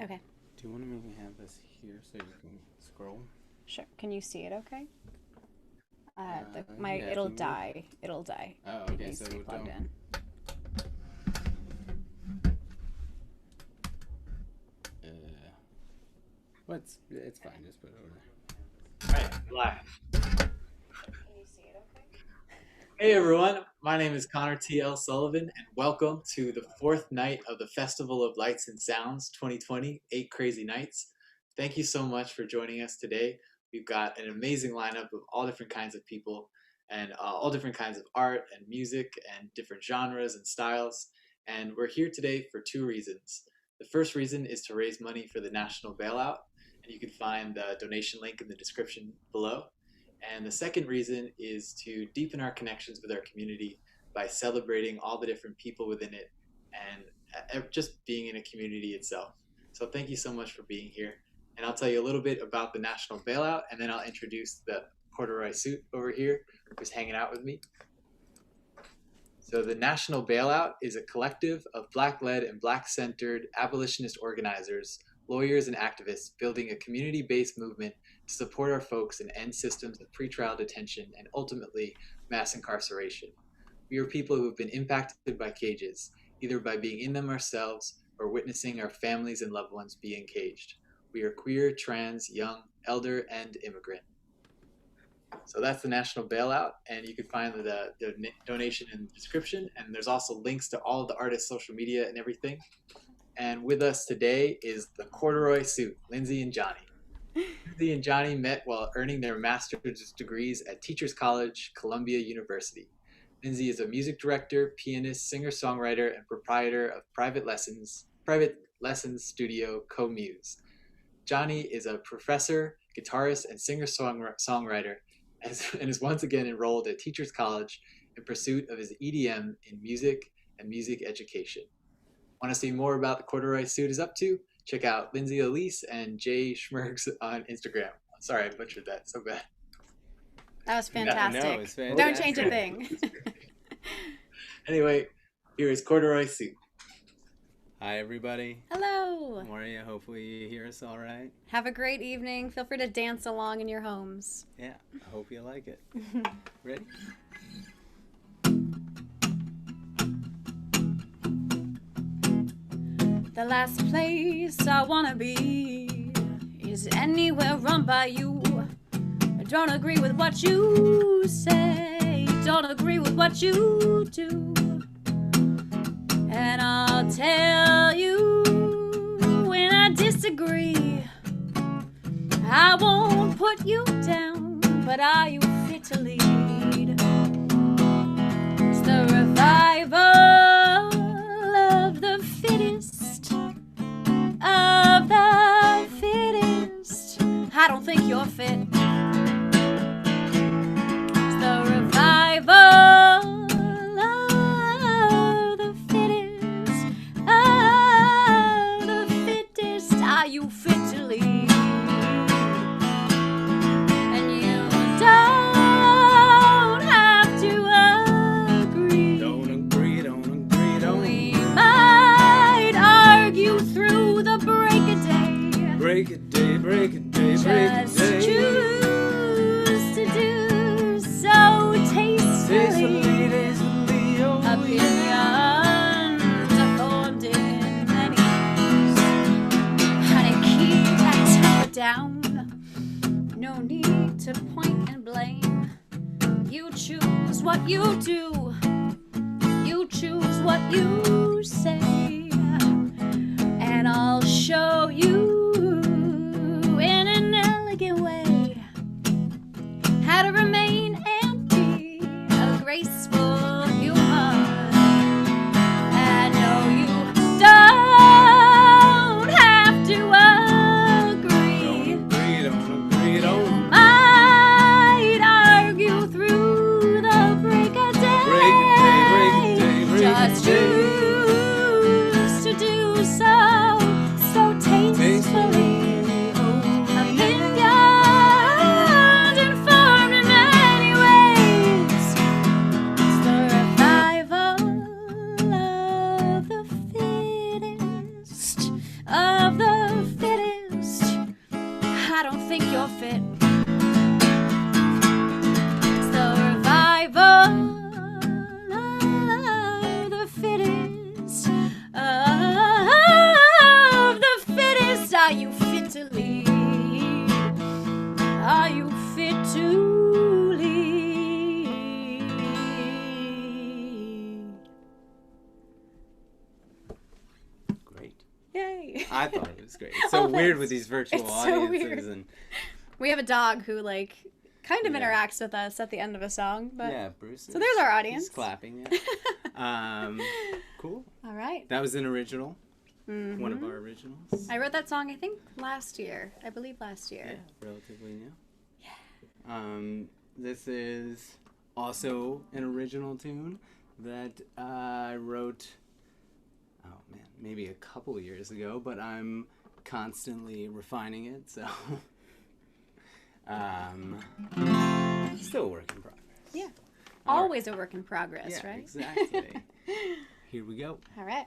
Okay. Do you want to maybe have this here so you can scroll? Sure. Can you see it okay? Yeah, it'll die. It'll die. Oh, It okay, needs so to be plugged don't. in. Well, it's fine. Just put it over there. All right, live. Can you see it okay? Hey everyone, my name is Connor T.L. Sullivan, and welcome to the fourth night of the Festival of Lights and Sounds 2020, 8 Crazy Nights. Thank you so much for joining us today. We've got an amazing lineup of all different kinds of people and all different kinds of art and music and different genres and styles. And we're here today for two reasons. The first reason is to raise money for the national bailout, and you can find the donation link in the description below. And the second reason is to deepen our connections with our community by celebrating all the different people within it and just being in a community itself. So thank you so much for being here. And I'll tell you a little bit about the national bailout, and then I'll introduce the Corduroy Suit over here, who's hanging out with me. So the National Bailout is a collective of Black-led and Black-centered abolitionist organizers, lawyers, and activists building a community-based movement to support our folks and end systems of pretrial detention and ultimately mass incarceration. We are people who have been impacted by cages, either by being in them ourselves or witnessing our families and loved ones being caged. We are queer, trans, young, elder, and immigrant. So that's the National Bailout, and you can find the donation in the description, and there's also links to all of the artists' social media and everything. And with us today is the Corduroy Suit, Lindsay and Johnny. Lindsay and Johnny met while earning their master's degrees at Teachers College, Columbia University. Lindsay is a music director, pianist, singer-songwriter, and proprietor of private lessons studio Co-Muse. Johnny is a professor, guitarist, and singer-songwriter, and is once again enrolled at Teachers College in pursuit of his EDM in music and music education. Want to see more about the Corduroy Suit is up to? Check out Lindsay Elise and Jay Schmergs on Instagram. Sorry, I butchered that so bad. That was fantastic. No, it's fantastic. Don't change a thing. Anyway, here is Corduroy Suit. Hi, everybody. Hello. How are you? Hopefully you hear us all right. Have a great evening. Feel free to dance along in your homes. Yeah, I hope you like it. Ready? The last place I wanna be is anywhere run by you. I don't agree with what you say, don't agree with what you do. And I'll tell you when I disagree. I won't put you down, but are you fit to lead? It's the revival of the fittest, of the fittest. I don't think you're fit. It's the revival of the fittest, of the fittest. Are you fit to lead? And you don't have to agree. Don't agree. We might argue through the break of day. Break it day. Just choose to do so tastefully. Opinions are formed in many years. Honey, keep that temper down. No need to point and blame. You choose what you do. You choose what you say. And I'll show you in an elegant way how to remain and be a graceful human. And no, you don't have to agree. You might argue through the break of day. Just choose to do so tastefully. think you're fit. Survival of the fittest. Of the fittest. Are you fit to lead? Are you fit to lead? Great. Yay. I thought it was great. It's so weird with these virtual it's so audiences. weird. And We have a dog who, like, kind of Yeah. interacts with us at the end of a song. But yeah, Bruce. So there's our audience. He's clapping. Yeah. Cool. All right. That was an original. Mhm. One of our originals. I wrote that song, I think, last year. I believe last year. Yeah, relatively new. Yeah. This is also an original tune that I wrote, oh man, maybe a couple years ago, but I'm constantly refining it, so still a work in progress. Yeah. All Always a work in progress, Yeah, right? exactly. Here we go. All right.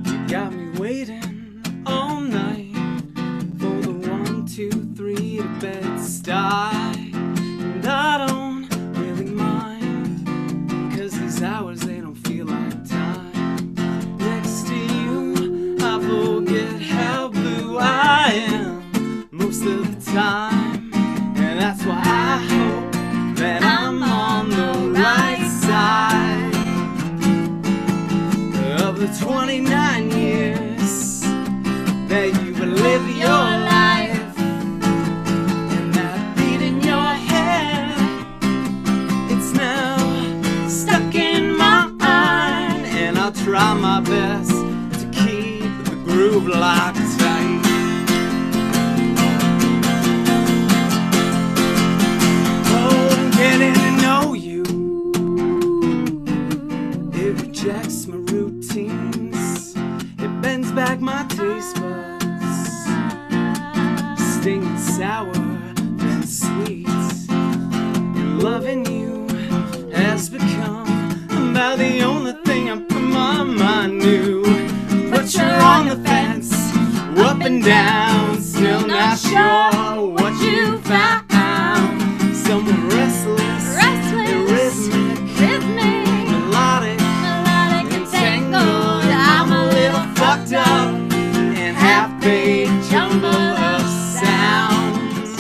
You got me waiting all night for the 1, 2, 3 to bed start. And I don't really mind, 'cause these hours they don't feel like time. Next to you, I forget how blue I am most of the time. And that's why I hope that I'm on the right side of the 29 years that you've lived your life. And that beat in your head, it's now stuck in my mind. And I'll try my best to keep the groove locked tight. Oh, I'm getting to know you. It rejects my routines. It bends back my taste buds. Stinging sour, then sweet. And loving you has become about the only thing I put my mind to. But you're on the fence, up and down, still not sure what you found. Someone restless, rhythmic, melodic, entangled. I'm a little fucked up and half-baked jumble of sounds.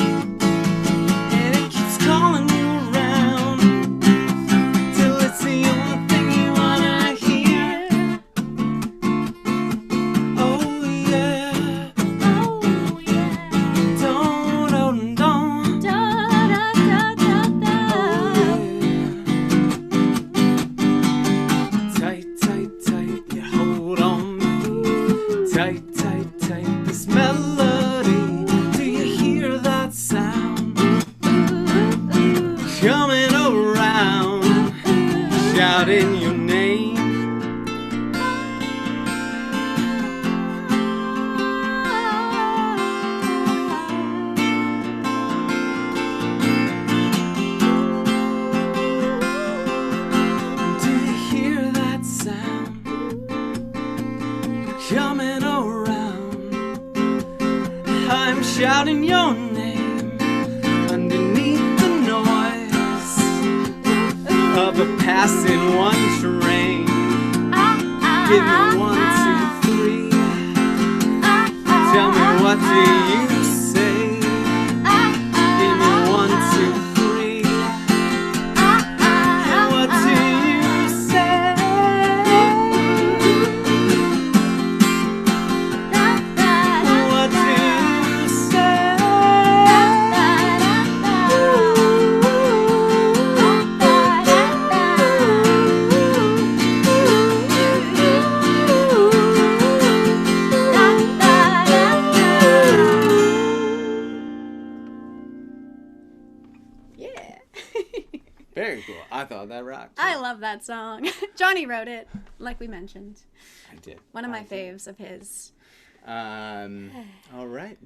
And it keeps calling you around till it's the only thing you wanna hear. Oh yeah, Oh, yeah. don't, don't, don't. Da, da, da, da, da. Tight, tight, tight, you hold on me. Tight, tight, tight, this melody. Do you hear that sound? Coming around, shouting your name. Do you hear that sound? Coming around, I'm shouting your name underneath the noise of a passing one train. Give me 1, 2, 3. Tell me, what do you say? Give me 1, 2, 3. And what do you say? What do you say? Yeah. Very cool. I thought that rocked. I love that song. Johnny wrote it, like we mentioned. I did. One of my I did. faves of his. All right.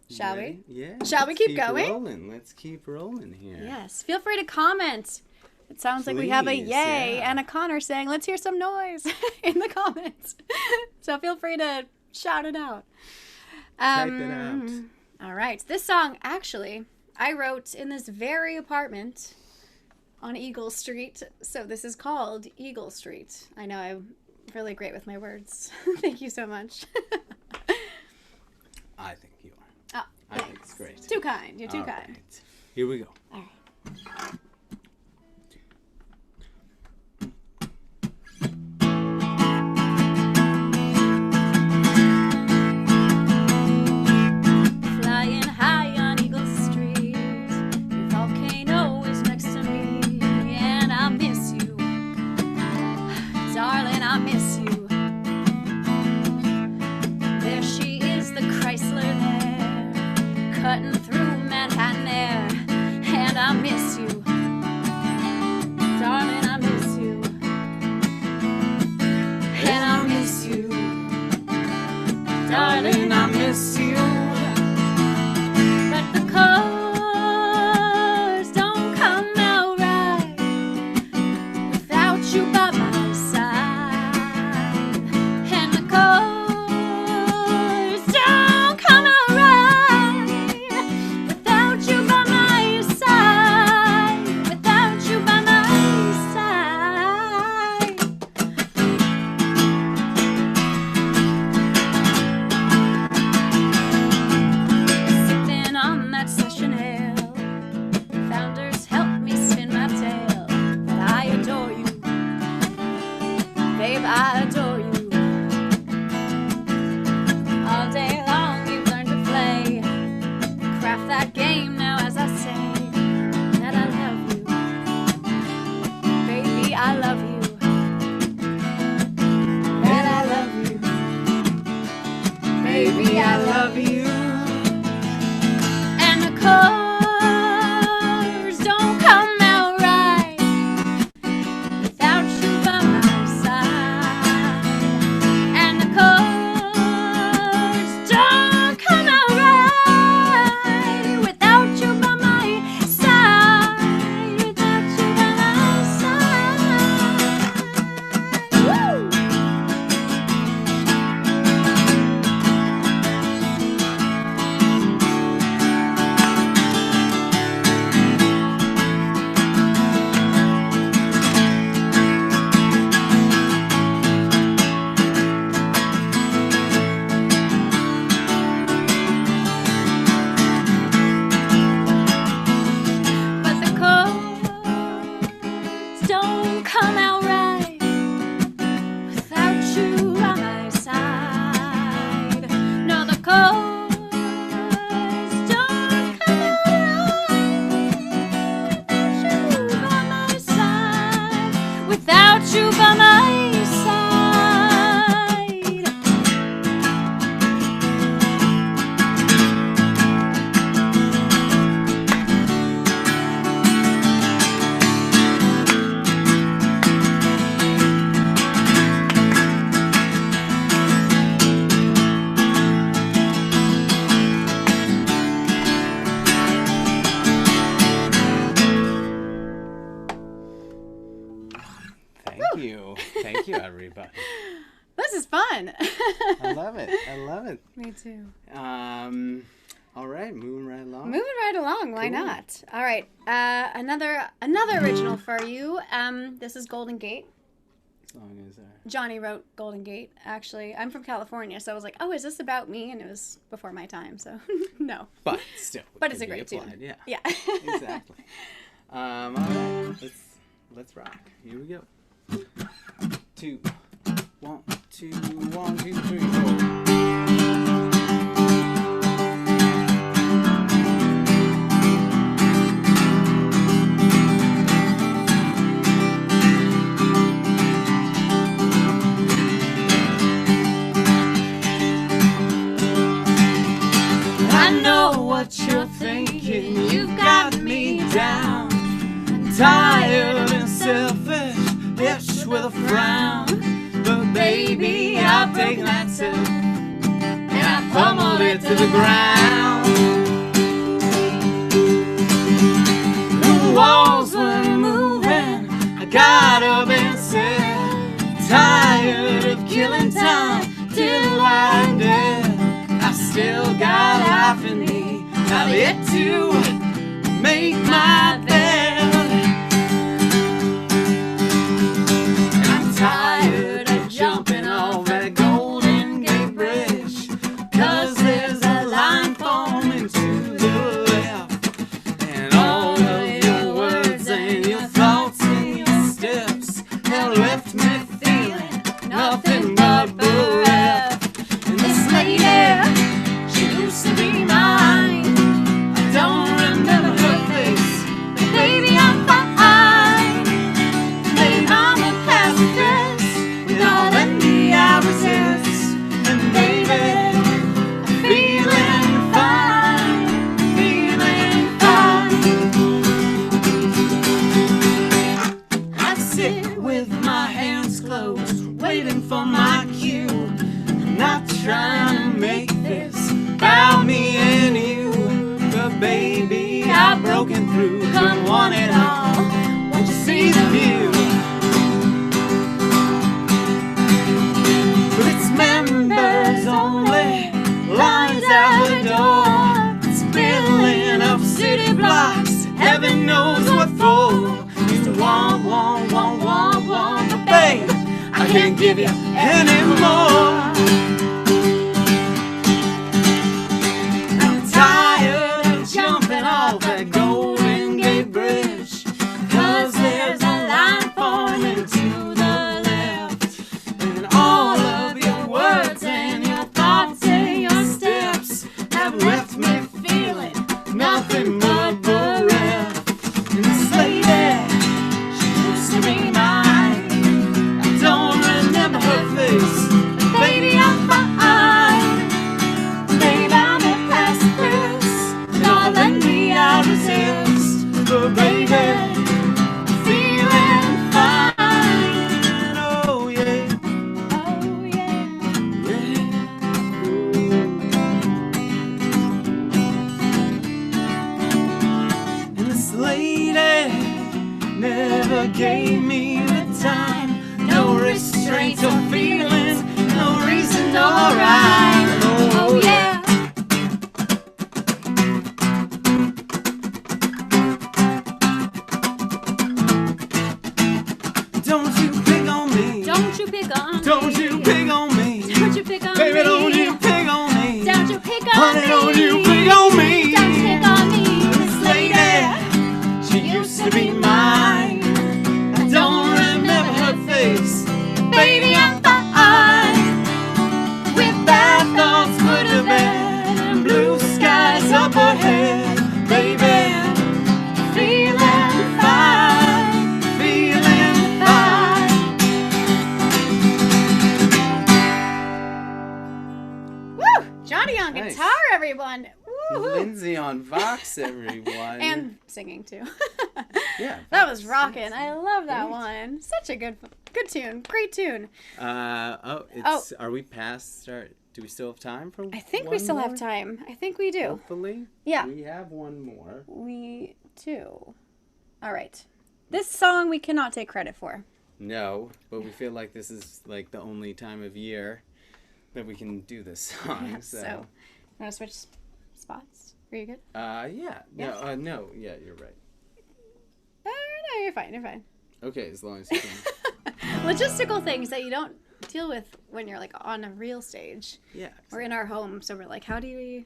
Shall Ready? we? Yeah. Shall we let's keep going? Rolling. Let's keep rolling here. Yes. Feel free to comment It sounds like we have a Please, yay yeah. and a Connor saying, let's hear some noise in the comments. So feel free to shout it out. Type it out. All right. This song, actually, I wrote in this very apartment on Eagle Street. So this is called Eagle Street. I know I'm really great with my words. Thank you so much. I think you are. Oh, I think it's great. too kind. You're too All kind. right. Here we go. All right. Flying high on Eagle Street, your volcano is next to me, and I miss you, darling, I miss you. There she is, the Chrysler there, cutting through Manhattan air, and I miss you, darling, I miss you, and I miss you, Darling, I miss you. but the cars don't come out right without you by my side, and the cars don't come out right without you by my side, without you by my side. Sipping on that session ale, founders help me spin my tail, but I adore you, babe, I adore you. All day long you've learned to play, craft that game now as I say that I love you, baby, I love you, that I love you, baby, I love you. And the cars don't come out right without you by my side, and the cars don't come out right without you by my side, without you by my side. Woo! But the cars don't come out right without you by my side. No, the cars don't come out right without you by my side, without you by my side. Thank you, everybody. This is fun. I love it. I love it. Me too. All right, moving right along. Moving right along, why Cool. not? All right, another original for you. This is Golden Gate. As long as Johnny wrote Golden Gate. Actually, I'm from California, so I was like, oh, is this about me? And it was before my time, so no. but still. But it it's a can be great tune. applied, Yeah. Yeah. Exactly. All right, let's rock. Here we go. 2, 1, 2, 1, 2, 3, 4. I know what you're thinking. You've got me down. Tired and selfish, bitch with a frown. But baby, I've taken that tip and I pummeled it to the ground. The walls were moving got up and said, tired of killing time till I'm dead. I still got life in me, I've yet to make my bed. And I'm tired of jumping off that Golden Gate Bridge, 'cause there's a line forming to the left, and all of your words and your thoughts and your steps have left me feeling nothing but bereft. And this lady, she used to be mine. I don't remember her face, but baby I'm fine. Babe, I'm a pacifist with all in me I resist. And baby, I'm feeling fine, feeling fine. I sit with my hands closed, waiting for my cue. I'm not trying to make this about me and you, but baby, I've broken through. Don't want it all, won't you see the view? But it's members only, lines out the door, spilling up city blocks, heaven knows what for. You want, but babe, I can't give you any more. I'm tired of jumping off that Golden Gate Bridge, 'cause there's a line forming to the left, and all of your words and your thoughts and your steps have left me feeling nothing but bereft. And this lady, she used to be mine. I don't remember her face, but baby I'm fine. Babe, I'm a pacifist, and all in me I resist. But baby, I'm feeling fine. Oh yeah, Oh yeah. yeah. And this lady never gave me the time, no restraints or feelings, no reason or rhyme. Oh yeah. Don't you pick on me, Don't you pick on don't me. you pick on me, Don't you pick on baby, me. don't you pick on me, Don't you pick on honey, me. don't you pick on me. Don't you pick on me. This lady, she used to be mine. I don't remember her face, baby I'm fine. With bad thoughts put to bed and blue skies up ahead, baby, feeling fine, feeling fine. Woo! Johnny on Nice. guitar, everyone. Woo-hoo. Lindsay on Vox, everyone. And singing too. yeah, That was rocking. I love that Great. one. Such a good tune. Great tune. Are we past our? Do we still have time for? I think we still have time. I think we do. Hopefully. Yeah. We have one more. We do. All right. This song we cannot take credit for. No, but we feel like this is like the only time of year that we can do this song. Yeah, so. you want to switch spots? Are you good? Yeah. Yeah. No. Yeah, you're right. No, you're fine. You're fine. Okay, as long as you can. Logistical things that you don't deal with when you're like on a real stage. Yeah. We're in our home, so we're like, how do we?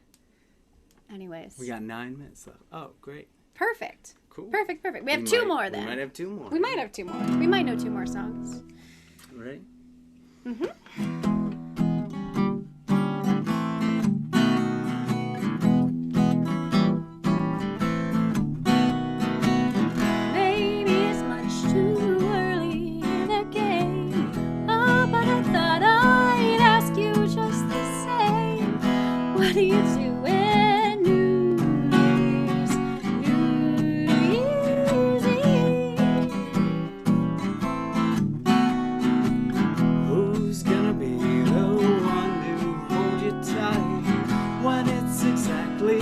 Anyways. We got 9 minutes left. Oh, great. Perfect. Cool. Perfect. We have two more then. We might have 2 more. We might have 2 more. We might know 2 more songs. Right? Maybe it's much too early in the game. Oh, but I thought I'd ask you just the same. What do you do in New Year's Eve? Who's gonna be the one to hold you tight when it's exactly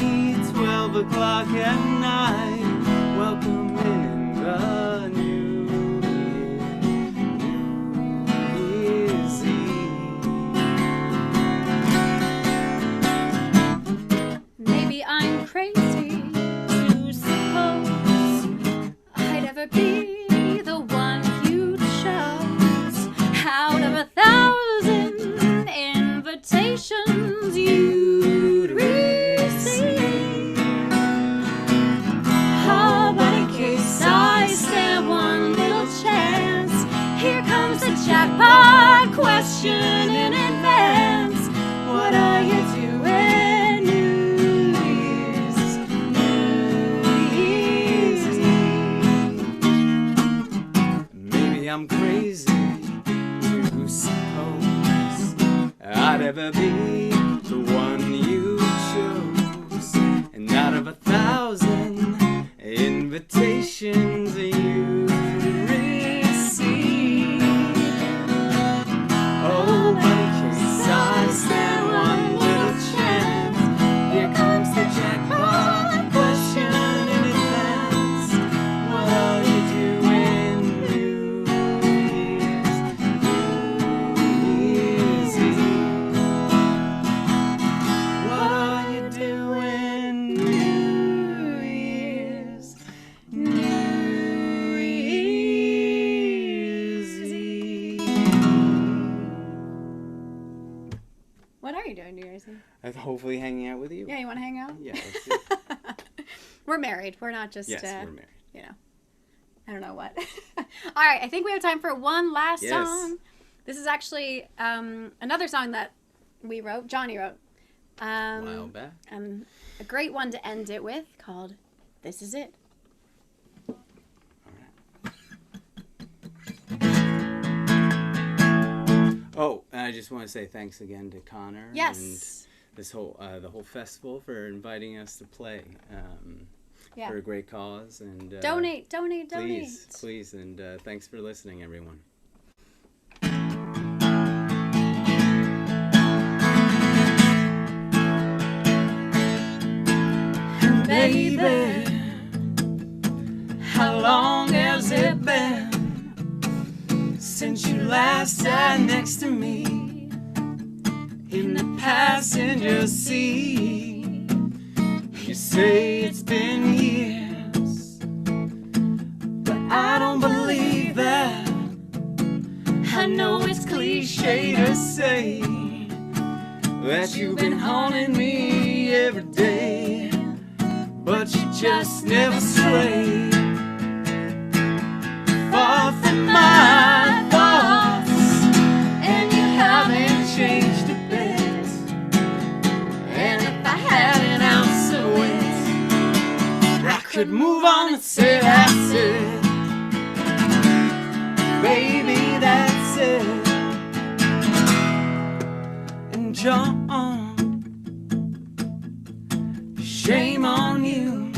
12 o'clock at night? Welcome in the new year. Here comes the jackpot question in advance. What are you doing New Year's Eve? Maybe I'm crazy to suppose I'd ever be the one you chose. And out of 1,000 invitations you receive, oh, but in case I stand one little chance, here comes the jackpot question in advance. What are you doing New Year's Eve? What are you doing New Year's Eve? What are you doing New Year's Eve? Hopefully hanging out with you. Yeah, you want to hang out? Yeah, let's do it. We're married. We're not just, Yes, we're married. you know, I don't know what. All right, I think we have time for one last Yes. song. This is actually another song that we wrote, Johnny wrote. A while back. A great one to end it with called This Is It. Oh, and I just want to say thanks again to Connor Yes. and this whole the whole festival for inviting us to play Yeah. for a great cause and Donate. please, and thanks for listening, everyone. Baby, how long has it been since you last sat next to me in the passenger seat? You say it's been years, but I don't believe that. I know it's cliche to say that you've been haunting me every day, but you just never stray far from my thoughts, and you haven't changed a bit. And if I had an ounce of wit, I could move on and say that's it. Baby, that's it. And John, shame on you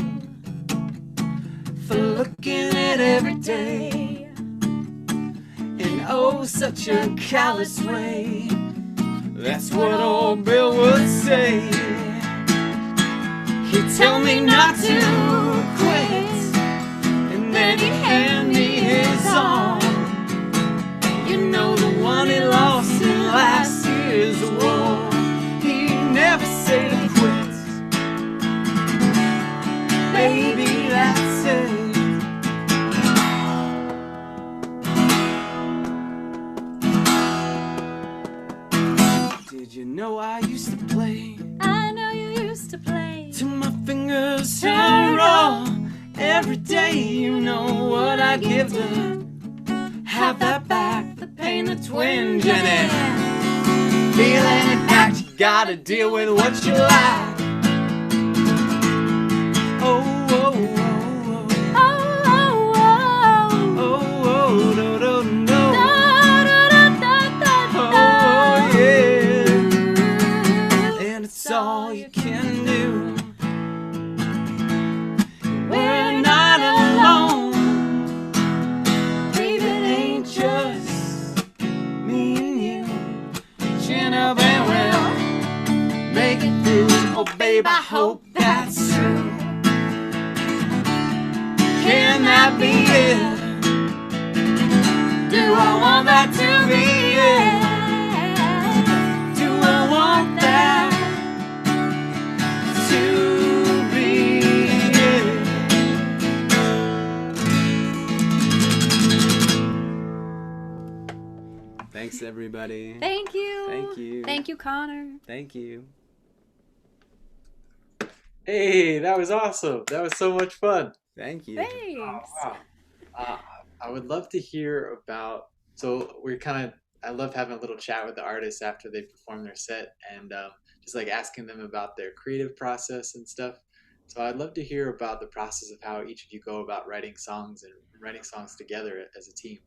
for looking at every day in oh such a callous way. That's what old Bill would say. He'd tell me not to quit, and then he'd hand me his arm. You know, the one he lost in last year's war. He'd never say to quit. Baby, that's it. Did you know I used to play? I know you used to play Till my fingers turn raw every day. You know what I give to have that back, the pain, the twinge, and it feeling it back. You gotta deal with what you like. Oh, oh, oh, oh, oh, oh, no, no, no. Oh, yeah. And it's all you can do. We're not alone. Baby, it ain't just me and you. Chin up and we'll make it through. Oh, babe, I hope that's true. Can that be it? Do I want that to be it? Do I want that to be it? Thanks, everybody. Thank you. Thank you. Thank you, Connor. Thank you. Hey, that was awesome. That was so much fun. Thank you. Thanks. Wow. I would love to hear about So we're kind of, I love having a little chat with the artists after they perform their set and just like asking them about their creative process and stuff. So I'd love to hear about the process of how each of you go about writing songs and writing songs together as a team.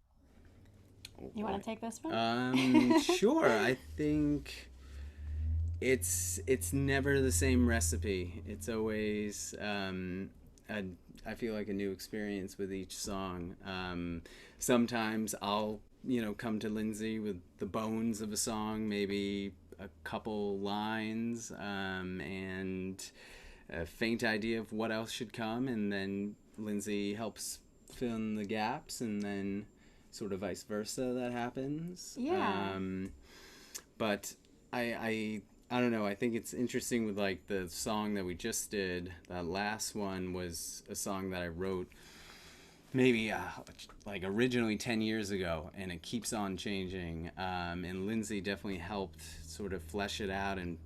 Oh You want boy. to take this one? Sure. I think it's never the same recipe. It's always a, I feel like a new experience with each song. Sometimes I'll come to Lindsay with the bones of a song, maybe a couple lines, and a faint idea of what else should come, and then Lindsay helps fill in the gaps, and then sort of vice versa that happens. Yeah. But I don't know. I think it's interesting with like the song that we just did. That last one was a song that I wrote maybe like originally 10 years ago, and it keeps on changing. And Lindsay definitely helped sort of flesh it out and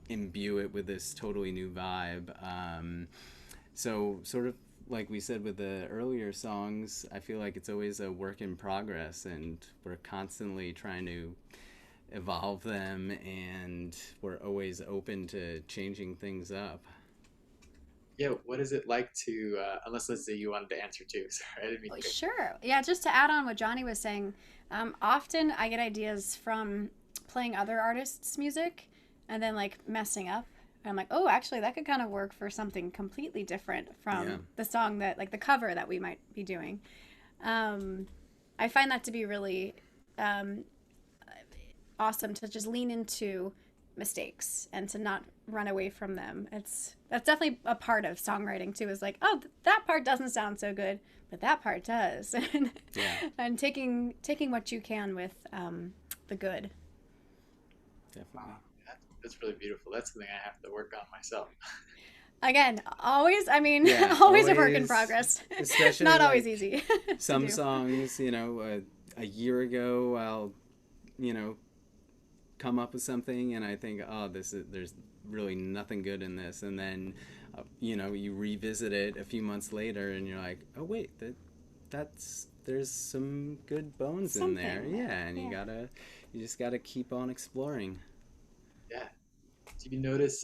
imbue it with this totally new vibe. So sort of like we said with the earlier songs, I feel like it's always a work in progress, and we're constantly trying to evolve them, and we're always open to changing things up. Yeah, what is it like to, unless let's say you wanted to answer too. Sorry, I didn't mean to. Sure. Yeah, just to add on what Johnny was saying, often I get ideas from playing other artists' music and then like messing up. I'm like, oh, actually, that could kind of work for something completely different from Yeah. the song that, like the cover that we might be doing. Um, I find that to be really um, awesome to just lean into mistakes and to not run away from them. That's definitely a part of songwriting too. Is like, oh, that part doesn't sound so good, but that part does, and, Yeah, and taking what you can with the good. definitely. Wow, that's really beautiful. That's something I have to work on myself. Again, always. I mean, Yeah, always a work in always, progress. especially Not always like easy to some do. songs, a year ago, I'll, you know, come up with something and I think, oh, there's really nothing good in this, and then, you revisit it a few months later and you're like, oh wait, that's there's some good bones in there, Something yeah, there. and Yeah. you just gotta keep on exploring. Yeah. Do you notice,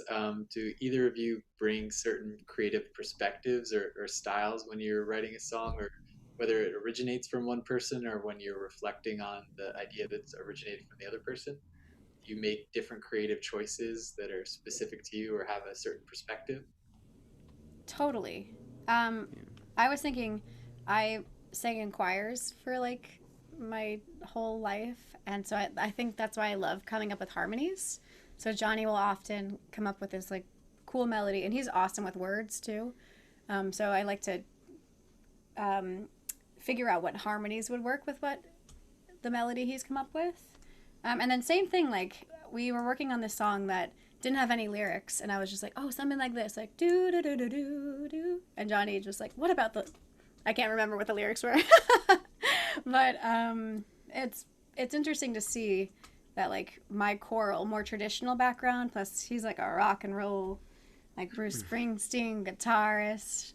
do either of you bring certain creative perspectives or styles when you're writing a song, or whether it originates from one person or when you're reflecting on the idea that's originated from the other person? Do you make different creative choices that are specific to you or have a certain perspective? Totally. Um, I was thinking, I sang in choirs for like my whole life, and so I think that's why I love coming up with harmonies. So Johnny will often come up with this like cool melody, and he's awesome with words too. So I like to um, figure out what harmonies would work with what the melody he's come up with. And then same thing, like we were working on this song that didn't have any lyrics, and I was just like, oh, something like this, like do do do do do do, and Johnny just like, what about the? I can't remember what the lyrics were, but it's interesting to see that like my choral, more traditional background, plus he's like a rock and roll, like Bruce Springsteen guitarist.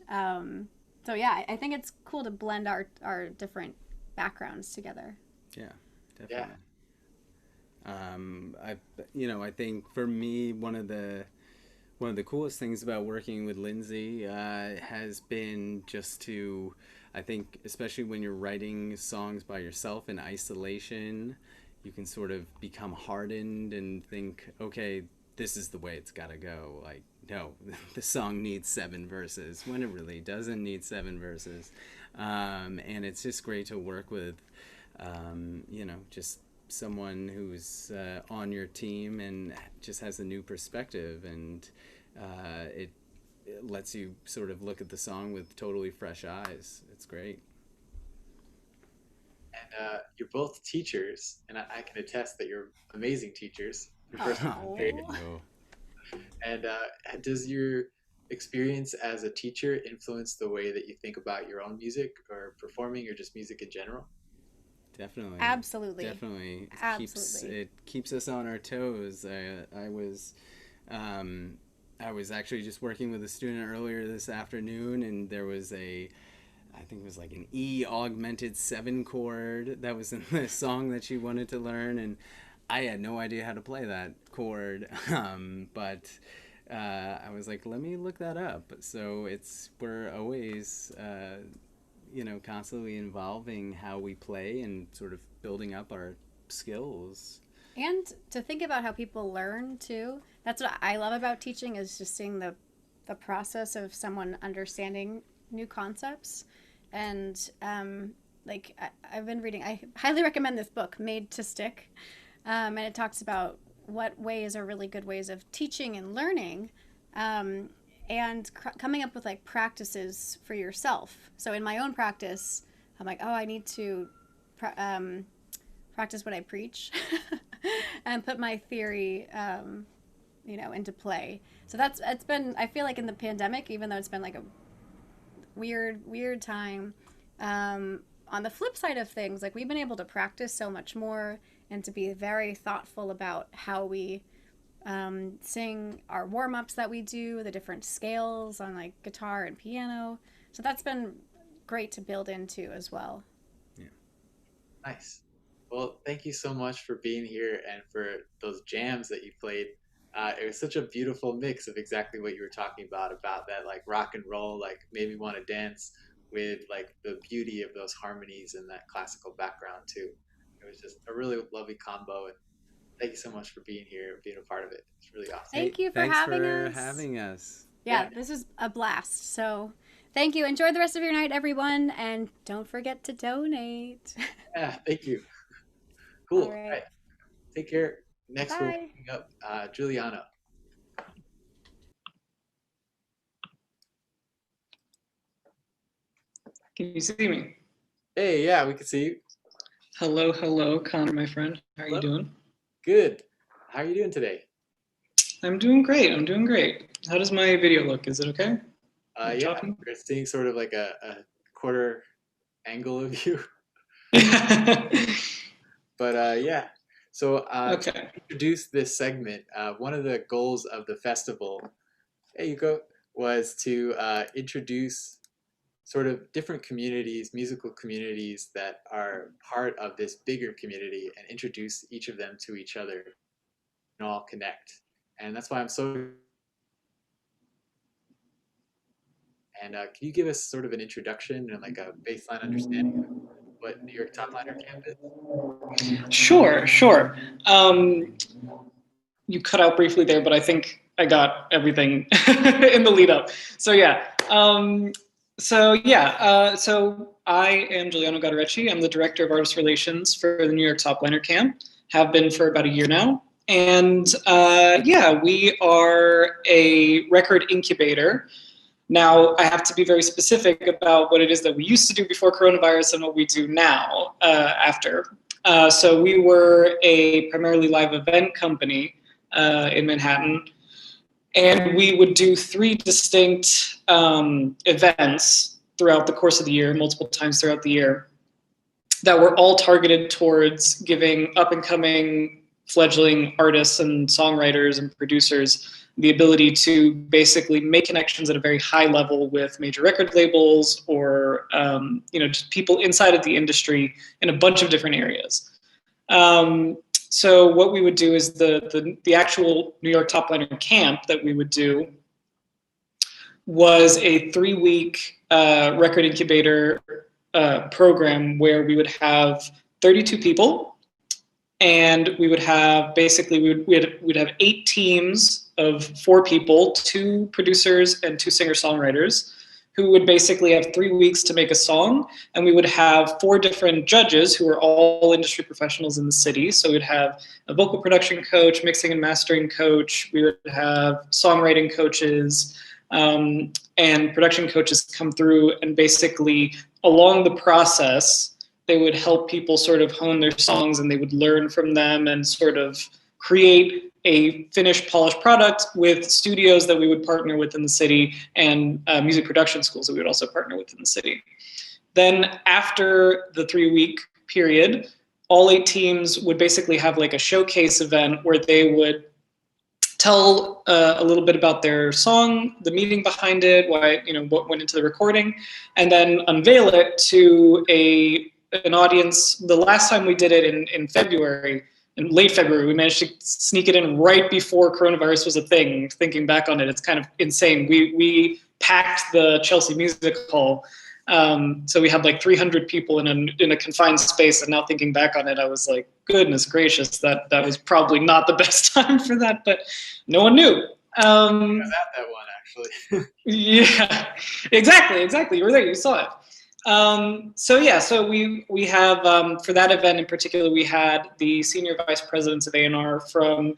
So yeah, I think it's cool to blend our different backgrounds together. Yeah, Yeah. definitely. I I think for me one of the coolest things about working with Lindsay has been just to, I think, especially when you're writing songs by yourself in isolation, you can sort of become hardened and think, okay, this is the way it's got to go. Like, no, the song needs 7 verses when it really doesn't need 7 verses. And it's just great to work with, just someone who's on your team and just has a new perspective, and it lets you sort of look at the song with totally fresh eyes. It's great. And you're both teachers, and I can attest that you're amazing teachers. First off, very, Thank Oh. you. and does your experience as a teacher influence the way that you think about your own music or performing or just music in general? Definitely, Absolutely. definitely Absolutely. it keeps us on our toes. I was actually just working with a student earlier this afternoon, and there was I think it was like an E augmented 7 chord that was in the song that she wanted to learn, and I had no idea how to play that chord, but I was like, let me look that up. So we're always constantly involving how we play and sort of building up our skills. And to think about how people learn too. That's what I love about teaching, is just seeing the process of someone understanding new concepts. And I've been reading, I highly recommend this book, Made to Stick. And it talks about what ways are really good ways of teaching and learning, and coming up with like practices for yourself. So in my own practice, I'm like, oh, I need to practice what I preach and put my theory, into play. So it's been, I feel like in the pandemic, even though it's been like a weird time, on the flip side of things, like we've been able to practice so much more and to be very thoughtful about how we sing, our warm-ups that we do, the different scales on like guitar and piano. So that's been great to build into as well. Yeah. Nice. Well, thank you so much for being here and for those jams that you played. It was such a beautiful mix of exactly what you were talking about that like rock and roll, like made me want to dance, with like the beauty of those harmonies and that classical background too. It was just a really lovely combo, and thank you so much for being here and being a part of it. It's really awesome. Thank you for Thanks having for us. having us. Yeah, this is a blast. So thank you. Enjoy the rest of your night, everyone. And don't forget to donate. Yeah, thank you. Cool. All right. Take care. Next, we're Bye. picking up Juliana. Can you see me? Hey, yeah, we can see you. Hello, Connor, my friend. How are you doing? Good. How are you doing today? I'm doing great. How does my video look? Is it okay? Yeah, we're seeing sort of like a quarter angle of you. But yeah, so Okay. to introduce this segment, one of the goals of the festival, hey Yuko, was to introduce sort of different communities, musical communities that are part of this bigger community, and introduce each of them to each other and all connect. And that's why I'm so. And can you give us sort of an introduction and like a baseline understanding of what New York Topliner Camp is? Sure. You cut out briefly there, but I think I got everything in the lead up. So yeah. So I am Giuliano Godarecci. I'm the Director of Artist Relations for the New York Topliner Camp. Have been for about a year now. And we are a record incubator. Now, I have to be very specific about what it is that we used to do before coronavirus and what we do now after. So we were a primarily live event company in Manhattan. And we would do 3 distinct events throughout the course of the year, multiple times throughout the year, that were all targeted towards giving up-and-coming fledgling artists and songwriters and producers the ability to basically make connections at a very high level with major record labels or just people inside of the industry in a bunch of different areas. So what we would do is the actual New York Topliner Camp that we would do was a 3-week record incubator program where we would have 32 people, and we would have we'd have 8 teams of 4 people, 2 producers and 2 singer-songwriters, who would basically have 3 weeks to make a song, and we would have 4 different judges who are all industry professionals in the city. So we'd have a vocal production coach, mixing and mastering coach, we would have songwriting coaches, and production coaches come through, and basically along the process, they would help people sort of hone their songs, and they would learn from them and sort of create a finished, polished product with studios that we would partner with in the city, and music production schools that we would also partner with in the city. Then after the 3-week period, all 8 teams would basically have like a showcase event where they would tell a little bit about their song, the meaning behind it, why, what went into the recording, and then unveil it to an audience. The last time we did it in February, in late February, we managed to sneak it in right before coronavirus was a thing. Thinking back on it, it's kind of insane. We packed the Chelsea Music Hall. So we had like 300 people in a confined space, and now thinking back on it, I was like, goodness gracious, that was probably not the best time for that, but no one knew. I was at that one, actually. Yeah, exactly. You were there, you saw it. So we have, for that event in particular, we had the senior vice presidents of A&R from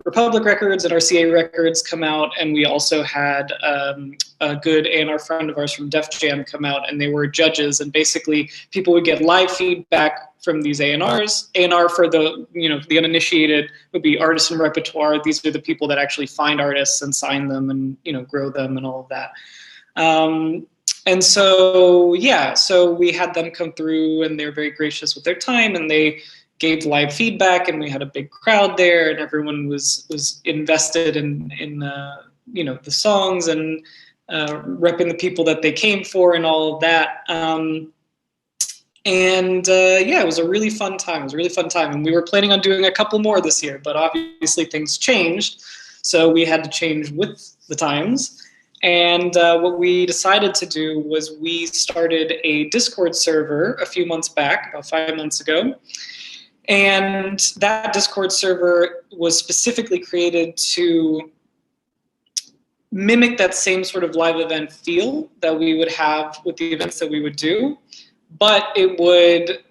Republic Records and RCA Records come out, and we also had a good A&R friend of ours from Def Jam come out, and they were judges, and basically people would get live feedback from these A&Rs. A&R, for the the uninitiated, would be artists and repertoire. These are the people that actually find artists and sign them and grow them and all of that. And so, so we had them come through, and they were very gracious with their time, and they gave live feedback, and we had a big crowd there, and everyone was invested in the songs and repping the people that they came for and all of that. It was a really fun time. And we were planning on doing a couple more this year, but obviously things changed, so we had to change with the times. And what we decided to do was we started a Discord server a few months back, about 5 months ago. And that Discord server was specifically created to mimic that same sort of live event feel that we would have with the events that we would do. But it would,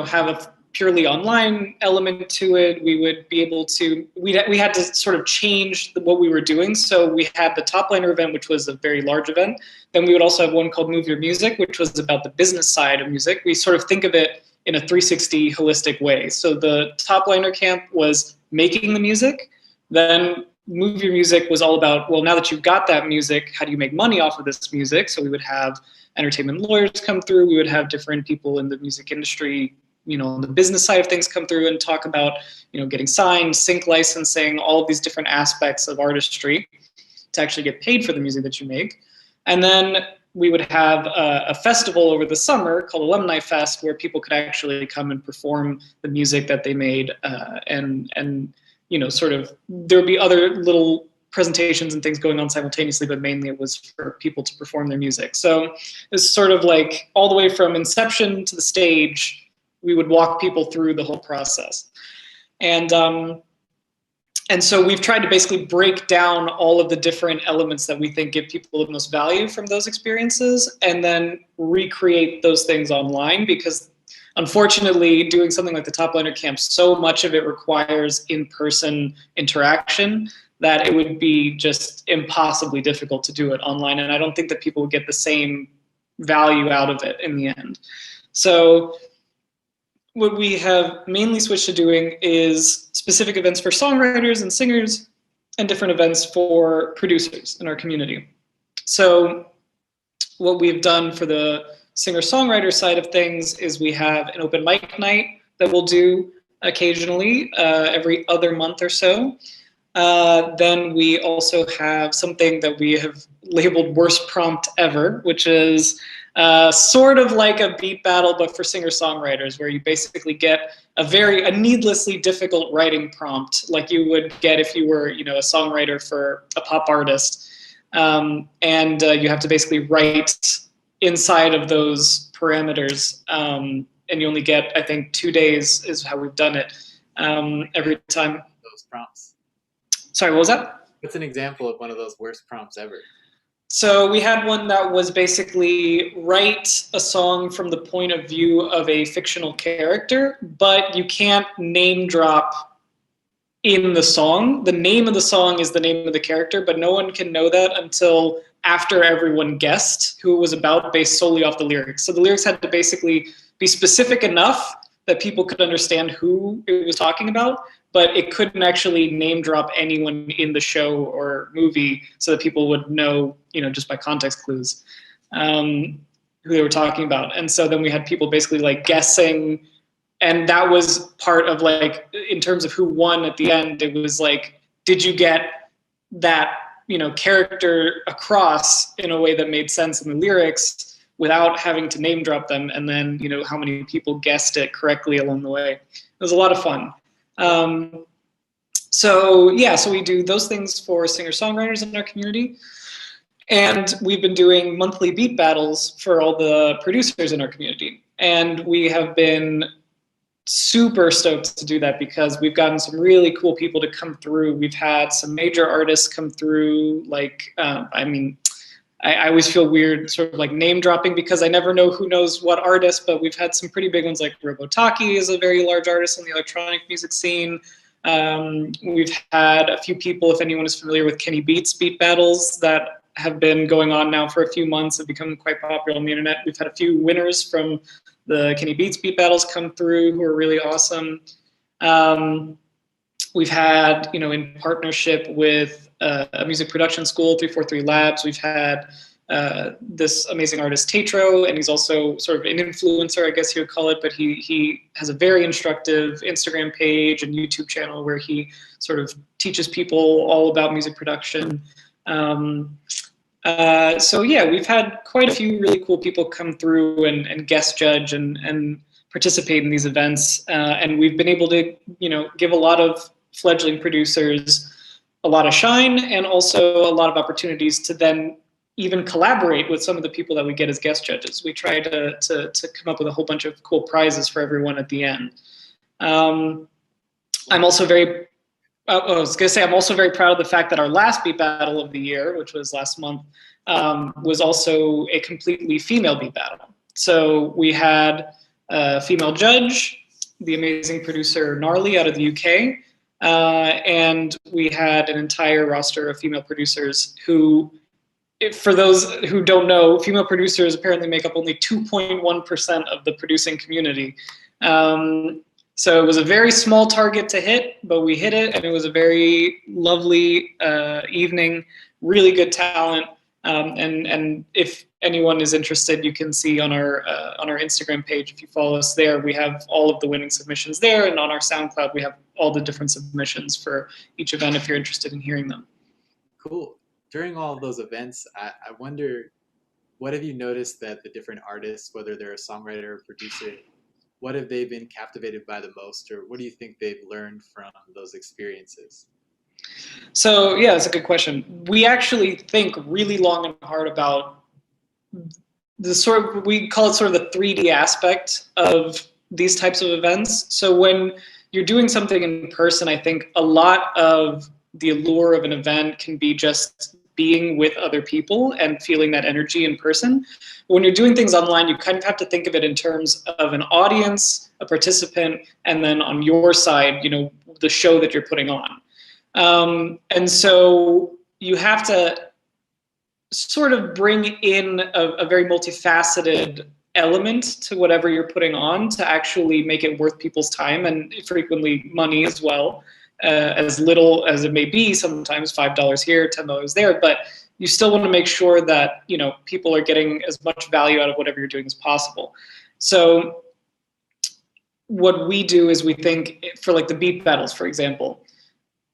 have a purely online element to it. We would be able to, we had to sort of change what we were doing. So we had the Topliner event, which was a very large event. Then we would also have one called Move Your Music, which was about the business side of music. We sort of think of it in a 360 holistic way. So the Topliner Camp was making the music. Then Move Your Music was all about, well, now that you've got that music, how do you make money off of this music? So we would have entertainment lawyers come through. We would have different people in the music industry, on the business side of things come through and talk about, getting signed, sync licensing, all of these different aspects of artistry to actually get paid for the music that you make. And then we would have a festival over the summer called Alumni Fest, where people could actually come and perform the music that they made. And sort of, there would be other little presentations and things going on simultaneously, but mainly it was for people to perform their music. So it's sort of like all the way from inception to the stage, we would walk people through the whole process. And so we've tried to basically break down all of the different elements that we think give people the most value from those experiences, and then recreate those things online, because unfortunately doing something like the Topliner Camp, so much of it requires in-person interaction that it would be just impossibly difficult to do it online. And I don't think that people would get the same value out of it in the end. So what we have mainly switched to doing is specific events for songwriters and singers, and different events for producers in our community. So what we've done for the singer-songwriter side of things is we have an open mic night that we'll do occasionally, every other month or so. Then we also have something that we have labeled Worst Prompt Ever, which is sort of like a beat battle, but for singer-songwriters, where you basically get a needlessly difficult writing prompt, like you would get if you were, a songwriter for a pop artist. And you have to basically write inside of those parameters. And you only get, I think, 2 days is how we've done it every time. Those prompts. Sorry, what was that? What's an example of one of those worst prompts ever? So we had one that was basically write a song from the point of view of a fictional character, but you can't name drop in the song. The name of the song is the name of the character, but no one can know that until after everyone guessed who it was about based solely off the lyrics. So the lyrics had to basically be specific enough that people could understand who it was talking about, but it couldn't actually name drop anyone in the show or movie so that people would know, just by context clues, who they were talking about. And so then we had people basically like guessing, and that was part of like, in terms of who won at the end, it was like did you get that, character across in a way that made sense in the lyrics without having to name drop them, and then, how many people guessed it correctly along the way. It was a lot of fun. So we do those things for singer-songwriters in our community. And we've been doing monthly beat battles for all the producers in our community. And we have been super stoked to do that because we've gotten some really cool people to come through. We've had some major artists come through, I always feel weird sort of like name dropping because I never know who knows what artist, but we've had some pretty big ones, like Robotaki is a very large artist in the electronic music scene. We've had a few people, if anyone is familiar with Kenny Beats beat battles, that have been going on now for a few months, have become quite popular on the internet. We've had a few winners from the Kenny Beats beat battles come through who are really awesome. We've had, in partnership with a music production school, 343 Labs, we've had this amazing artist Tatro, and he's also sort of an influencer, I guess you would call it, but he has a very instructive Instagram page and YouTube channel where he sort of teaches people all about music production. We've had quite a few really cool people come through and guest judge and participate in these events, and we've been able to, give a lot of fledgling producers a lot of shine and also a lot of opportunities to then even collaborate with some of the people that we get as guest judges. We try to come up with a whole bunch of cool prizes for everyone at the end. I'm also very proud of the fact that our last beat battle of the year, which was last month, was also a completely female beat battle. So we had a female judge, the amazing producer Gnarly out of the UK, and we had an entire roster of female producers who, for those who don't know, female producers apparently make up only 2.1% of the producing community. So it was a very small target to hit, but we hit it, and it was a very lovely evening, really good talent. And if anyone is interested, you can see on our Instagram page, if you follow us there, we have all of the winning submissions there, and on our SoundCloud, we have all the different submissions for each event if you're interested in hearing them. Cool. During all of those events, I wonder, what have you noticed that the different artists, whether they're a songwriter or producer, what have they been captivated by the most, or what do you think they've learned from those experiences? So yeah, that's a good question. We actually think really long and hard about we call it sort of the 3D aspect of these types of events. So when you're doing something in person, I think a lot of the allure of an event can be just being with other people and feeling that energy in person. But when you're doing things online, you kind of have to think of it in terms of an audience, a participant, and then on your side, the show that you're putting on. And so you have to sort of bring in a very multifaceted element to whatever you're putting on to actually make it worth people's time, and frequently money as well, as little as it may be, sometimes $5 here, $10 there, but you still want to make sure that, people are getting as much value out of whatever you're doing as possible. So what we do is we think for like the beat battles, for example,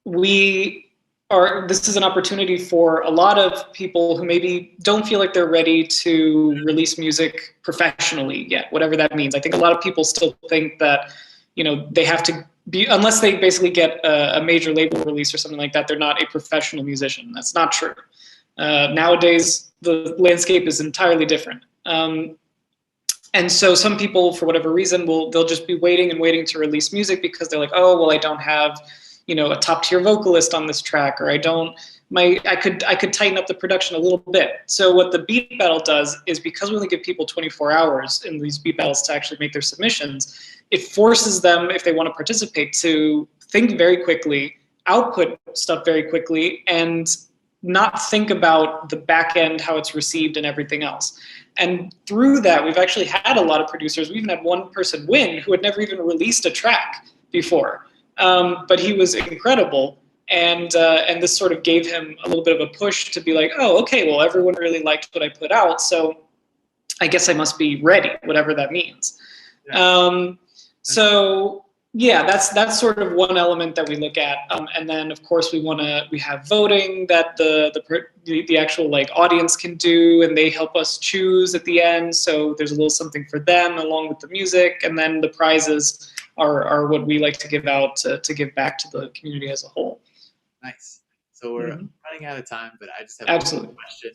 this is an opportunity for a lot of people who maybe don't feel like they're ready to release music professionally yet, whatever that means. I think a lot of people still think that, they have to be, unless they basically get a major label release or something like that, they're not a professional musician. That's not true. Nowadays, the landscape is entirely different. And so some people, for whatever reason, they'll just be waiting and waiting to release music because they're like, oh, well, I don't have, a top tier vocalist on this track, or I could tighten up the production a little bit. So what the beat battle does is, because we only give people 24 hours in these beat battles to actually make their submissions, it forces them, if they want to participate, to think very quickly, output stuff very quickly, and not think about the back end, how it's received and everything else. And through that, we've actually had a lot of producers. We even had one person win who had never even released a track before. But he was incredible, and this sort of gave him a little bit of a push to be like, oh, okay, well, everyone really liked what I put out, so I guess I must be ready, whatever that means. Yeah. So Yeah, that's sort of one element that we look at, and then of course we have voting that the actual like audience can do, and they help us choose at the end. So there's a little something for them along with the music, and then the prizes are what we like to give out to give back to the community as a whole. Nice. So we're running out of time, but I just have Absolutely. one more question.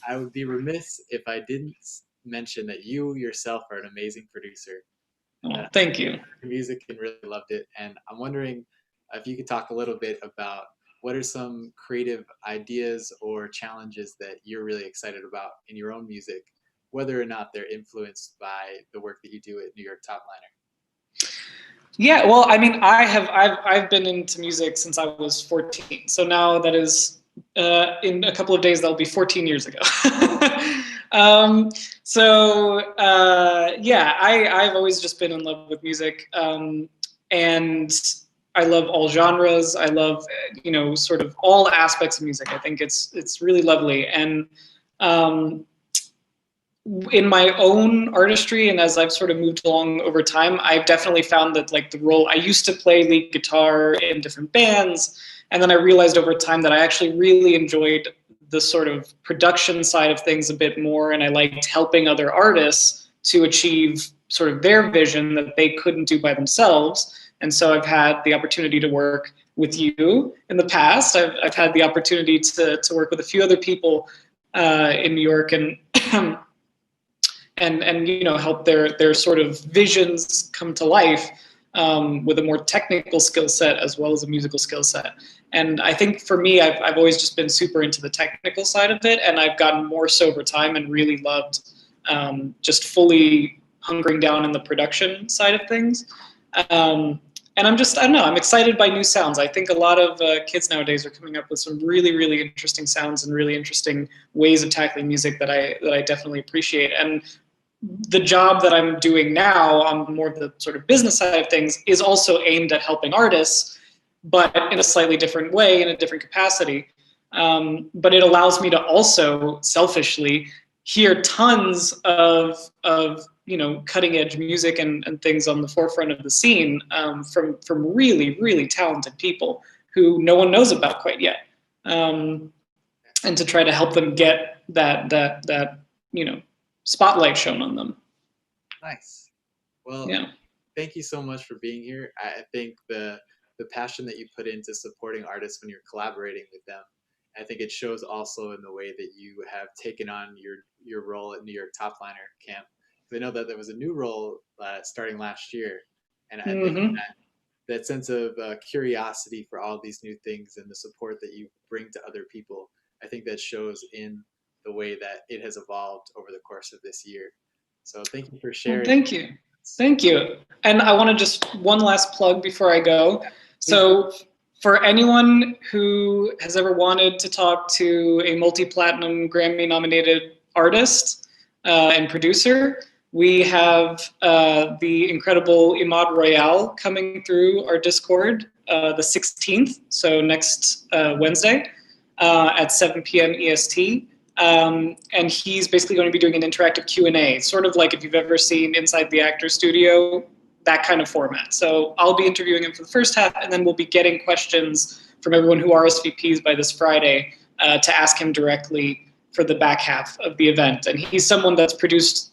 I would be remiss if I didn't mention that you yourself are an amazing producer. Oh, thank you. Your music and really loved it. And I'm wondering if you could talk a little bit about what are some creative ideas or challenges that you're really excited about in your own music, whether or not they're influenced by the work that you do at New York Topliner. Yeah, well, I mean, I've been into music since I was 14. So now that is in a couple of days that'll be 14 years ago. Yeah, I've always just been in love with music, and I love all genres. I love sort of all aspects of music. I think it's really lovely, and in my own artistry and as I've sort of moved along over time, I've definitely found that like the role I used to play lead guitar in different bands, and then I realized over time that I actually really enjoyed the sort of production side of things a bit more, and I liked helping other artists to achieve sort of their vision that they couldn't do by themselves. And so I've had the opportunity to work with you in the past. I've had the opportunity to work with a few other people in New York, and help their sort of visions come to life with a more technical skill set as well as a musical skill set. And I think for me, I've always just been super into the technical side of it, and I've gotten more so over time and really loved just fully hunkering down in the production side of things. And I don't know, I'm excited by new sounds. I think a lot of kids nowadays are coming up with some really, really interesting sounds and really interesting ways of tackling music that I definitely appreciate. And the job that I'm doing now on more of the sort of business side of things is also aimed at helping artists, but in a slightly different way, in a different capacity. But it allows me to also selfishly hear tons of cutting edge music and things on the forefront of the scene from really, really talented people who no one knows about quite yet. And to try to help them get that spotlight shown on them. Nice. Well, yeah. Thank you so much for being here. I think the passion that you put into supporting artists when you're collaborating with them, I think it shows also in the way that you have taken on your role at New York Topliner Camp. I know that there was a new role starting last year, and I think that sense of curiosity for all these new things and the support that you bring to other people, I think that shows in the way that it has evolved over the course of this year. So thank you for sharing. Well, thank you. And I want to just one last plug before I go. So for anyone who has ever wanted to talk to a multi-platinum Grammy nominated artist and producer, we have the incredible Imad Royale coming through our Discord the 16th, so next Wednesday at 7 p.m. EST. And he's basically going to be doing an interactive Q&A, sort of like if you've ever seen Inside the Actor Studio, that kind of format. So I'll be interviewing him for the first half, and then we'll be getting questions from everyone who RSVPs by this Friday to ask him directly for the back half of the event. And he's someone that's produced,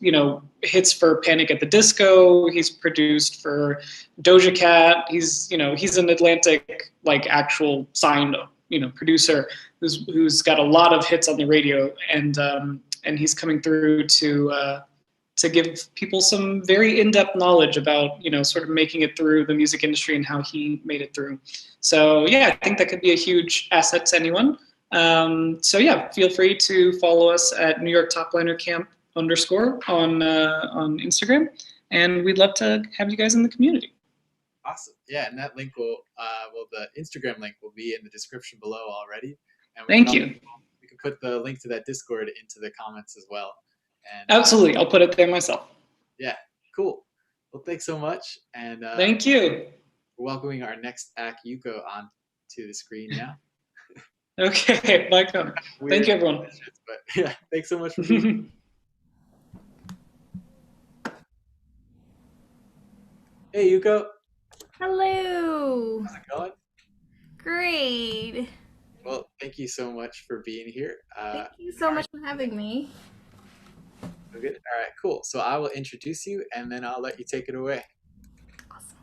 hits for Panic at the Disco. He's produced for Doja Cat. He's an Atlantic, actual signed, producer who's got a lot of hits on the radio, and he's coming through to give people some very in-depth knowledge about, sort of making it through the music industry and how he made it through. So yeah, I think that could be a huge asset to anyone. So yeah, feel free to follow us at New York Topliner Camp _ on Instagram, and we'd love to have you guys in the community. Awesome. Yeah, and that link the Instagram link will be in the description below already. And Thank you. We can put the link to that Discord into the comments as well. And absolutely, I'll put it there myself. Yeah, cool. Well, thanks so much. And thank you. We're welcoming our next act, Yuko, on to the screen now. Okay, bye, Connor. Thank you, everyone. But yeah, thanks so much for being here. Hey, Yuko. Hello. How's it going? Great. Well, thank you so much for being here. Thank you so much for having me. Good. All right, cool. So I will introduce you and then I'll let you take it away. Awesome.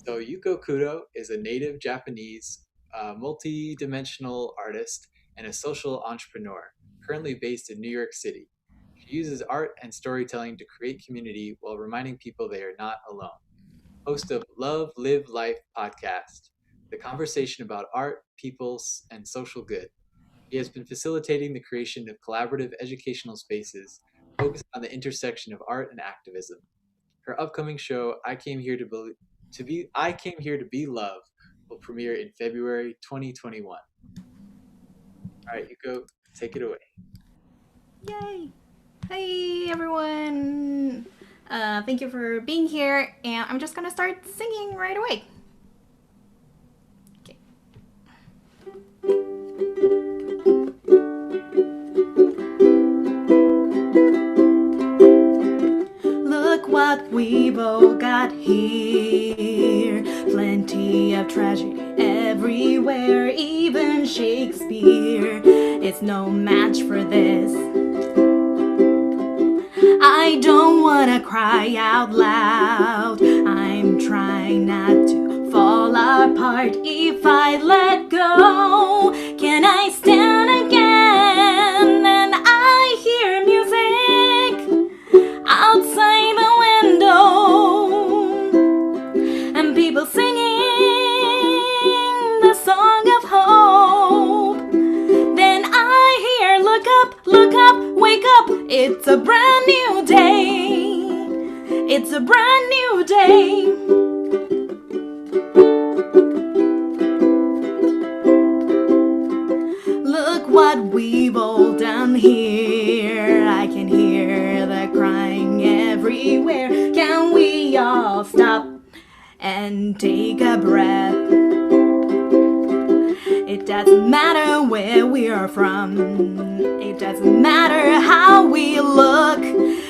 So Yuko Kudo is a native Japanese multi-dimensional artist and a social entrepreneur, currently based in New York City. She uses art and storytelling to create community while reminding people they are not alone. Host of Love, Live, Life podcast, the conversation about art, peoples, and social good. He has been facilitating the creation of collaborative educational spaces focused on the intersection of art and activism. Her upcoming show, I Came Here to Be Love, will premiere in February 2021. All right, Yuko, take it away. Yay. Hey, everyone. Thank you for being here, and I'm just gonna start singing right away. Okay. Look what we've all got here. Plenty of tragedy everywhere, even Shakespeare is no match for this. I don't wanna cry out loud. I'm trying not to fall apart. If I let go, can I stand again? And I hear music outside the window, and people singing the song of hope. Then I hear, look up, wake up, it's a brand new day. It's a brand new day. Look what we've all done here. I can hear the crying everywhere. Can we all stop and take a breath? It doesn't matter where we are from. It doesn't matter how we look.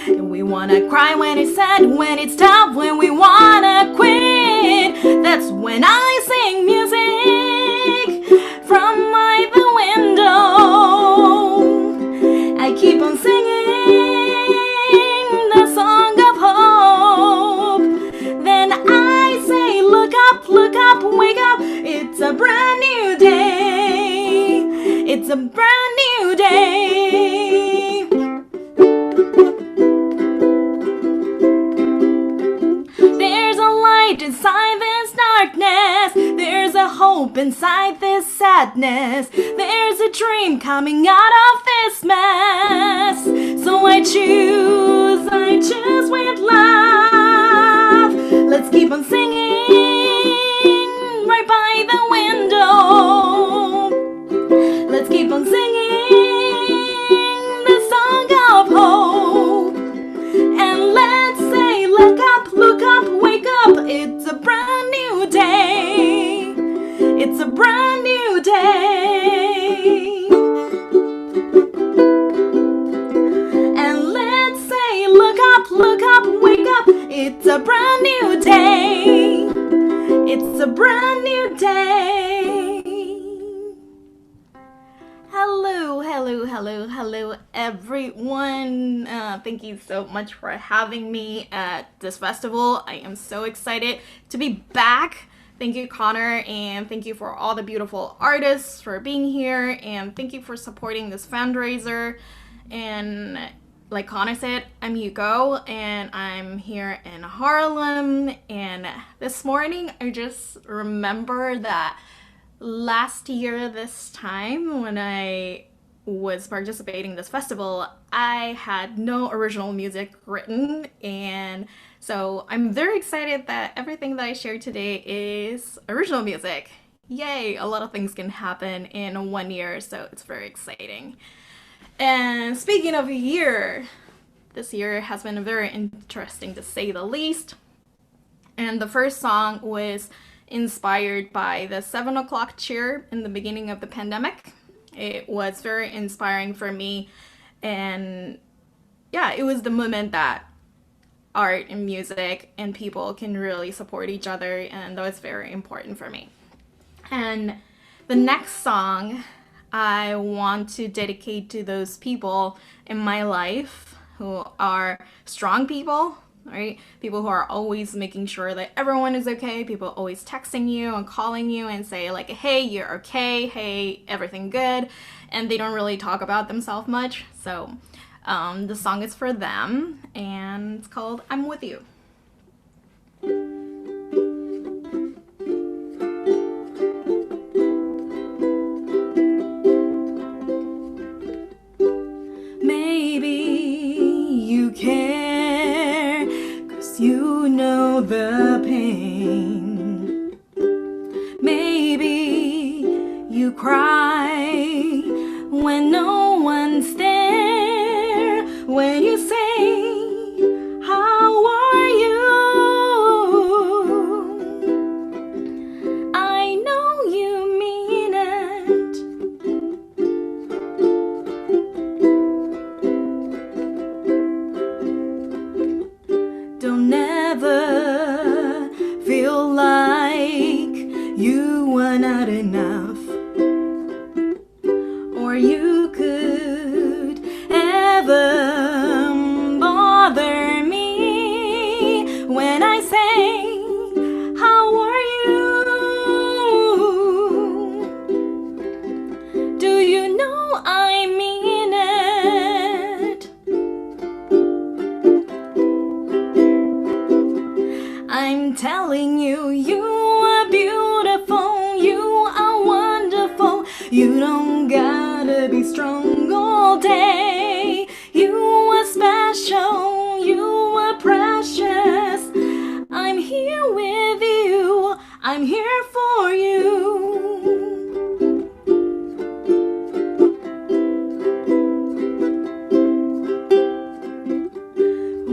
We wanna cry when it's sad, when it's tough, when we wanna quit. That's when I sing music from my the window. I keep on singing the song of hope. Then I say, look up, wake up. It's a brand new day. It's a brand new day. There's a light inside this darkness. There's a hope inside this sadness. There's a dream coming out of this mess. So I choose with love. Let's keep on singing right by the window. Let's keep on singing the song of hope. And let's say, look up, wake up. It's a brand new day. It's a brand new day. And let's say, look up, wake up. It's a brand new day. It's a brand new day. Hello, everyone. Thank you so much for having me at this festival. I am so excited to be back. Thank you, Connor, and thank you for all the beautiful artists for being here, and thank you for supporting this fundraiser. And like Connor said, I'm Yuko, and I'm here in Harlem. And this morning, I just remember that last year this time when I was participating in this festival, I had no original music written, and so I'm very excited that everything that I shared today is original music. Yay! A lot of things can happen in 1 year, so it's very exciting. And speaking of a year, this year has been very interesting to say the least. And the first song was inspired by the 7 o'clock cheer in the beginning of the pandemic. It was very inspiring for me, and yeah, it was the moment that art and music and people can really support each other, and that was very important for me. And the next song I want to dedicate to those people in my life who are strong people, right? People who are always making sure that everyone is okay, people always texting you and calling you and say like, hey, you're okay, hey, everything good, and they don't really talk about themselves much. So the song is for them, and it's called I'm With You. You know the pain. Maybe you cry when no one's there. When you say, how are you? I know you mean it. Don't ever feel like you were not enough, or you could ever bother me when I say, how are you? Do you know I mean it? I'm telling you, you are beautiful, you are wonderful. You don't gotta be strong all day. You are special, you are precious. I'm here with you, I'm here for you.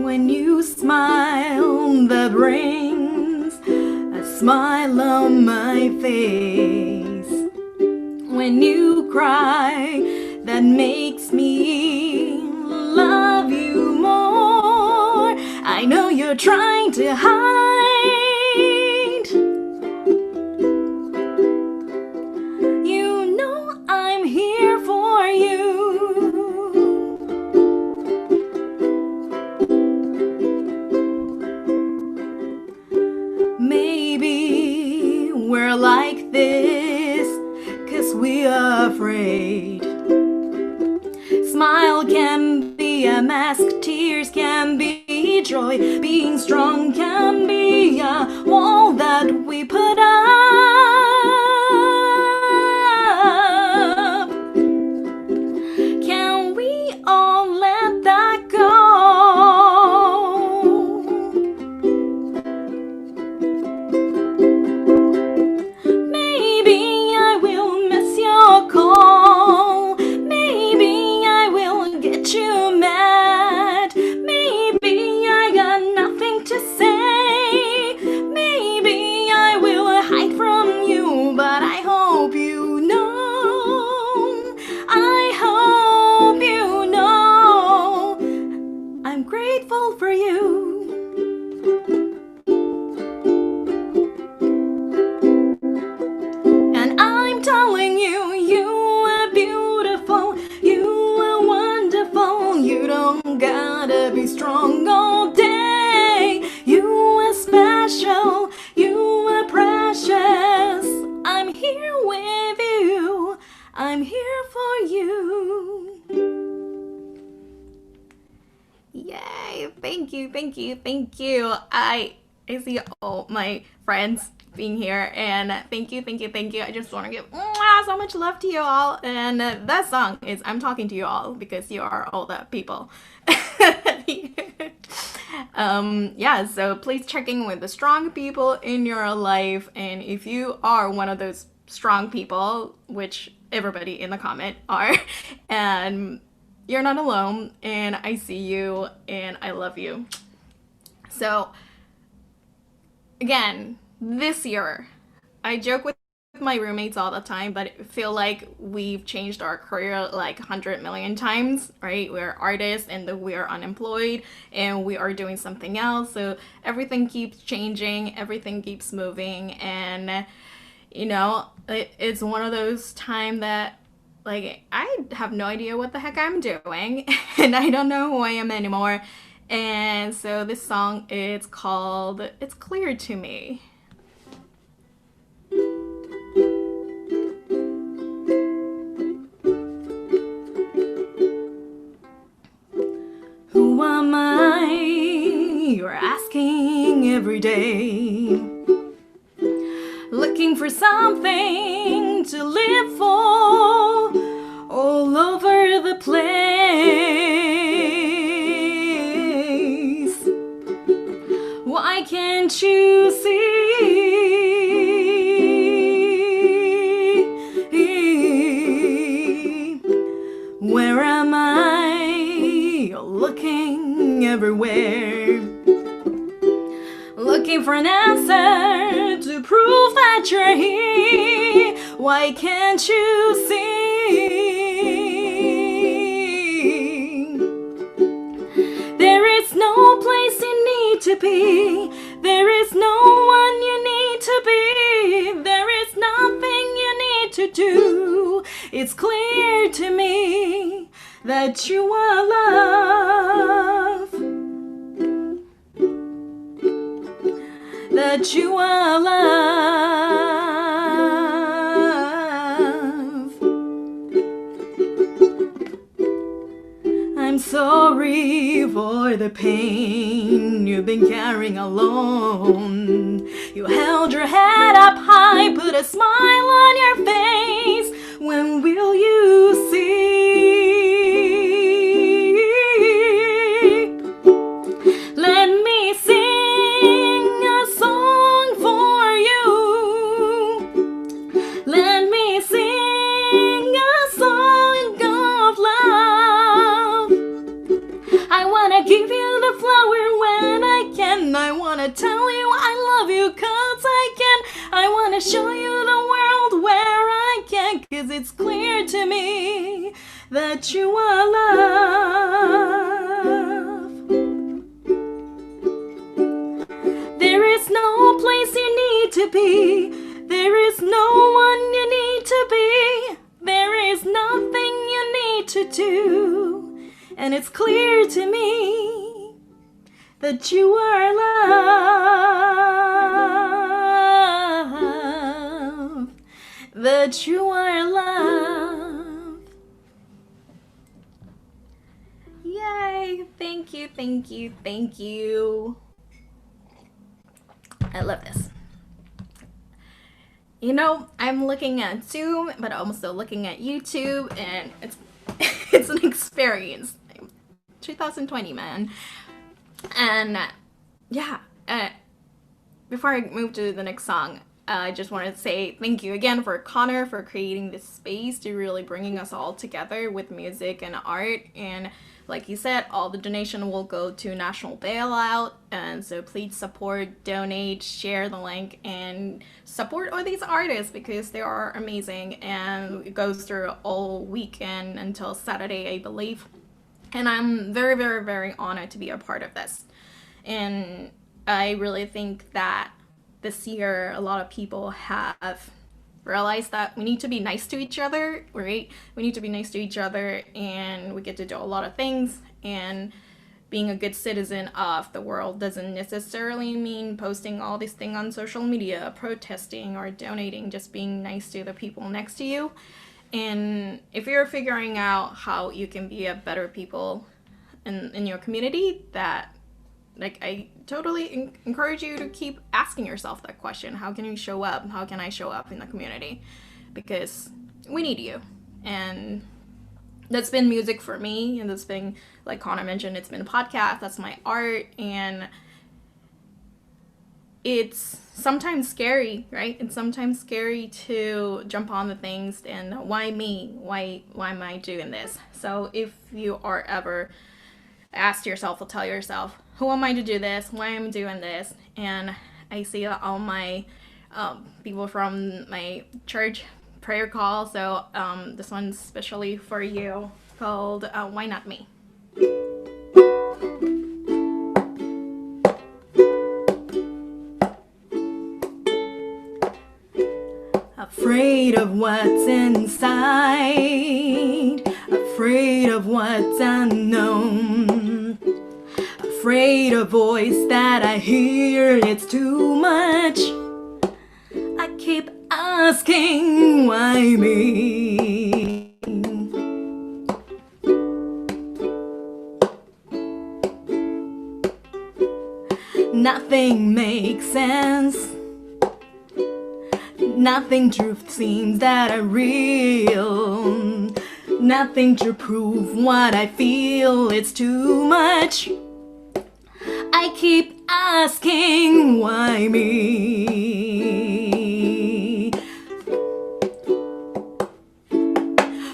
When you smile, that brings a smile on my face. When you cry, that makes me love you more. I know you're trying to hide. You know I'm here for you. Maybe we're like this 'cause we are afraid. Smile can be a mask, tears can be joy. Being strong can be a wall that we put up. Can we all let that go? Call. Maybe I will get you mad. Maybe I got nothing to say. Maybe I will hide from you, but I hope you know. I hope you know I'm grateful for you. And I'm telling you, you are beautiful, you are wonderful. You don't gotta be strong all day. You are special, you are precious. I'm here with you, I'm here for you. Yay, thank you, thank you, thank you. I see all my friends being here, and thank you. I just want to give so much love to you all, and that song is I'm talking to you all because you are all the people. Yeah, so please check in with the strong people in your life, and if you are one of those strong people, which everybody in the comment are, and you're not alone, and I see you and I love you. So again, this year, I joke with my roommates all the time, but I feel like we've changed our career like 100 million times, right? We're artists and we are unemployed and we are doing something else. So everything keeps changing, everything keeps moving. And, you know, it's one of those times that like I have no idea what the heck I'm doing and I don't know who I am anymore. And so this song, it's called It's Clear to Me. Who am I? You're asking every day. Looking for something to live for all over the place. Why can't you see? Where am I? You're looking everywhere. Looking for an answer to prove that you're here. Why can't you see? There is no place you need to be. There is no one you need to be. There is nothing you need to do. It's clear to me that you are love. That you are love. I'm sorry for the pain you've been carrying alone. You held your head up high, put a smile on your face. When will you see? Let me sing a song for you. Let me sing a song of love. I wanna give you the flower when I can. I wanna tell you I love you 'cause I can. I wanna show you the world where I can. 'Cause it's clear to me that you are love. There is no place you need to be. There is no one you need to be. There is nothing you need to do. And it's clear to me that you are love. That you are love. Yay! Thank you, thank you, thank you. I love this. You know, I'm looking at Zoom, but I'm also looking at YouTube, and it's it's an experience. 2020, man. And yeah, before I move to the next song, I just wanted to say thank you again for Connor for creating this space, to really bringing us all together with music and art. And like you said, all the donation will go to National Bailout, and so please support, donate, share the link, and support all these artists because they are amazing. And it goes through all weekend until Saturday, I believe. And I'm very, very, very honored to be a part of this. And I really think that this year a lot of people have realized that we need to be nice to each other, right? We need to be nice to each other, and we get to do a lot of things. And being a good citizen of the world doesn't necessarily mean posting all these things on social media, protesting or donating, just being nice to the people next to you. And if you're figuring out how you can be a better people in your community, that, like, I totally encourage you to keep asking yourself that question. How can you show up? How can I show up in the community? Because we need you. And that's been music for me, and that's been, like Connor mentioned, it's been a podcast, that's my art, and it's sometimes scary, right? It's sometimes scary to jump on the things and why me? Why am I doing this? So if you are ever asked yourself or tell yourself, who am I to do this? Why am I doing this? And I see that all my people from my church prayer call. So this one's especially for you, called Why Not Me? Afraid of what's inside, afraid of what's unknown, afraid of voice that I hear, it's too much. I keep asking why me. Nothing makes sense. Nothing to seems that are real. Nothing to prove what I feel, it's too much. I keep asking why me?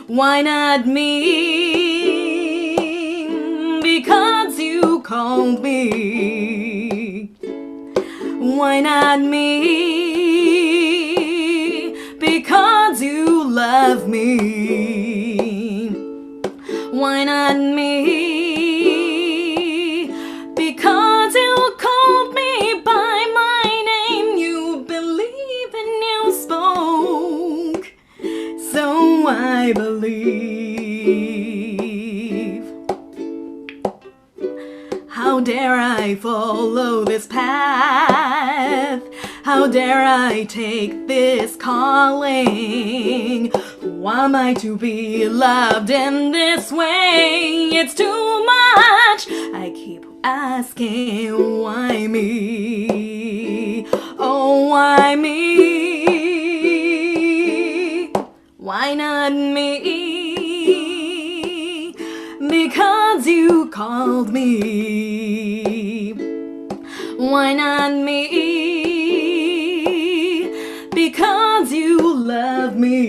Why not me? Because you called me. Why not me? Because you love me. Why not me? Because you called me by my name. You believe and you spoke, so I believe. How dare I follow this path? How dare I take this calling? Who am I to be loved in this way? It's too much. I keep asking why me? Oh, why me? Why not me? Because you called me. Why not me? Because you love me.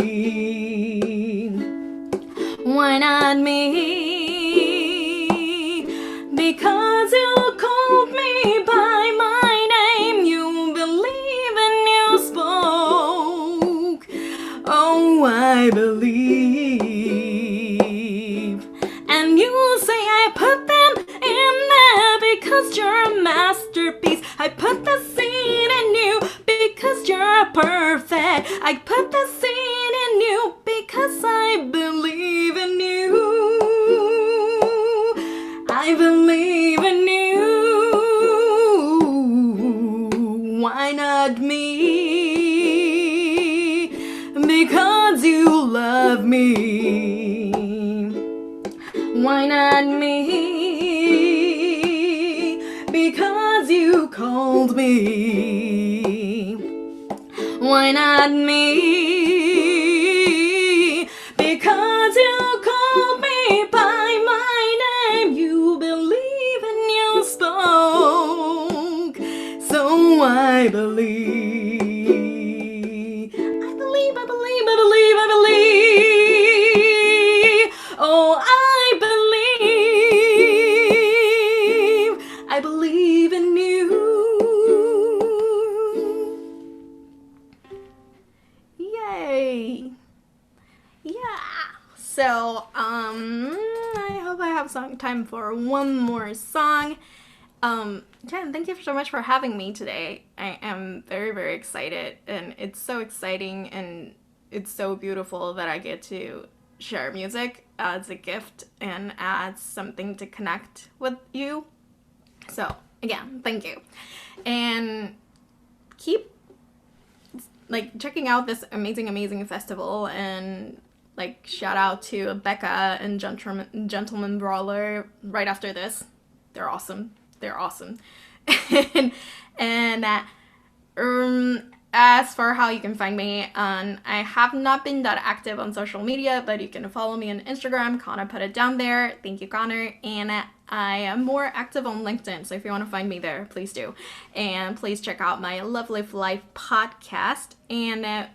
Why not me? Because you called me by my name. You believe and you spoke. Oh, I believe. And you say I put them in there because you're a masterpiece. I put the seed in you because you're perfect. I put the seed in you because I believe in you. I believe in you. Why not me? Because you love me. Why not me? Because you called me. Why not me? Because you called me by my name. You believe and you spoke, so I believe. I believe, I believe, I believe, I believe. Oh, I believe. I believe in you. Yay. Yeah. So, I hope I have some time for one more song. Jen, thank you so much for having me today. I am very, very excited, and it's so exciting and it's so beautiful that I get to share music as a gift and as something to connect with you. So, again, thank you. And keep checking out this amazing festival, and shout out to Becca and Gentleman Brawler right after this. They're awesome. and as for how you can find me, I have not been that active on social media, but you can follow me on Instagram. Connor put it down there. Thank you, Connor. And I am more active on LinkedIn, so if you want to find me there, please do. And please check out my Love Live Life podcast and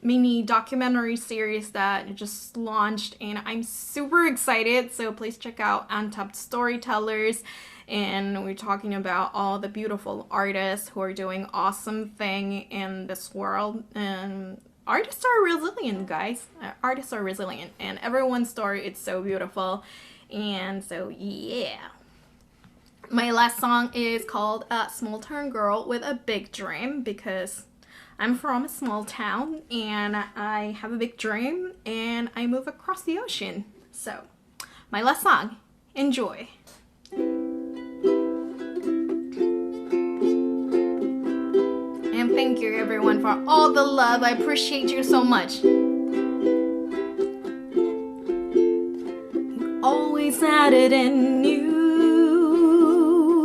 mini documentary series that just launched, and I'm super excited. So please check out Untapped Storytellers. and we're talking about all the beautiful artists who are doing awesome thing in this world. And artists are resilient, guys. Artists are resilient, and everyone's story is so beautiful. And so, yeah. My last song is called Small Town Girl with a Big Dream, because I'm from a small town and I have a big dream and I move across the ocean. So, my last song. Enjoy. And thank you everyone for all the love. I appreciate you so much. You always had it in you.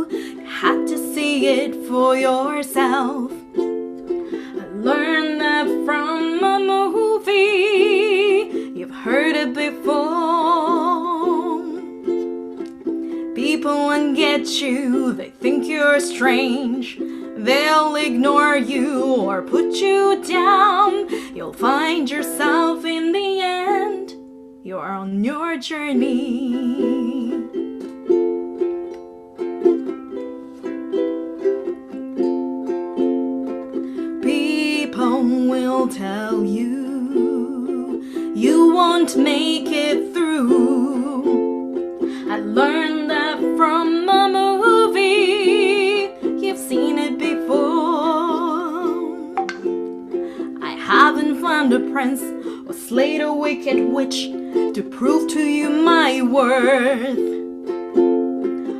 You had to see it for yourself. I learned that from a movie. You've heard it before. People won't get you. They think you're strange. They'll ignore you or put you down. You'll find yourself in the end. You're on your journey. People will tell you you won't make it through. I learned that from a movie. You've seen it before. I haven't found a prince or slayed a wicked witch to prove to you my worth.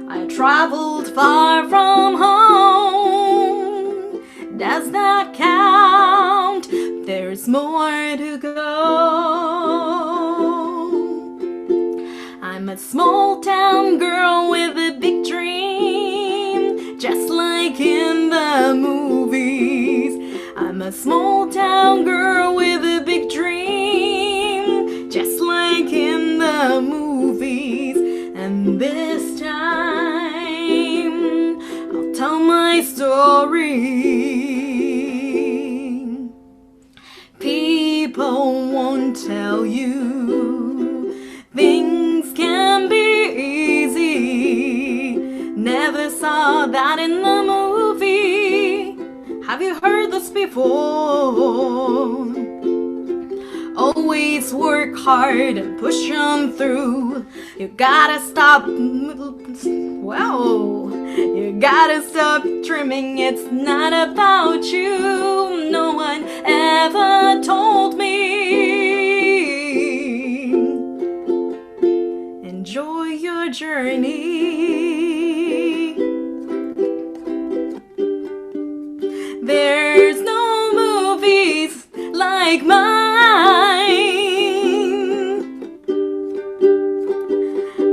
I traveled far from home. Does that count? There's more to go. I'm a small town girl with a big dream, just like in the movies. I'm a small town girl with a big dream, just like in the movies. And this time I'll tell my story. People won't tell you things can be easy. Never saw that in the movie. Have you heard this before? Always work hard and push on through. You gotta stop. Wow. You gotta stop dreaming. It's not about you. No one ever told me. Enjoy your journey. There's no movies like mine.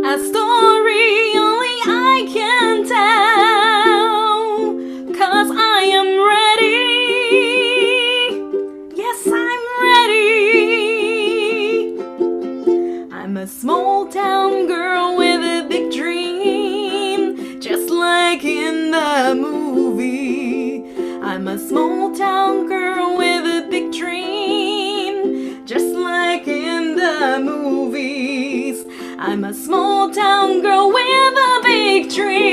A story only I can tell. 'Cause I am ready. Yes, I'm ready. I'm a small town girl with a big dream, just like in the movie. I'm a small town girl with a big dream, just like in the movies. I'm a small town girl with a big dream.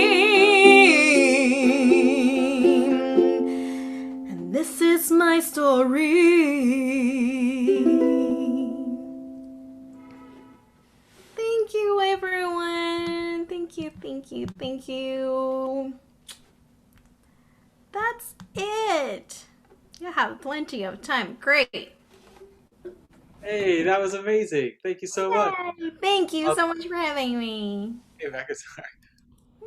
And this is my story. Thank you, everyone. Thank you, thank you, thank you. That's it. You have plenty of time. Great. Hey, that was amazing. Thank you so much. Yay. Thank you so much for having me. Hey, Becca, sorry.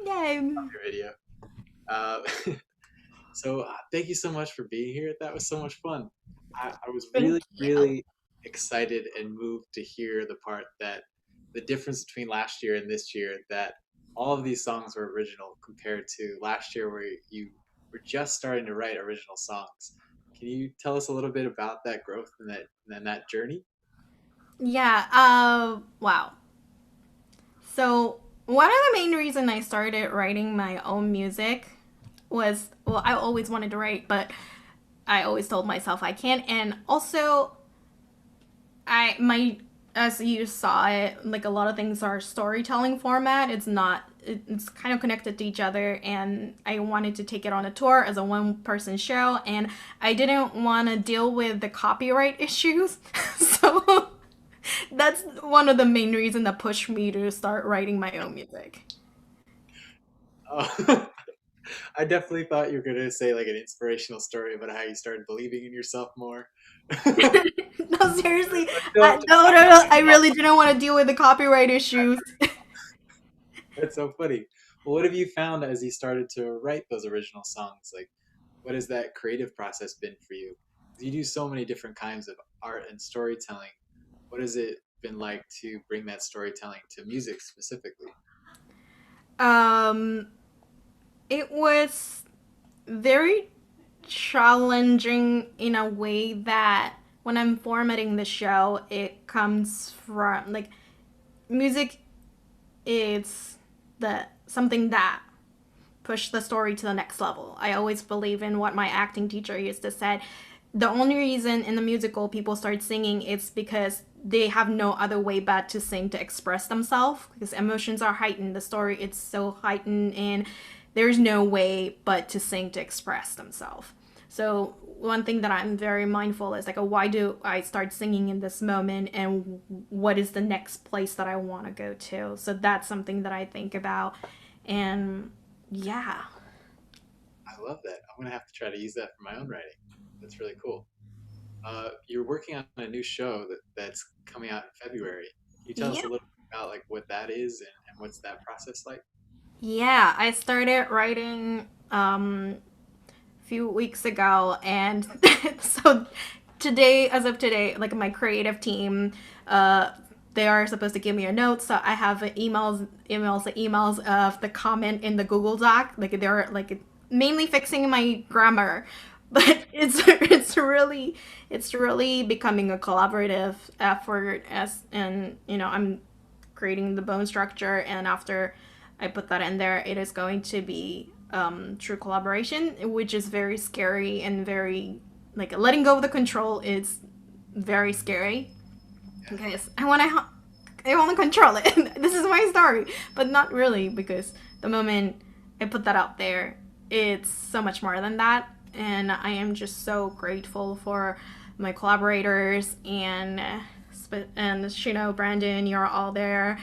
Yay. Your video. So thank you so much for being here. That was so much fun. I was really, really excited and moved to hear the part that the difference between last year and this year, that all of these songs were original compared to last year where you were just starting to write original songs. Can you tell us a little bit about that growth and that journey? Yeah, wow. So one of the main reason I started writing my own music was, well, I always wanted to write, but I always told myself I can't. And also, as you saw it, like a lot of things are storytelling format. It's not it's kind of connected to each other, and I wanted to take it on a tour as a one-person show, and I didn't want to deal with the copyright issues. So that's one of the main reasons that pushed me to start writing my own music. Oh, I definitely thought you were gonna say like an inspirational story about how you started believing in yourself more. No, seriously. Don't- No. I really didn't want to deal with the copyright issues. That's so funny. Well, what have you found as you started to write those original songs? Like, what has that creative process been for you? You do so many different kinds of art and storytelling. What has it been like to bring that storytelling to music specifically? It was very challenging in a way that when I'm formatting the show, it comes from like music is the something that push the story to the next level. I always believe in what my acting teacher used to say. The only reason in the musical people start singing is because they have no other way but to sing to express themselves, because emotions are heightened. The story it's so heightened, and there's no way but to sing to express themselves. So one thing that I'm very mindful is like, why do I start singing in this moment, and what is the next place that I want to go to? So that's something that I think about, and yeah. I love that. I'm gonna have to try to use that for my own writing. That's really cool. You're working on a new show that's coming out in February. Can you tell us Yeah. a little bit about like what that is and what's that process like? Yeah, I started writing few weeks ago, and so today, as of today, like my creative team, they are supposed to give me a note, so I have emails of the comment in the Google Doc. Like they're like mainly fixing my grammar, but it's really becoming a collaborative effort, as and I'm creating the bone structure, and after I put that in there, it is going to be true collaboration, which is very scary and very like letting go of the control is very scary because I want to control it. This is my story, but not really, because the moment I put that out there, it's so much more than that, and I am just so grateful for my collaborators and Brandon, you're all there,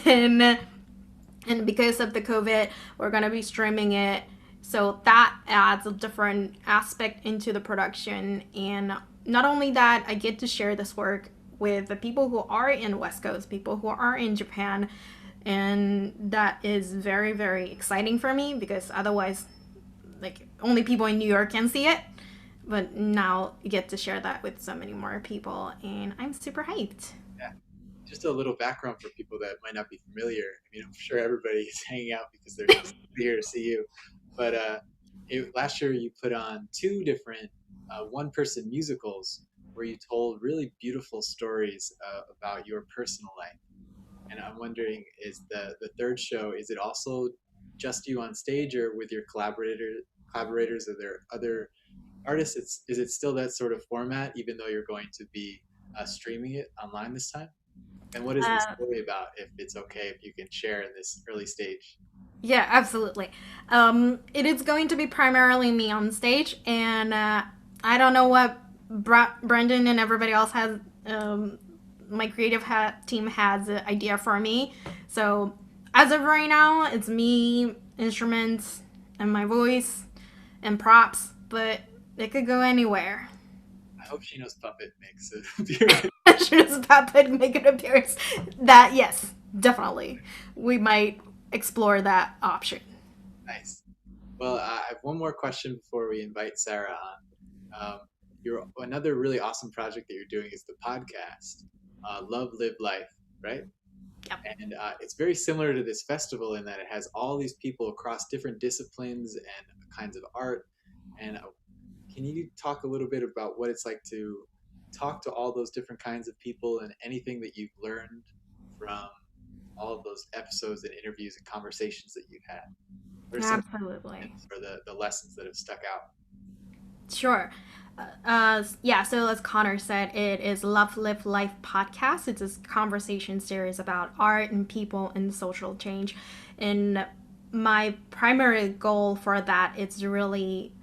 and because of the COVID, we're going to be streaming it. So that adds a different aspect into the production. And not only that, I get to share this work with the people who are in West Coast, people who are in Japan. And that is very, very exciting for me, because otherwise, like, only people in New York can see it. But now you get to share that with so many more people. And I'm super hyped. Yeah. Just a little background for people that might not be familiar. I mean, I'm sure everybody is hanging out because they're just here to see you. But last year you put on two different one-person musicals where you told really beautiful stories about your personal life. And I'm wondering, is the third show, is it also just you on stage, or with your collaborators? Are there other artists? Is it still that sort of format, even though you're going to be streaming it online this time? And what is the story about, if it's okay if you can share in this early stage? Yeah, absolutely. It is going to be primarily me on stage, and I don't know what Brendan and everybody else has. My creative team has an idea for me. So as of right now, it's me, instruments, and my voice, and props. But it could go anywhere. I hope Shino's puppet makes an appearance. Shino's puppet make an appearance. That, yes, definitely. We might explore that option. Nice. Well, I have one more question before we invite Sarah on. Another really awesome project that you're doing is the podcast, Love, Live, Life, right? Yep. And it's very similar to this festival in that it has all these people across different disciplines and kinds of art. And can you talk a little bit about what it's like to talk to all those different kinds of people, and anything that you've learned from all of those episodes and interviews and conversations that you've had? What are some Absolutely. for the lessons that have stuck out? Sure. Yeah, so as Connor said, it is Love, Live, Life podcast. It's a conversation series about art and people and social change. And my primary goal for that is really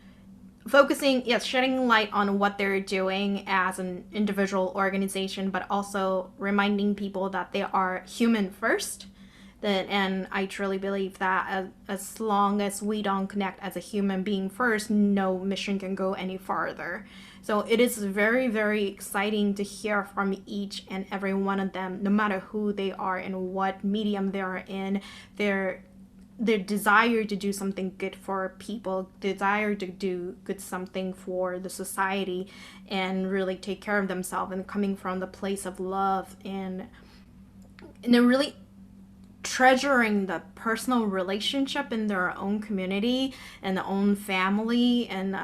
focusing, yes, shedding light on what they're doing as an individual organization, but also reminding people that they are human first. And I truly believe that as long as we don't connect as a human being first, no mission can go any farther. So it is very, very exciting to hear from each and every one of them, no matter who they are and what medium they are in, their desire to do something good for people, desire to do good something for the society, and really take care of themselves, and coming from the place of love, and they're really treasuring the personal relationship in their own community and their own family and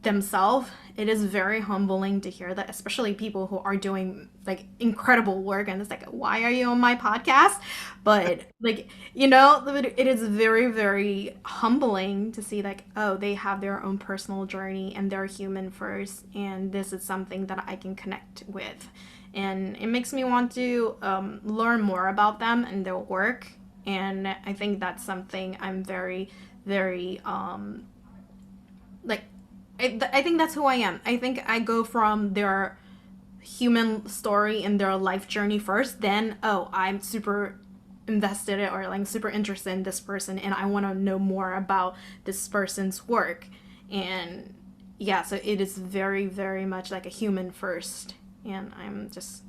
themselves. It is very humbling to hear that, especially people who are doing like incredible work, and it's like, why are you on my podcast? But like, it is very, very humbling to see like, oh, they have their own personal journey and they're human first, and this is something that I can connect with. And it makes me want to learn more about them and their work. And I think that's something I'm very, very like. I think that's who I am. I think I go from their human story and their life journey first. Then, oh, I'm super invested or like super interested in this person, and I want to know more about this person's work. And yeah, so it is very, very much like a human first. And I'm just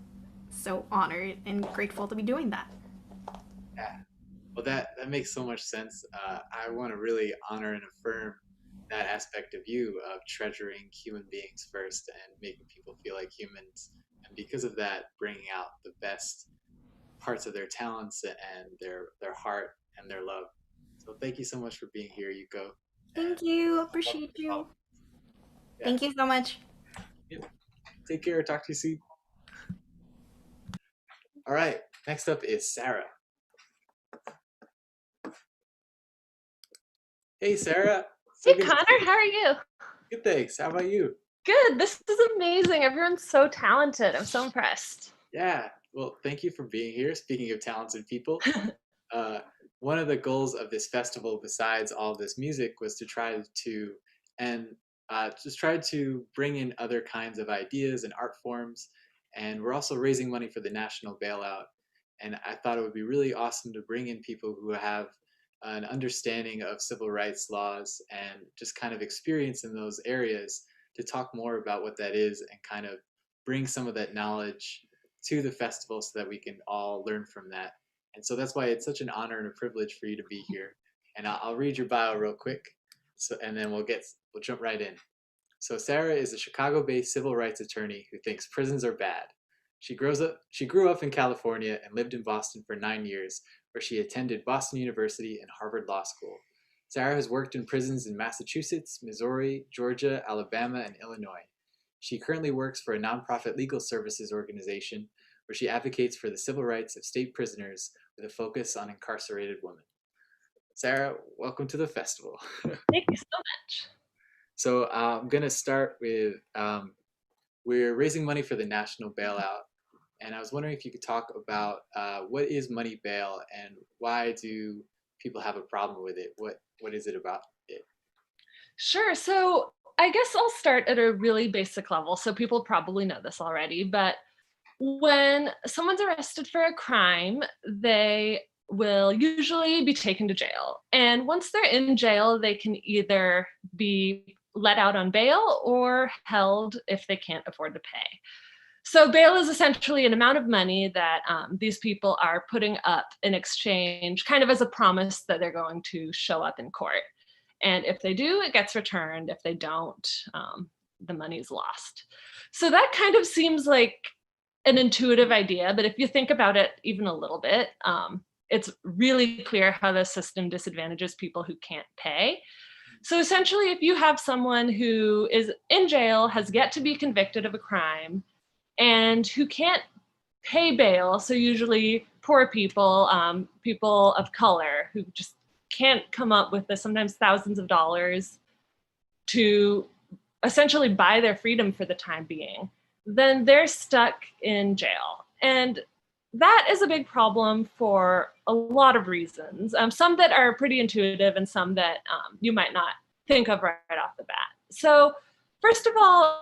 so honored and grateful to be doing that. Yeah. Well, that makes so much sense. I want to really honor and affirm that aspect of you of treasuring human beings first and making people feel like humans. And because of that, bringing out the best parts of their talents and their heart and their love. So thank you so much for being here, Yuko. Thank you. Appreciate you. Yeah. Thank you so much. Yep. Take care. Talk to you soon. All right. Next up is Sarah. Hey, Sarah. So Hey, Connor, how are you? Good, thanks. How about you? Good. This is amazing. Everyone's so talented. I'm so impressed. Yeah. Well, thank you for being here. Speaking of talented people, one of the goals of this festival, besides all this music, was to try to just try to bring in other kinds of ideas and art forms. And we're also raising money for the national bailout. And I thought it would be really awesome to bring in people who have an understanding of civil rights laws and just kind of experience in those areas to talk more about what that is and kind of bring some of that knowledge to the festival so that we can all learn from that. And so that's why it's such an honor and a privilege for you to be here. And I'll read your bio real quick, and then we'll jump right in. So Sarah is a Chicago-based civil rights attorney who thinks prisons are bad. She grew up in California and lived in Boston for 9 years, where she attended Boston University and Harvard Law School. Sarah has worked in prisons in Massachusetts, Missouri, Georgia, Alabama, and Illinois. She currently works for a nonprofit legal services organization where she advocates for the civil rights of state prisoners with a focus on incarcerated women. Sarah, welcome to the festival. Thank you so much. So I'm going to start with, we're raising money for the national bailout. And I was wondering if you could talk about what is money bail and why do people have a problem with it? What is it about it? Sure. So I guess I'll start at a really basic level. So people probably know this already, but when someone's arrested for a crime, they will usually be taken to jail. And once they're in jail, they can either be let out on bail or held if they can't afford to pay. So bail is essentially an amount of money that these people are putting up in exchange, kind of as a promise that they're going to show up in court. And if they do, it gets returned. If they don't, the money's lost. So that kind of seems like an intuitive idea, but if you think about it even a little bit, it's really clear how the system disadvantages people who can't pay. So essentially, if you have someone who is in jail, has yet to be convicted of a crime, and who can't pay bail, so usually poor people, people of color who just can't come up with the sometimes thousands of dollars to essentially buy their freedom for the time being, then they're stuck in jail. And that is a big problem for a lot of reasons, some that are pretty intuitive and some that you might not think of right off the bat. So first of all,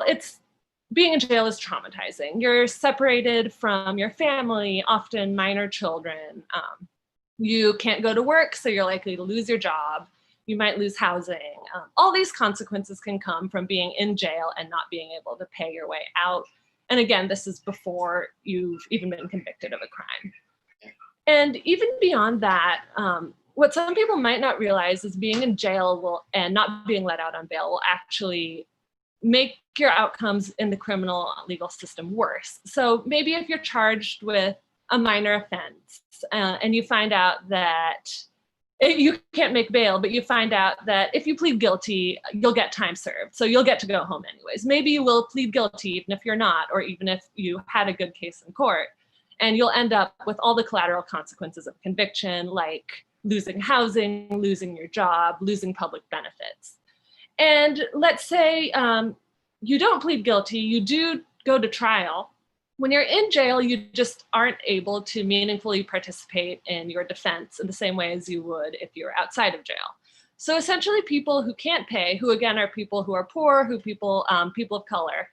being in jail is traumatizing. You're separated from your family, often minor children. You can't go to work, so you're likely to lose your job. You might lose housing. All these consequences can come from being in jail and not being able to pay your way out. And again, this is before you've even been convicted of a crime. And even beyond that, what some people might not realize is being in jail and not being let out on bail will actually make your outcomes in the criminal legal system worse. So maybe if you're charged with a minor offense and you find out that you can't make bail, but you find out that if you plead guilty, you'll get time served. So you'll get to go home anyways. Maybe you will plead guilty even if you're not, or even if you had a good case in court. And you'll end up with all the collateral consequences of conviction, like losing housing, losing your job, losing public benefits. And let's say you don't plead guilty, you do go to trial. When you're in jail, you just aren't able to meaningfully participate in your defense in the same way as you would if you were outside of jail. So essentially people who can't pay, who again are people who are poor, people of color,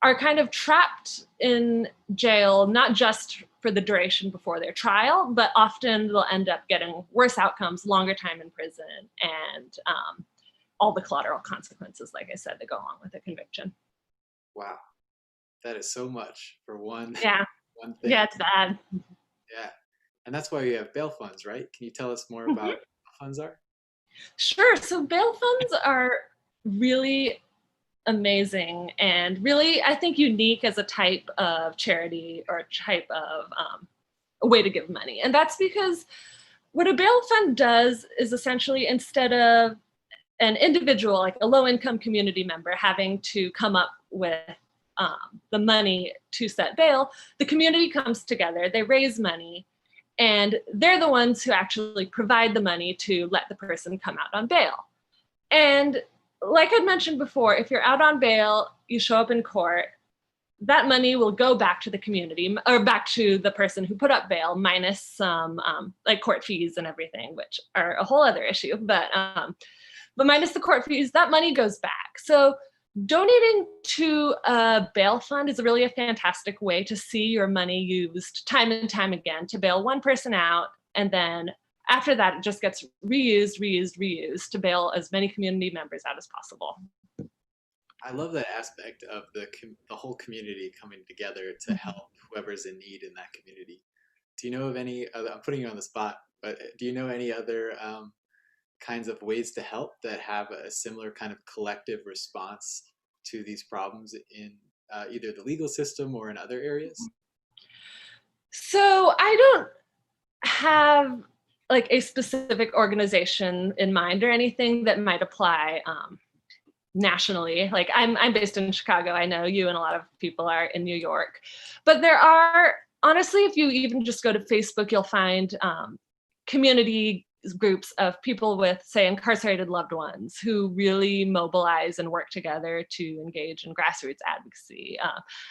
are kind of trapped in jail, not just for the duration before their trial, but often they'll end up getting worse outcomes, longer time in prison, and all the collateral consequences, like I said, that go along with a conviction. Wow. That is so much for one, yeah. one thing. Yeah, it's bad. Yeah. And that's why we have bail funds, right? Can you tell us more about what bail funds are? Sure. So bail funds are really amazing and really, I think, unique as a type of charity or a type of a way to give money. And that's because what a bail fund does is essentially, instead of an individual, like a low-income community member, having to come up with the money to set bail, the community comes together, they raise money, and they're the ones who actually provide the money to let the person come out on bail. And like I mentioned before, if you're out on bail, you show up in court, that money will go back to the community or back to the person who put up bail, minus some like court fees and everything, which are a whole other issue. But minus the court fees, that money goes back. So donating to a bail fund is really a fantastic way to see your money used time and time again to bail one person out, and then after that, it just gets reused to bail as many community members out as possible. I love that aspect of the whole community coming together to help whoever's in need in that community. Do you know of any other, I'm putting you on the spot, but do you know any other kinds of ways to help that have a similar kind of collective response to these problems in either the legal system or in other areas? So I don't have like a specific organization in mind or anything that might apply nationally. Like I'm based in Chicago. I know you and a lot of people are in New York, but there are, honestly, if you even just go to Facebook, you'll find community groups of people with, say, incarcerated loved ones who really mobilize and work together to engage in grassroots advocacy.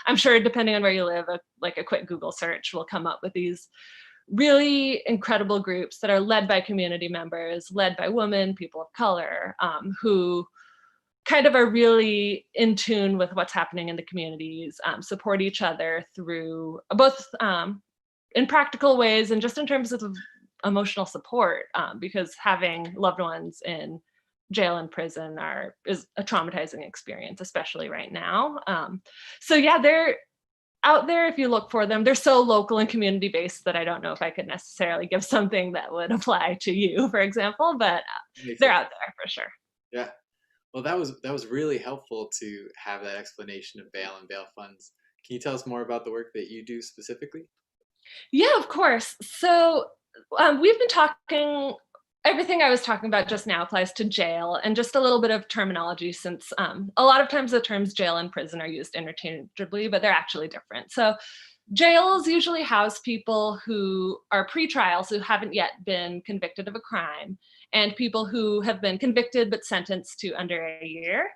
I'm sure, depending on where you live, like a quick Google search will come up with these really incredible groups that are led by community members, led by women, people of color, who kind of are really in tune with what's happening in the communities, support each other through both in practical ways and just in terms of emotional support, because having loved ones in jail and prison is a traumatizing experience, especially right now. So yeah, they're out there if you look for them. They're so local and community based that I don't know if I could necessarily give something that would apply to you, for example, but they're out there for sure. Yeah. Well, that was really helpful to have that explanation of bail and bail funds. Can you tell us more about the work that you do specifically? Yeah, of course. So we've been talking, everything I was talking about just now applies to jail, and just a little bit of terminology, since a lot of times the terms jail and prison are used interchangeably, but they're actually different. So jails usually house people who are pre-trials, who haven't yet been convicted of a crime, and people who have been convicted but sentenced to under a year.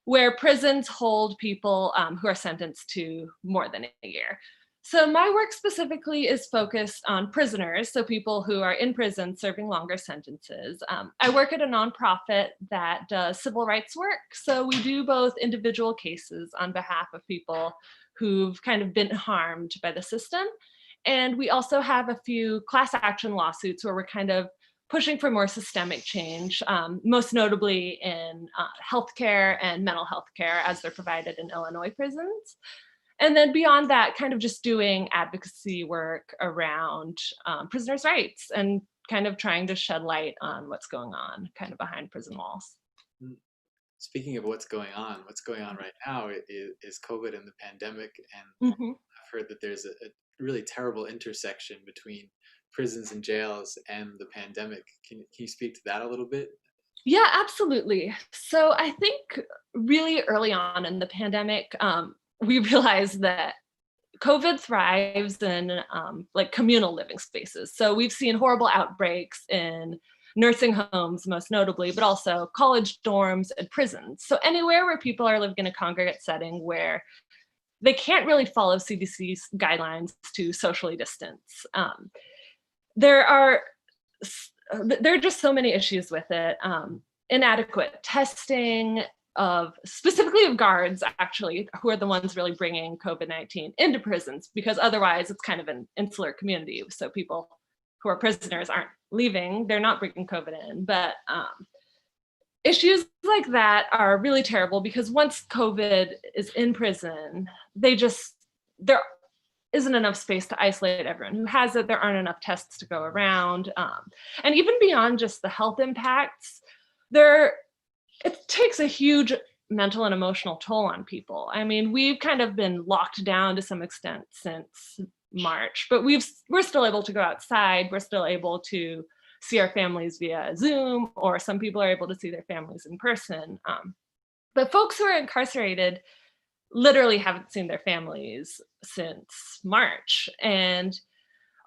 where prisons hold people who are sentenced to more than a year. So my work specifically is focused on prisoners, so people who are in prison serving longer sentences. I work at a nonprofit that does civil rights work. So we do both individual cases on behalf of people who've kind of been harmed by the system. And we also have a few class action lawsuits where we're kind of pushing for more systemic change, most notably in healthcare and mental health care as they're provided in Illinois prisons. And then beyond that, kind of just doing advocacy work around prisoners' rights and kind of trying to shed light on what's going on kind of behind prison walls. Speaking of what's going on right now is COVID and the pandemic. And I've heard that there's a really terrible intersection between prisons and jails and the pandemic. Can you speak to that a little bit? Yeah, absolutely. So I think really early on in the pandemic, we realized that COVID thrives in like communal living spaces. So we've seen horrible outbreaks in nursing homes, most notably, but also college dorms and prisons. So anywhere where people are living in a congregate setting where they can't really follow CDC's guidelines to socially distance. There are just so many issues with it. Inadequate testing specifically of guards, actually, who are the ones really bringing COVID-19 into prisons, because otherwise it's kind of an insular community. So people who are prisoners aren't leaving, they're not bringing COVID in. But issues like that are really terrible because once COVID is in prison, there isn't enough space to isolate everyone who has it. There aren't enough tests to go around. And even beyond just the health impacts, it takes a huge mental and emotional toll on people. I mean, we've kind of been locked down to some extent since March, but we're still able to go outside. We're still able to see our families via Zoom, or some people are able to see their families in person. But folks who are incarcerated literally haven't seen their families since March. And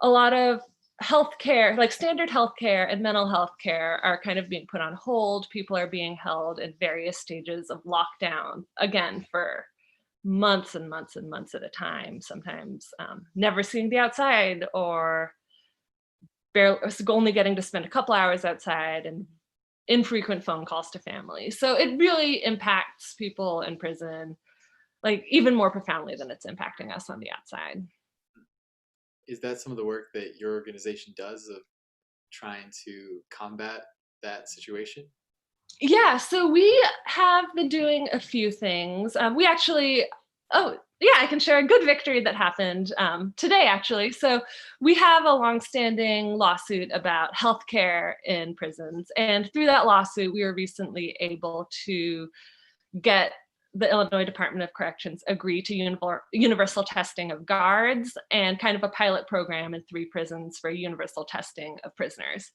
a lot of healthcare, like standard healthcare and mental health care, are kind of being put on hold. People are being held in various stages of lockdown, again, for months and months and months at a time, sometimes never seeing the outside, or barely, only getting to spend a couple hours outside, and infrequent phone calls to family. So it really impacts people in prison, like even more profoundly than it's impacting us on the outside. Is that some of the work that your organization does of trying to combat that situation? Yeah, so we have been doing a few things. We actually, I can share a good victory that happened today, actually. So we have a longstanding lawsuit about healthcare in prisons. And through that lawsuit, we were recently able to get the Illinois Department of Corrections agree to universal testing of guards and kind of a pilot program in 3 prisons for universal testing of prisoners.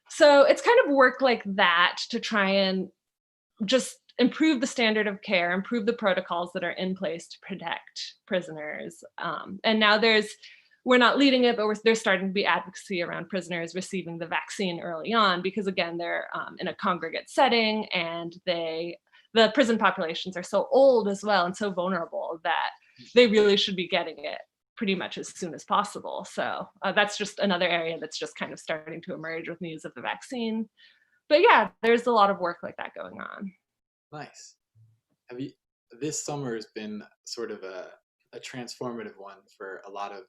So it's kind of work like that to try and just improve the standard of care, improve the protocols that are in place to protect prisoners. And now we're not leading it, but there's starting to be advocacy around prisoners receiving the vaccine early on, because again, they're in a congregate setting, and the prison populations are so old as well and so vulnerable that they really should be getting it pretty much as soon as possible. So that's just another area that's just kind of starting to emerge with news of the vaccine. But yeah, there's a lot of work like that going on. Nice. This summer has been sort of a transformative one for a lot of,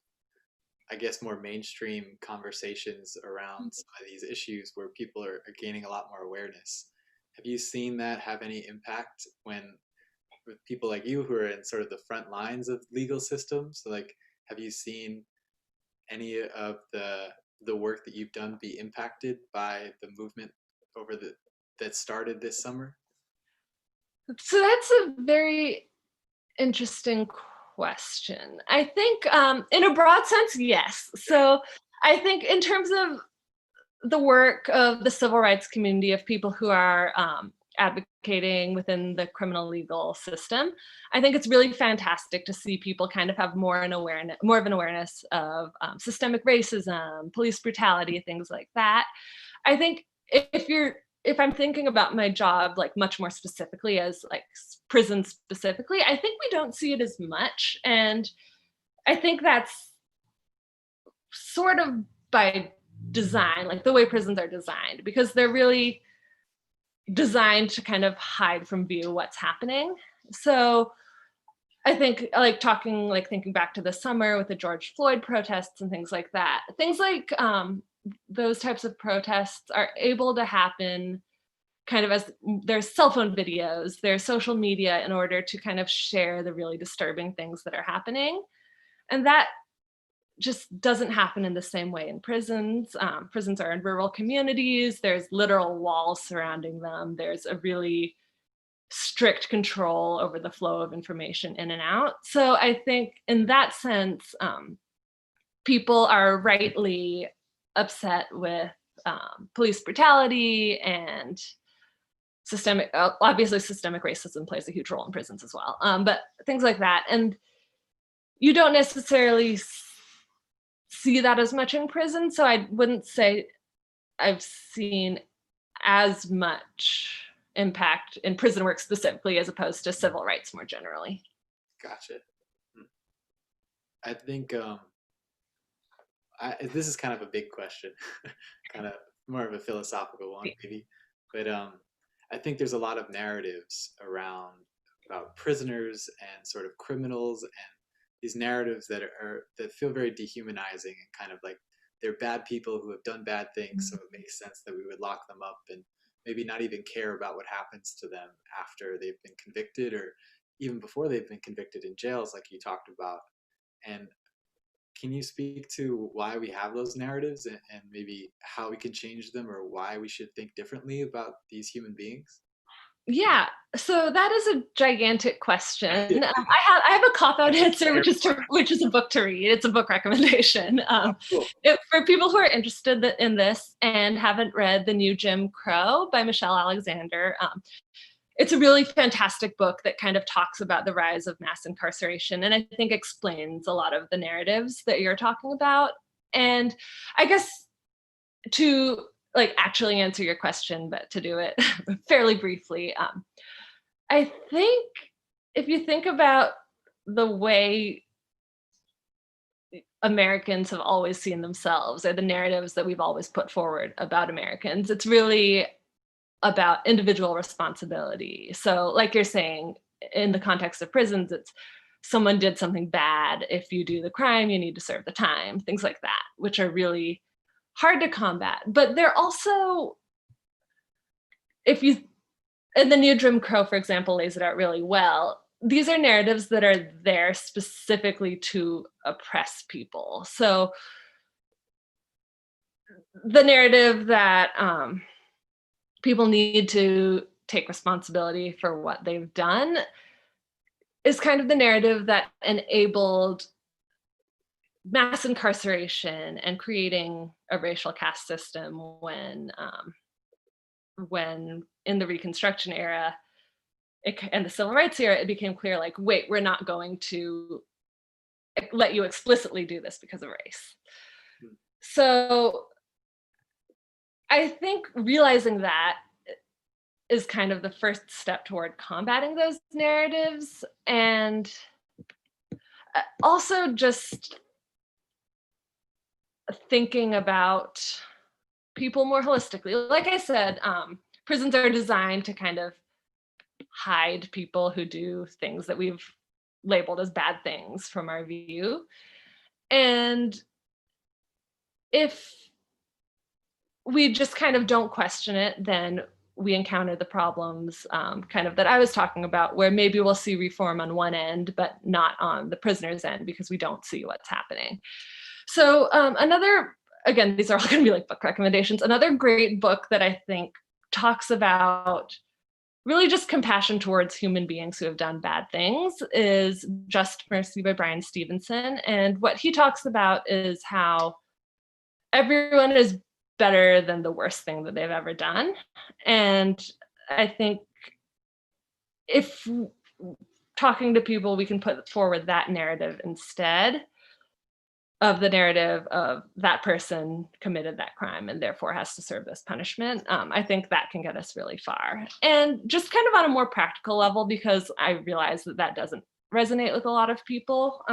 I guess, more mainstream conversations around some of these issues where people are gaining a lot more awareness. Have you seen that have any impact with people like you who are in sort of the front lines of legal systems? So, like, have you seen any of the work that you've done be impacted by the movement that started this summer? So that's a very interesting question. I think in a broad sense, yes. So I think in terms of the work of the civil rights community, of people who are advocating within the criminal legal system, I think it's really fantastic to see people kind of have more of an awareness of systemic racism, police brutality, things like that. I think if I'm thinking about my job, like much more specifically as like prisons specifically. I think we don't see it as much. And I think that's sort of by design, like the way prisons are designed, because they're really designed to kind of hide from view what's happening. So I think thinking back to the summer with the George Floyd protests and things like that, things like those types of protests are able to happen kind of as there's cell phone videos, there's social media in order to kind of share the really disturbing things that are happening. And that just doesn't happen in the same way in prisons. Prisons are in rural communities. There's literal walls surrounding them. There's a really strict control over the flow of information in and out. So I think in that sense, people are rightly upset with police brutality and obviously systemic racism plays a huge role in prisons as well, but things like that. And you don't necessarily see that as much in prison. So I wouldn't say I've seen as much impact in prison work specifically as opposed to civil rights more generally. Gotcha. I think this is kind of a big question, kind of more of a philosophical one maybe, but I think there's a lot of narratives about prisoners and sort of criminals, and these narratives that feel very dehumanizing and kind of like they're bad people who have done bad things. So it makes sense that we would lock them up and maybe not even care about what happens to them after they've been convicted or even before they've been convicted in jails, like you talked about. And can you speak to why we have those narratives and maybe how we can change them or why we should think differently about these human beings? Yeah, so that is a gigantic question. I have a cop-out answer, which is a book to read. It's a book recommendation. Cool. For people who are interested in this and haven't read The New Jim Crow by Michelle Alexander, it's a really fantastic book that kind of talks about the rise of mass incarceration and I think explains a lot of the narratives that you're talking about. And I guess to actually answer your question, but to do it fairly briefly, I think if you think about the way Americans have always seen themselves or the narratives that we've always put forward about Americans, it's really about individual responsibility. So like you're saying, in the context of prisons, it's someone did something bad. If you do the crime, you need to serve the time, things like that, which are really hard to combat. But they're also, and the New Jim Crow, for example, lays it out really well. These are narratives that are there specifically to oppress people. So the narrative that people need to take responsibility for what they've done is kind of the narrative that enabled mass incarceration and creating a racial caste system when in the Reconstruction era and the Civil Rights era, it became clear, like, wait, we're not going to let you explicitly do this because of race. So I think realizing that is kind of the first step toward combating those narratives, and also just thinking about people more holistically. Like I said, prisons are designed to kind of hide people who do things that we've labeled as bad things from our view. And if we just kind of don't question it, then we encounter the problems kind of that I was talking about, where maybe we'll see reform on one end, but not on the prisoner's end because we don't see what's happening. So again, these are all going to be like book recommendations. Another great book that I think talks about really just compassion towards human beings who have done bad things is Just Mercy by Brian Stevenson. And what he talks about is how everyone is better than the worst thing that they've ever done. And I think if talking to people, we can put forward that narrative instead, of the narrative of that person committed that crime and therefore has to serve this punishment. I think that can get us really far. And just kind of on a more practical level, because I realize that that doesn't resonate with a lot of people,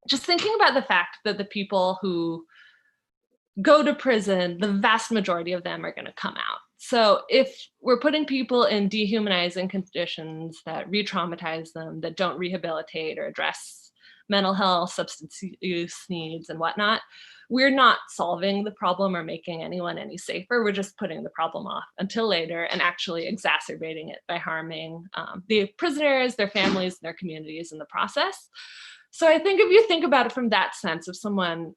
just thinking about the fact that the people who go to prison, the vast majority of them are going to come out. So if we're putting people in dehumanizing conditions that re-traumatize them, that don't rehabilitate or address mental health, substance use needs and whatnot, we're not solving the problem or making anyone any safer. We're just putting the problem off until later and actually exacerbating it by harming the prisoners, their families, their communities in the process. So I think if you think about it from that sense, if someone,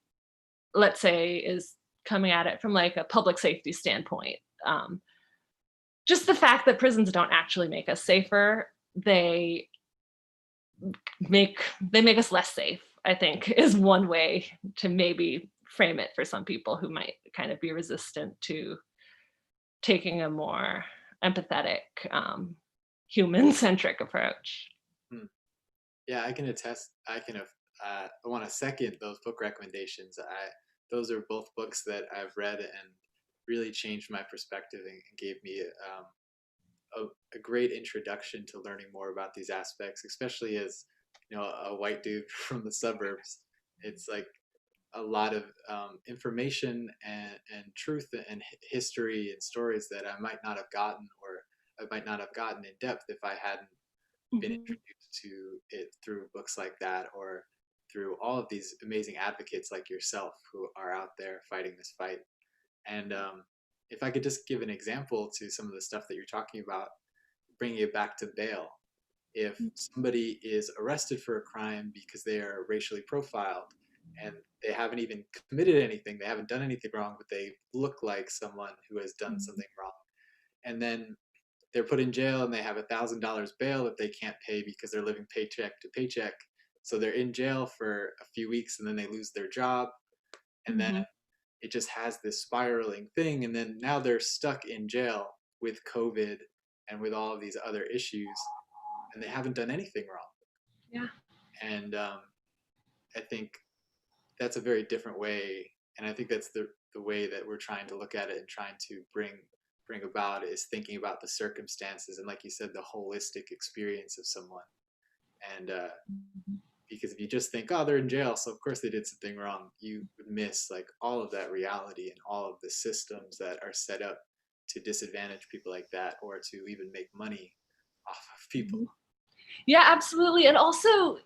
let's say, is coming at it from like a public safety standpoint, just the fact that prisons don't actually make us safer, they make us less safe, I think, is one way to maybe frame it for some people who might kind of be resistant to taking a more empathetic, human-centric approach. Yeah, I can attest. I want to second those book recommendations. Those are both books that I've read and really changed my perspective and gave me a great introduction to learning more about these aspects, especially as, you know, a white dude from the suburbs. It's like a lot of information and truth and history and stories that I might not have gotten, or I might not have gotten in depth if I hadn't been introduced to it through books like that, or through all of these amazing advocates like yourself who are out there fighting this fight. And if I could just give an example to some of the stuff that you're talking about, bringing it back to bail. If somebody is arrested for a crime because they are racially profiled and they haven't even committed anything, they haven't done anything wrong, but they look like someone who has done something wrong, and then they're put in jail and they have $1,000 bail that they can't pay because they're living paycheck to paycheck. So they're in jail for a few weeks and then they lose their job, and then it just has this spiraling thing, and then now they're stuck in jail with COVID and with all of these other issues, and they haven't done anything wrong. Yeah. And I think that's a very different way, and I think that's the way that we're trying to look at it and trying to bring about, is thinking about the circumstances and, like you said, the holistic experience of someone. And because if you just think, oh, they're in jail, so of course they did something wrong, you would miss like all of that reality and all of the systems that are set up to disadvantage people like that, or to even make money off of people. Yeah, absolutely. And also,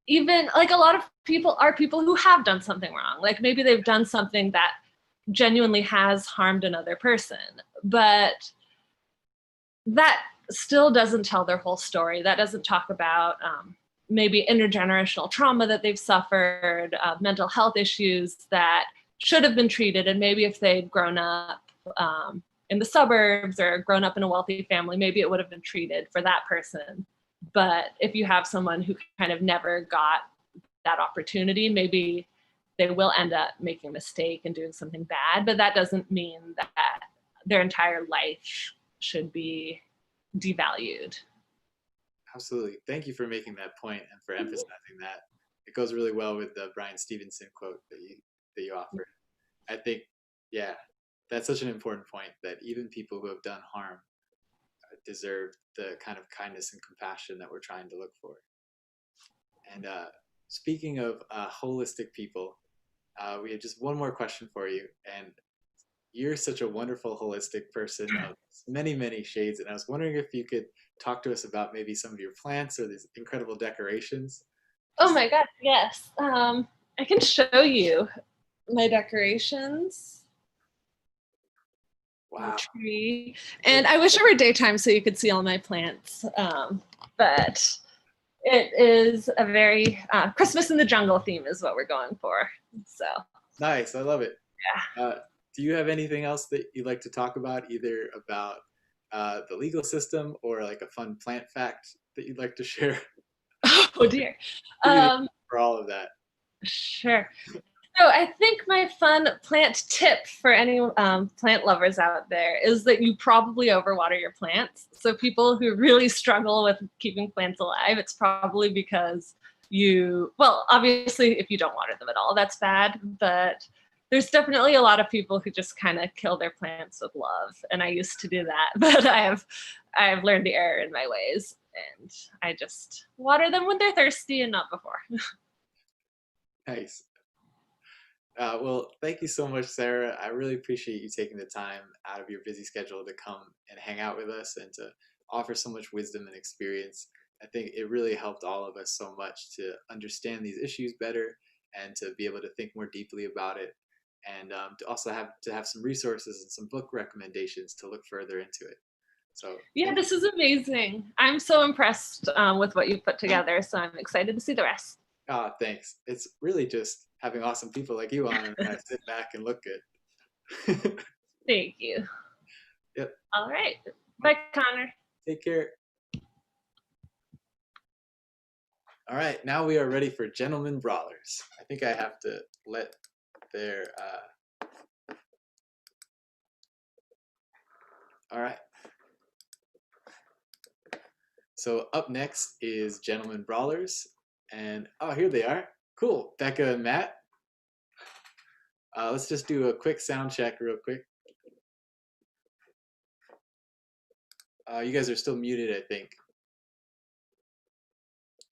even like a lot of people are people who have done something wrong. Like maybe they've done something that genuinely has harmed another person, but that still doesn't tell their whole story. That doesn't talk about maybe intergenerational trauma that they've suffered, mental health issues that should have been treated. And maybe if they'd grown up in the suburbs or grown up in a wealthy family, maybe it would have been treated for that person. But if you have someone who kind of never got that opportunity, maybe they will end up making a mistake and doing something bad, but that doesn't mean that their entire life should be devalued. Absolutely. Thank you for making that point and for emphasizing that. It goes really well with the Brian Stevenson quote that you offered. I think, yeah, that's such an important point, that even people who have done harm deserve the kind of kindness and compassion that we're trying to look for. And speaking of holistic people, we have just one more question for you. And you're such a wonderful holistic person of many, many shades. And I was wondering if you could talk to us about maybe some of your plants or these incredible decorations. Oh my God, yes. I can show you my decorations. Wow. Tree. And I wish it were daytime so you could see all my plants. But it is a very Christmas in the jungle theme is what we're going for. So nice. I love it. Yeah. Do you have anything else that you'd like to talk about, either about the legal system or like a fun plant fact that you'd like to share? Oh dear. For all of that. Sure. So I think my fun plant tip for any plant lovers out there is that you probably overwater your plants. So people who really struggle with keeping plants alive, it's probably because well, obviously if you don't water them at all, that's bad, but there's definitely a lot of people who just kind of kill their plants with love. And I used to do that, but I have learned the error in my ways, and I just water them when they're thirsty and not before. Nice. Well, thank you so much, Sarah. I really appreciate you taking the time out of your busy schedule to come and hang out with us and to offer so much wisdom and experience. I think it really helped all of us so much to understand these issues better and to be able to think more deeply about it, and to also have some resources and some book recommendations to look further into it. So yeah, this is amazing. I'm so impressed with what you've put together, so I'm excited to see the rest. Thanks. It's really just having awesome people like you on, and I sit back and look good. Thank you. Yep. All right. Bye, Connor. Take care. All right, now we are ready for Gentlemen Brawlers. I think I have to let their... All right. So up next is Gentlemen Brawlers. And, oh, here they are. Cool. Becca and Matt. Let's just do a quick sound check real quick. You guys are still muted, I think.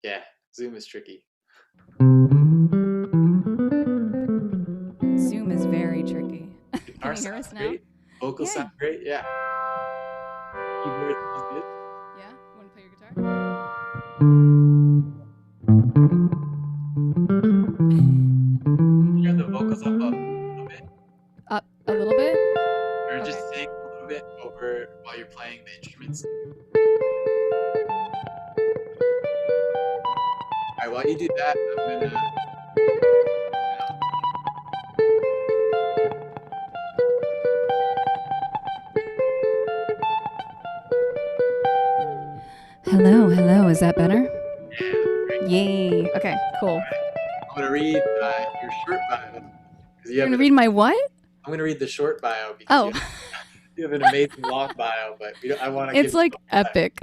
Yeah, Zoom is tricky. Zoom is very tricky. Guitar Can you hear us sounds now? great. Vocals sound great, yeah. Keyboard sounds good. Yeah? Want to play your guitar? Turn the vocals up a little bit. Up a little bit? Or just sing a little bit over while you're playing the instruments. Alright, while you do that, I'm gonna... Hello, is that better? Yeah, great. Yay. Okay, cool. I'm gonna read your short bio. You're gonna read my what? I'm gonna read the short bio because you have an amazing long bio, but I want to. It's like epic.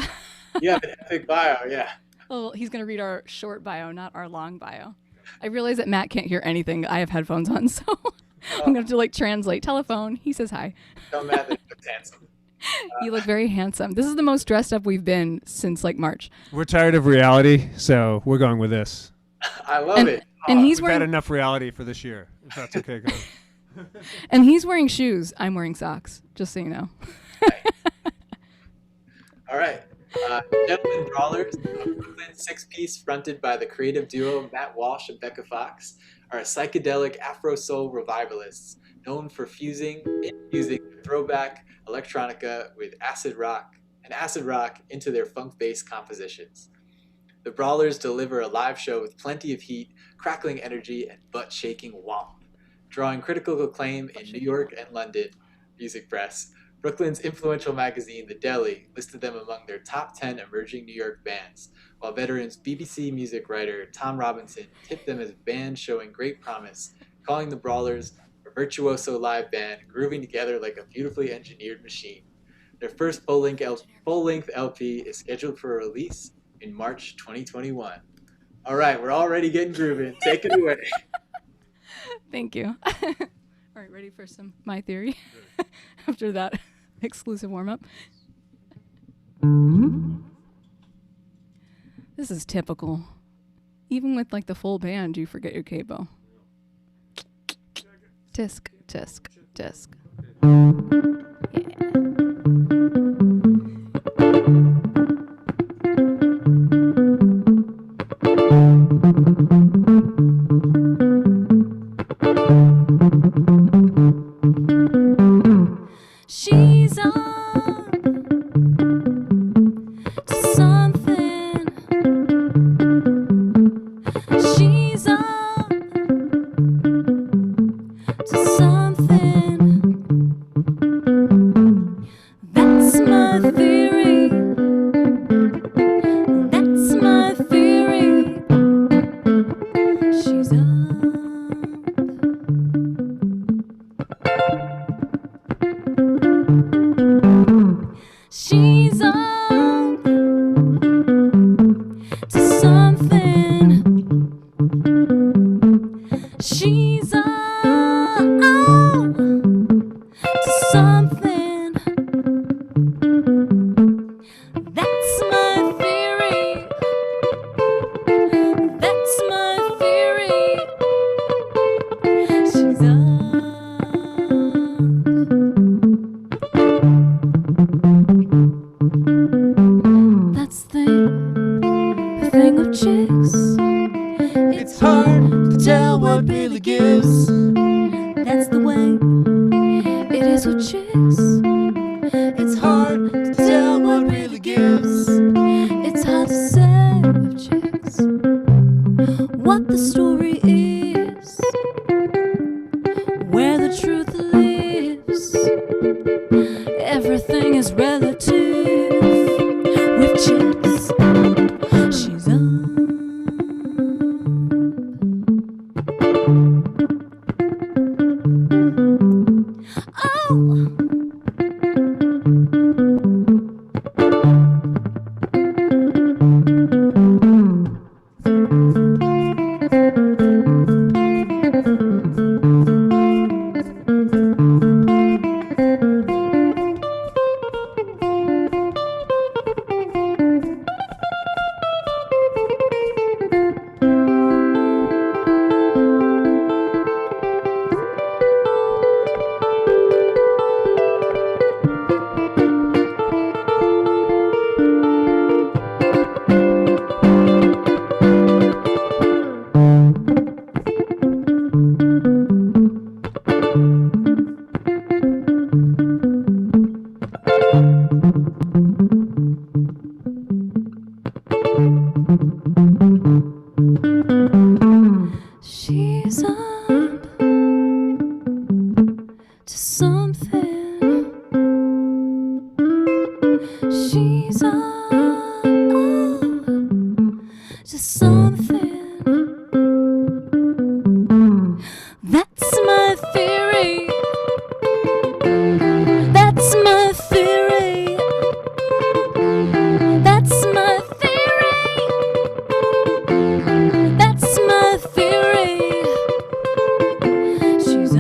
You have an epic bio, yeah. Well, he's gonna read our short bio, not our long bio. I realize that Matt can't hear anything. I have headphones on, so I'm gonna have to like translate. Telephone. He says hi. Tell Matt that he looks handsome. You look very handsome. This is the most dressed up we've been since like March. We're tired of reality, so we're going with this. I love it. And he's We've had enough reality for this year, if that's okay, guys. And he's wearing shoes. I'm wearing socks, just so you know. All right. Gentlemen Brawlers, a Brooklyn six-piece fronted by the creative duo Matt Walsh and Becca Fox, are psychedelic Afro-soul revivalists known for infusing throwback electronica with acid rock into their funk-based compositions. The Brawlers deliver a live show with plenty of heat, crackling energy, and butt-shaking womp. Drawing critical acclaim in New York and London music press, Brooklyn's influential magazine, The Deli, listed them among their top 10 emerging New York bands, while veterans BBC music writer Tom Robinson tipped them as a band showing great promise, calling the Brawlers a virtuoso live band grooving together like a beautifully engineered machine. Their first full-length LP is scheduled for a release in March 2021. All right, we're already getting grooving. Take it away. Thank you. All right, ready for some My Theory after that exclusive warm-up? This is typical. Even with like the full band, you forget your capo. Tisk, tisk, tisk. She's up to something. She's up to something. That's my theory. That's my theory. She's up. She's up to something. She's on to something. That's my theory. That's my theory. She's on. That's the thing of chicks. It's hard to tell what really gives. That's the way it is with chicks. It's hard to tell what really gives. It's hard to say with chicks what the story is, where the truth lives. Everything is relative with chicks. She's on. Oh. She's up to something. She's up to something. That's my theory. That's my theory. That's my theory. That's my theory. She's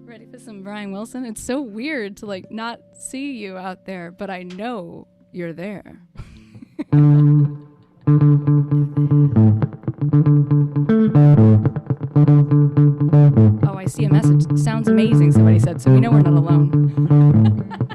Ready for some Brian Wilson? It's so weird to like not see you out there, but I know you're there. Oh, I see a message. Sounds amazing, somebody said, so we know we're not alone.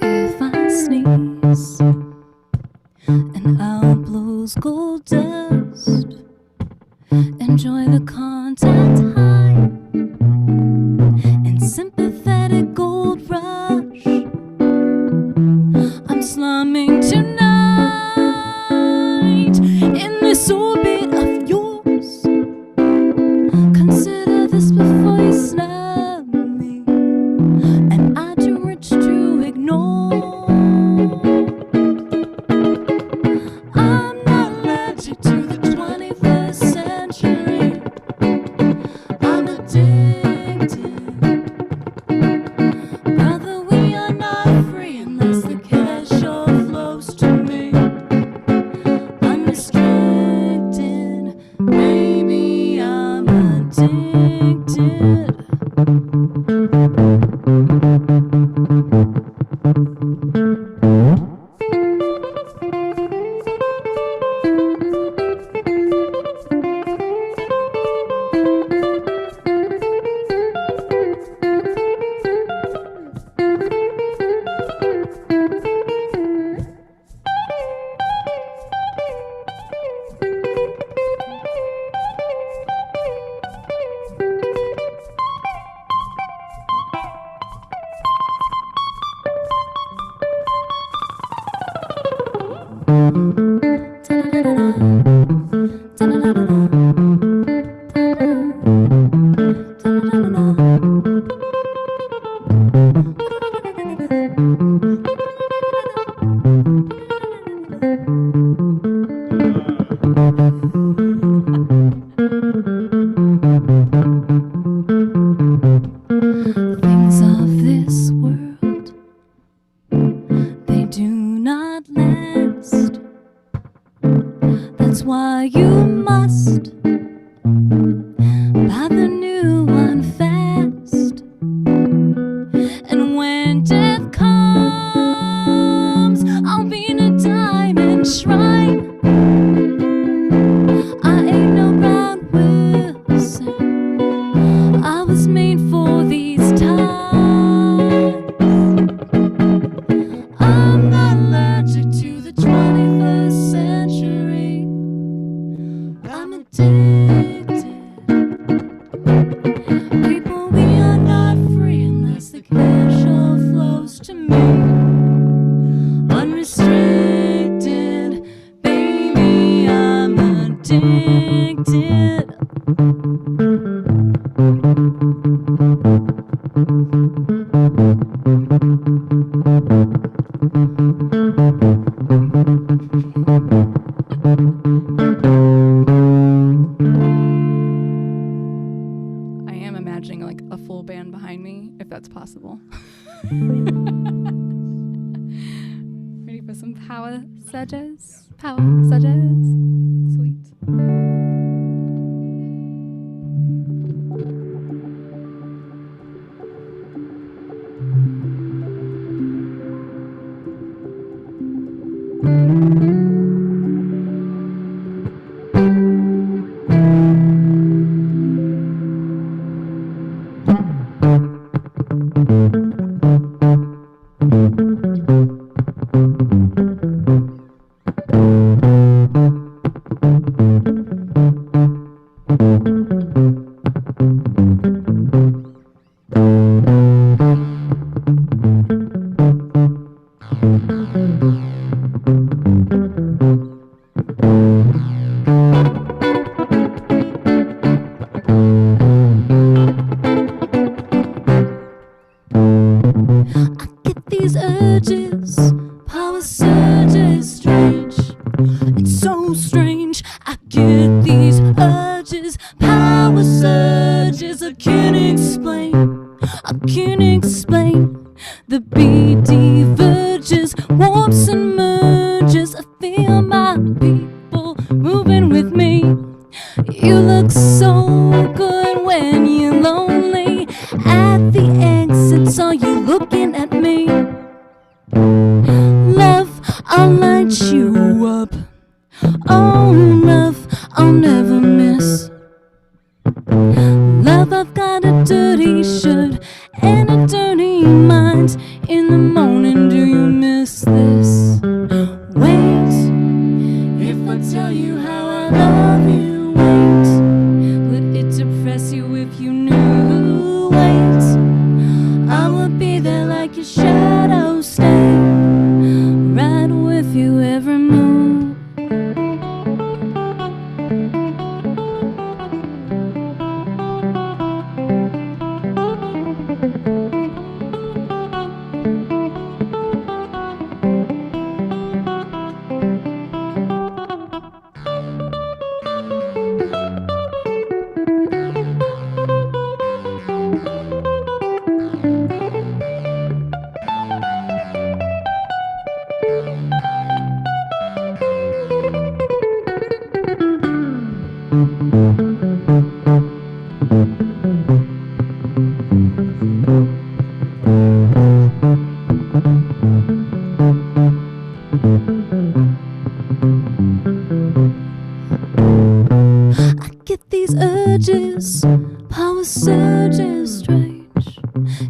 If I sneeze and out blows gold dust, enjoy the contact high and sympathetic gold rush. I'm slumming tonight in this orbit of yours. Consider this before you snub me, and I too rich to ignore. I'm not allergic to the 21st century. I'm addicted. Brother, we are not free unless the cash all flows to me. Unrestricted, maybe I'm addicted. Things of this world, they do not last. That's why you must buy the new one fast. And when death comes, I'll be in a diamond shrine. I ain't no Brown Wilson, I was made for these times. I'm not allergic to the 21st century. I'm addicted. People, we are not free unless the cash flows to me. Unrestricted, baby, I'm addicted. I am imagining like a full band behind me, if that's possible. Ready for some power surges? Power surges. Sweet. These urges, power surges, strange. It's so strange. I get these urges, power surges. I can't explain. I can't explain. The beat diverges, warps and merges. I feel my people moving with me. You look so good when you're lonely. At the exits, are you looking at me? Love, I'll light you up. Oh, love, I'll never miss. Love, I've got a dirty shirt and a dirty mind. In the morning, do you miss this? Wait, if I tell you how I love you, wait. Would it depress you if you knew? Wait, I would be there like your shadow, stay right with you every move. I get these urges, power surges, strange.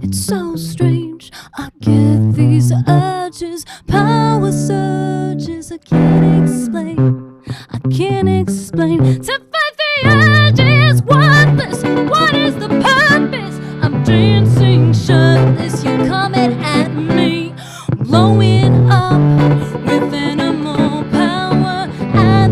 It's so strange. I get these urges, power surges. I can't explain. I can't explain. To fight the urges, worthless. What is the purpose? I'm dancing shirtless. You're coming at me, blowing up with animal power at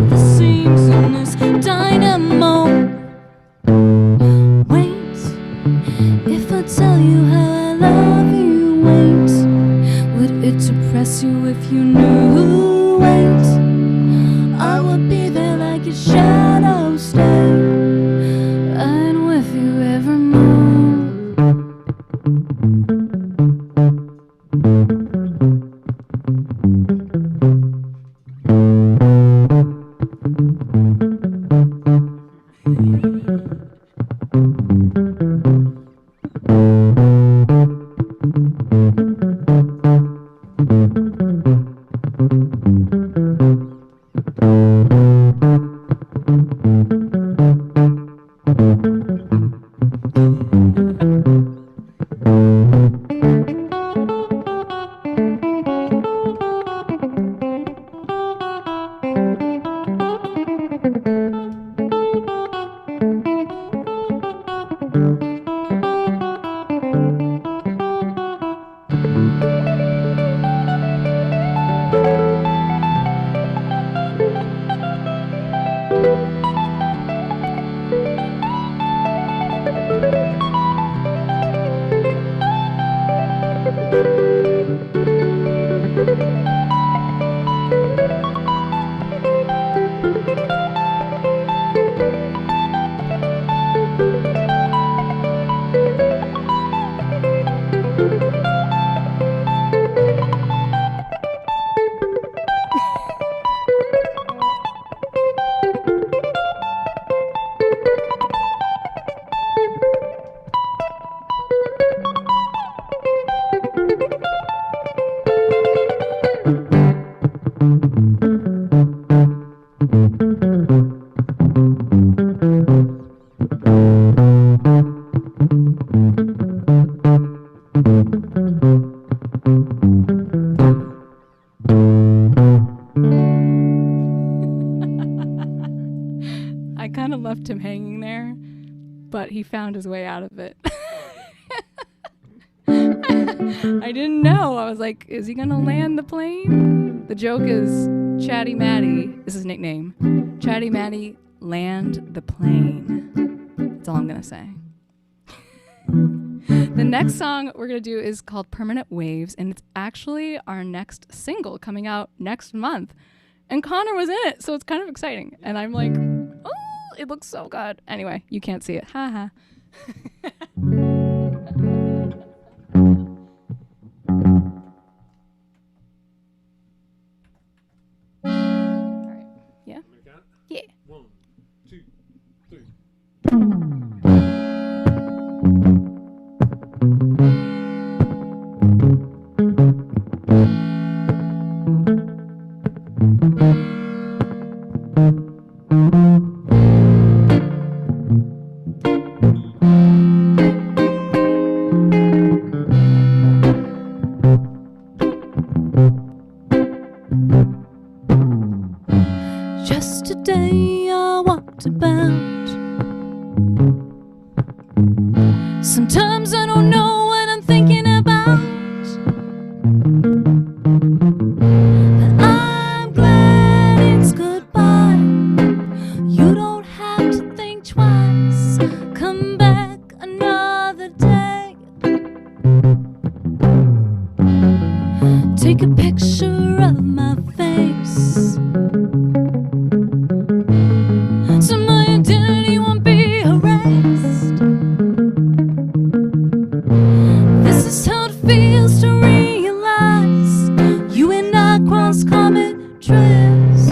kind of left him hanging there, but he found his way out of it. I didn't know. I was like, is he gonna land the plane? The joke is Chatty Matty is his nickname. Chatty Matty, land the plane. That's all I'm gonna say. The next song we're gonna do is called Permanent Waves, and it's actually our next single coming out next month. And Connor was in it, so it's kind of exciting. And I'm like, oh, it looks so good. Anyway, you can't see it. Ha ha. All right. Yeah? Yeah. 1, 2, 3. Yesterday I walked about. Sometimes I don't know what I'm thinking about. But I'm glad it's goodbye. You don't have to think twice. Come back another day. Take a picture of my face, so my identity won't be erased. This is how it feels to realize you and I cross common trails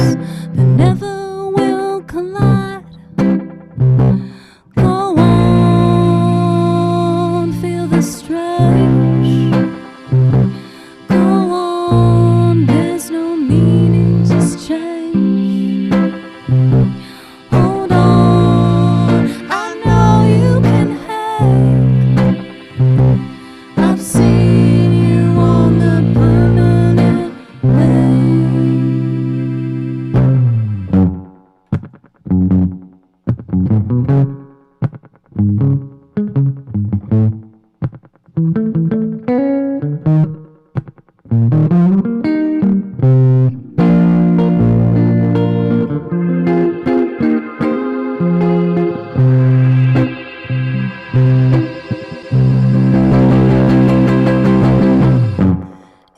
that never will collide. Go on, feel the strange. Go on, there's no meaning, just change. Hold on, I know you can hang. I've seen you on the permanent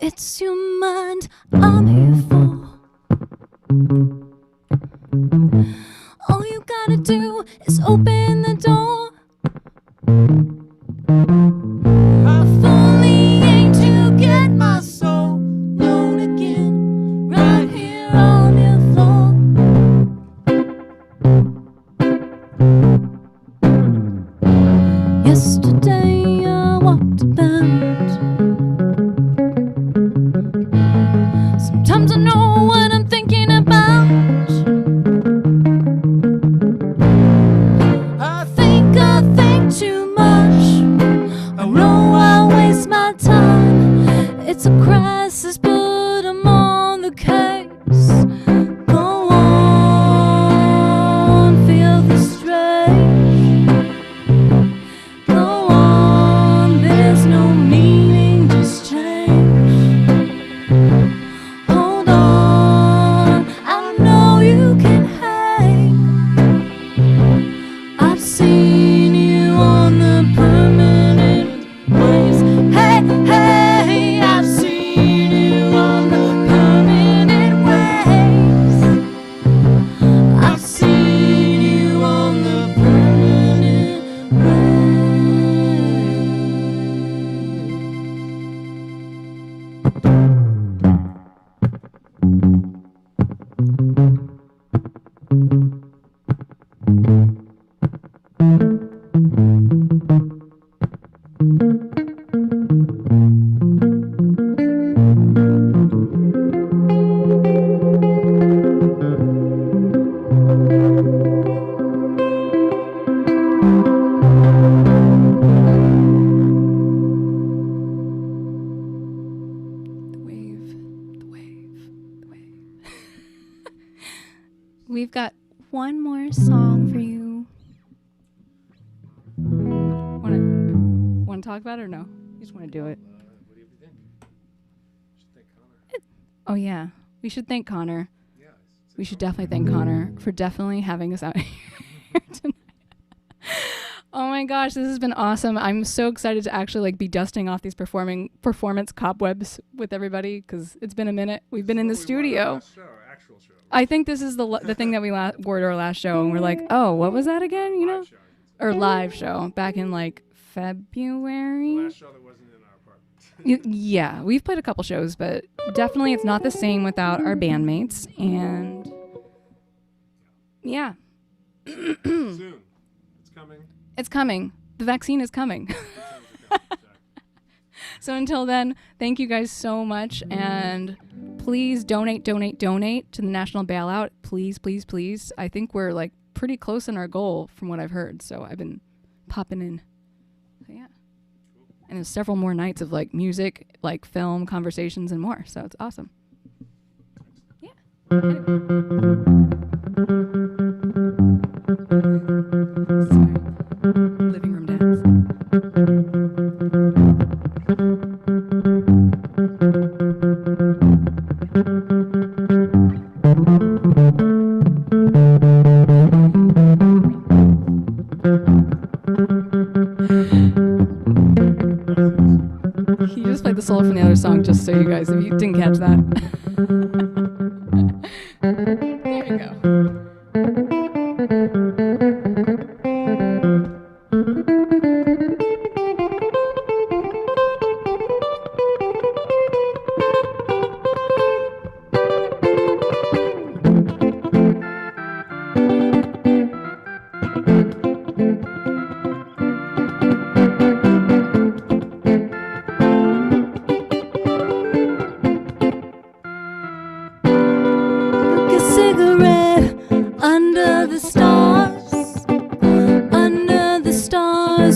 It's your mind I'm here for. All you gotta do is open the door. I fully aim to get my soul known again, right here on your floor. Yesterday I walked about. Sometimes I know what I'm thinking about. I think too much. I know I waste my time. It's a crisis, but I'm on the case. Go on, feel the strange. Go on, there's no meaning, just change. Hold on, I know you can hang. I've seen you on the permanent waves. Hey, hey, I've seen you on the permanent waves. I've seen you on the permanent We've got one more song for you. Want to talk about it or no? You just want to do it. What do you think? You should thank Connor. Oh yeah, we should thank Connor. Yeah. We should definitely thank Connor for definitely having us out here tonight. Oh my gosh, this has been awesome. I'm so excited to actually be dusting off these performance cobwebs with everybody because it's been a minute. We've been in the studio. Actual show. I think this is the thing that we wore to our last show, and we're like, oh, what was that again? You know, or live show back in February. Last show that wasn't in our apartment. Yeah, we've played a couple shows, but definitely it's not the same without our bandmates. And yeah, Soon. It's coming. It's coming. The vaccine is coming. So until then, thank you guys so much. And please donate to the National Bailout. Please, please, please. I think we're pretty close in our goal from what I've heard. So I've been popping in. So yeah. And there's several more nights of music, film, conversations, and more. So it's awesome. Yeah. Sorry. Living room dance. He just played the solo from the other song, just so you guys, if you didn't catch that. There you go.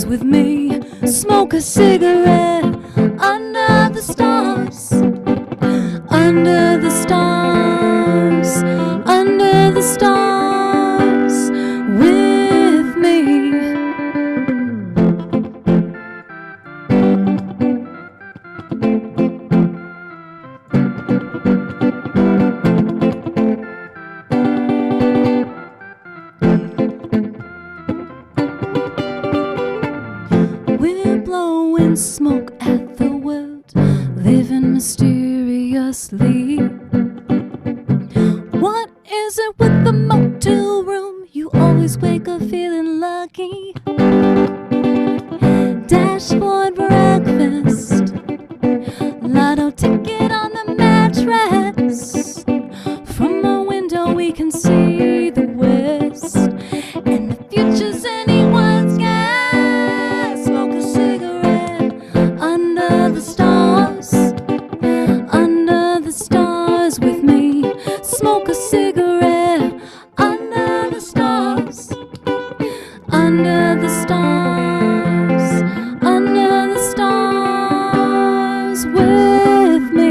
With me, smoke a cigarette under the stars, under the stars, under the stars with me. Smoke at the world, living mysteriously. What is it with the motel room? You always wake up feeling lucky. Dashboard breakfast, lotto ticket on the mattress. From my window we can see the west, and the future's anyone's guess. Smoke a cigarette under the stars, under the stars with me. Smoke a cigarette under the stars, under the stars, under the stars with me.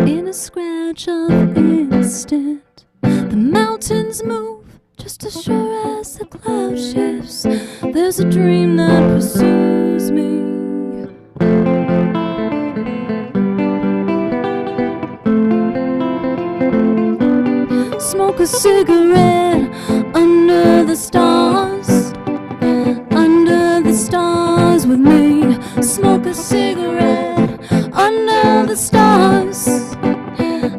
In a scratch of instant, the mountains move just as sure as the cloud shifts. There's a dream that pursues me. Smoke a cigarette under the stars, under the stars with me. Smoke a cigarette under the stars,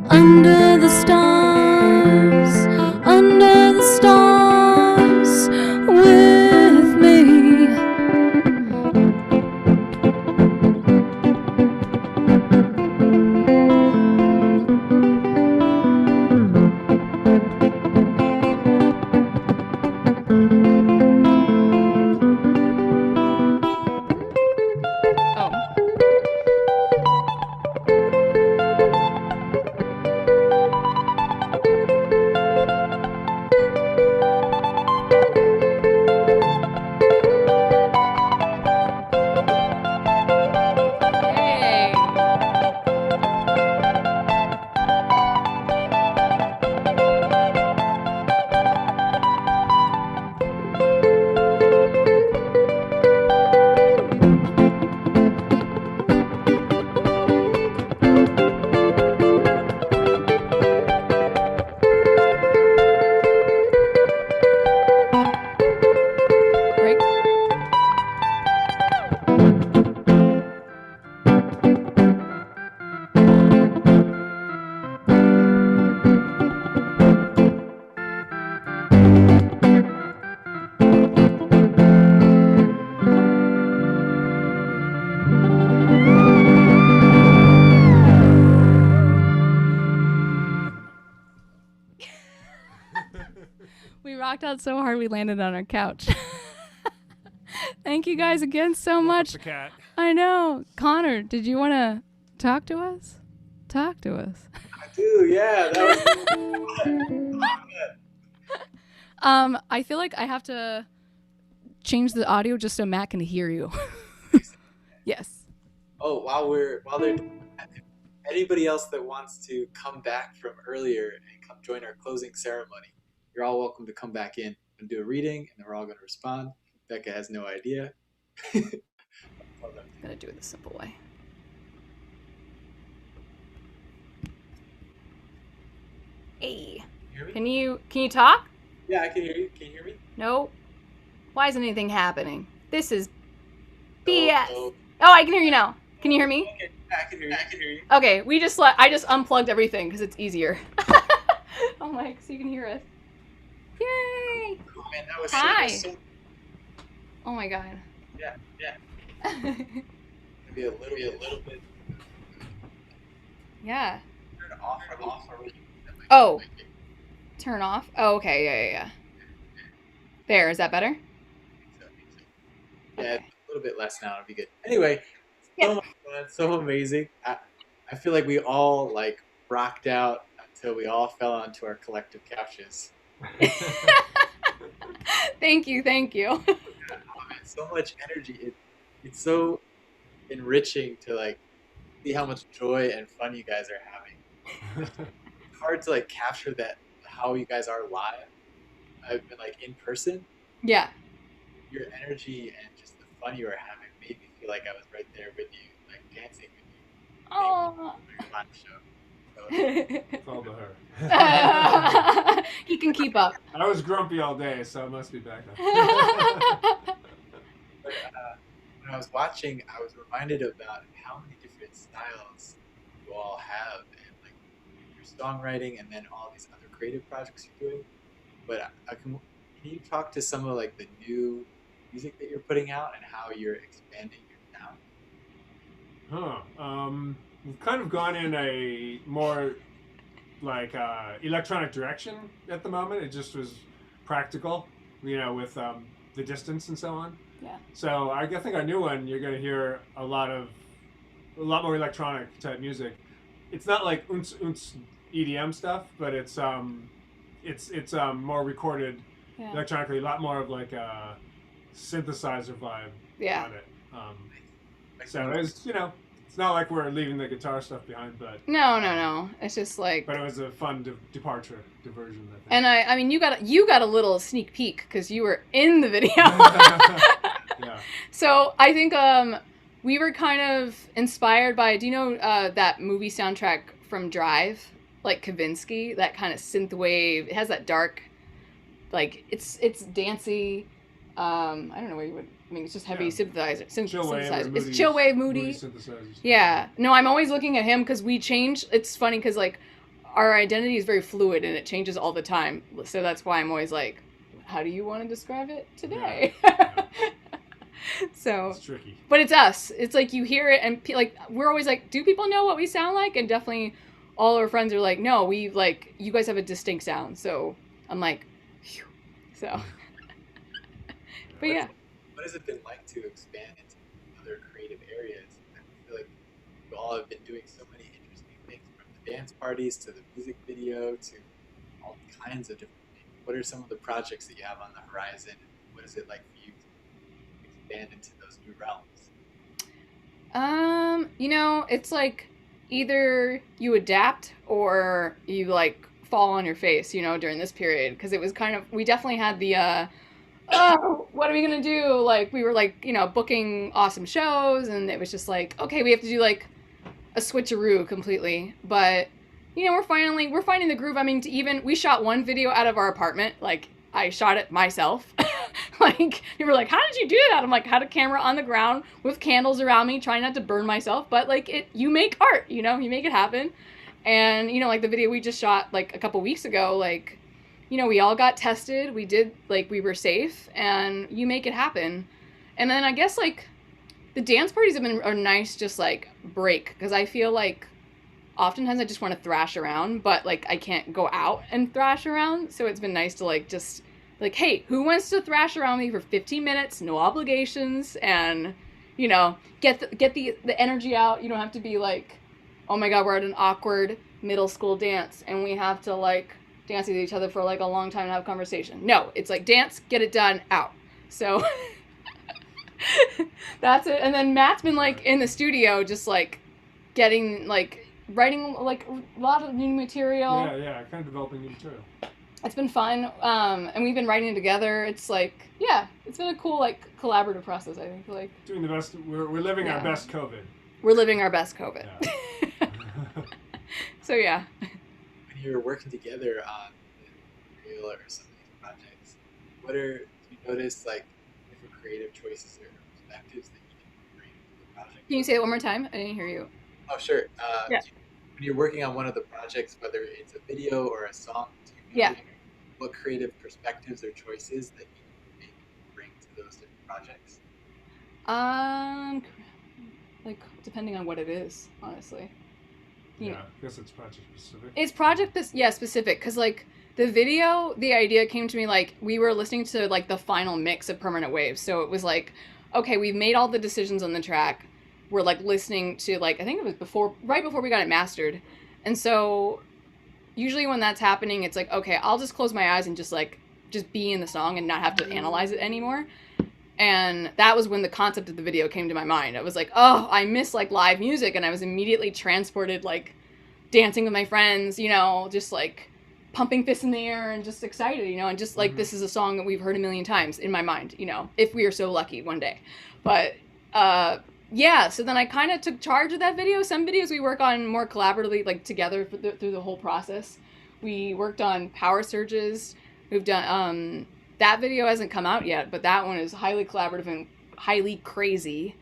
under the stars, under We rocked out so hard we landed on our couch. Thank you guys again so much. The cat. I know. Connor, did you want to talk to us? Talk to us. I do, yeah. That was I feel like I have to change the audio just so Matt can hear you. Yes. Oh, while they're doing that, if anybody else that wants to come back from earlier and come join our closing ceremony, you're all welcome to come back in and do a reading, and then we're all going to respond. Becca has no idea. I'm gonna do it the simple way. Hey, can you talk? Yeah, I can hear you. Can you hear me? No. Why isn't anything happening? This is BS. Oh. Oh, I can hear you now. Can you hear me? Okay. Yeah, I can hear you. I can hear you. Okay, I just unplugged everything because it's easier. Oh my, so you can hear us. Yay! Oh, man, that was Hi. so Oh my god. yeah. Maybe a little bit. Yeah. Turn it off already. Oh. Turn off? Oh, okay, yeah. There, is that better? Yeah, a little bit less now. It'll be good. Anyway, so much fun, so amazing. I feel like we all like rocked out until we all fell onto our collective couches. Thank you. Oh, man, so much energy. It's so enriching to like see how much joy and fun you guys are having. It's hard to like capture that how you guys are live. I've been like in person. Yeah. Your energy and just the fun you were having made me feel like I was right there with you, like dancing with you. Oh. On the show. So, It's all to her. He can keep up. I was grumpy all day, so it must be back now. but, when I was watching, I was reminded about how many different styles you all have, and like your songwriting, and then all these other creative projects you're doing. But can you talk to some of like the new music that you're putting out and how you're expanding your sound? We've kind of gone in a more like electronic direction at the moment. It just was practical, with the distance and so on. Yeah. So I think our new one, you're going to hear a lot more electronic type music. It's not like unts EDM stuff, but it's more recorded electronically, a lot more of like a synthesizer vibe on it. So it's it's not like we're leaving the guitar stuff behind, but No. It's just like. But it was a fun diversion. I think. And I mean, you got a little sneak peek because you were in the video. Yeah. So I think we were kind of inspired by. Do you know that movie soundtrack from Drive, like Kavinsky? That kind of synth wave. It has that dark, like it's dancey. I don't know what you would. I mean, it's just heavy synthesizer. Chillwave. It's chillwave, moody. Synthesizers. Yeah. No, I'm always looking at him because we change. It's funny because like our identity is very fluid and it changes all the time. So that's why I'm always like, how do you want to describe it today? Yeah. So. It's tricky. But it's us. It's like you hear it and like we're always like, do people know what we sound like? And definitely all our friends are like, no, we like you guys have a distinct sound. So I'm like, phew. So. But yeah. What has it been like to expand into other creative areas? I feel like you all have been doing so many interesting things, from the dance parties to the music video to all kinds of different things. What are some of the projects that you have on the horizon? What is it like for you to expand into those new realms? It's like either you adapt or you like fall on your face, during this period. Because it was kind of, we definitely had the, oh, what are we gonna do? Like we were like, booking awesome shows, and it was just like, okay, we have to do like a switcheroo completely. But we're finding the groove. I mean, we shot one video out of our apartment. Like I shot it myself. Like you were like, how did you do that? I'm like, had a camera on the ground with candles around me, trying not to burn myself. But like you make art, you make it happen. And like the video we just shot like a couple weeks ago, like. We all got tested. We did, like, we were safe, and you make it happen. And then I guess, like, the dance parties have been a nice, just, like, break. Because I feel like oftentimes I just want to thrash around, but, like, I can't go out and thrash around. So it's been nice to, like, just like, hey, who wants to thrash around me for 15 minutes, no obligations, and, you know, get the energy out. You don't have to be like, oh my god, we're at an awkward middle school dance and we have to like dance with each other for like a long time and have a conversation. No, it's like dance, get it done, out. So that's it. And then Matt's been like in the studio just like getting like writing like a lot of new material. Yeah, kind of developing new material. It's been fun, and we've been writing together. It's like, yeah, it's been a cool like collaborative process. I think like doing the best. We're living our best COVID. We're living our best COVID. Yeah. So yeah. When you're working together on real or some of these projects, do you notice like different creative choices or perspectives that you can bring to the project? Can you say it one more time? I didn't hear you. Oh, sure. Yeah. When you're working on one of the projects, whether it's a video or a song, what creative perspectives or choices that you bring to those different projects? Like depending on what it is, honestly. You know. I guess it's project specific. It's project specific, because like the video, the idea came to me like we were listening to like the final mix of Permanent Waves, so it was like, okay, we've made all the decisions on the track. We're like listening to like, I think it was right before we got it mastered, and so usually when that's happening, it's like, okay, I'll just close my eyes and just be in the song and not have to analyze it anymore. And that was when the concept of the video came to my mind. I was like, oh, I miss like live music, and I was immediately transported like dancing with my friends, you know, just like pumping fists in the air and just excited, you know, and just like this is a song that we've heard a million times in my mind, you know, if we are so lucky one day. But yeah, so then I kind of took charge of that video. Some videos we work on more collaboratively, like together through the whole process. We worked on Power Surges. We've done, that video hasn't come out yet, but that one is highly collaborative and highly crazy.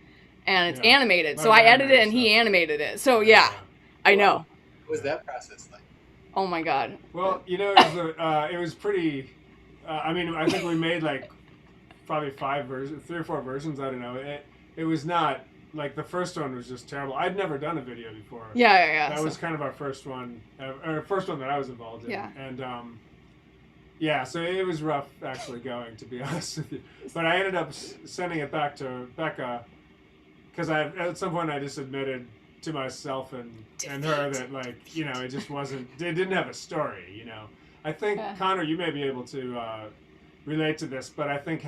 And it's animated. So I edited it and he animated it. So yeah, I know. What was that process like? Oh my God. Well, you know, it was pretty, I mean, I think we made like probably 3 or 4 versions. I don't know. It was not, like the first one was just terrible. I'd never done a video before. Yeah. That was kind of our first one, or first one that I was involved in. Yeah. And yeah, so it was rough actually going, to be honest with you. But I ended up sending it back to Becca, because at some point I just admitted to myself and her that, like, you know, it just wasn't, it didn't have a story, you know. I think, Connor, you may be able to relate to this, but I think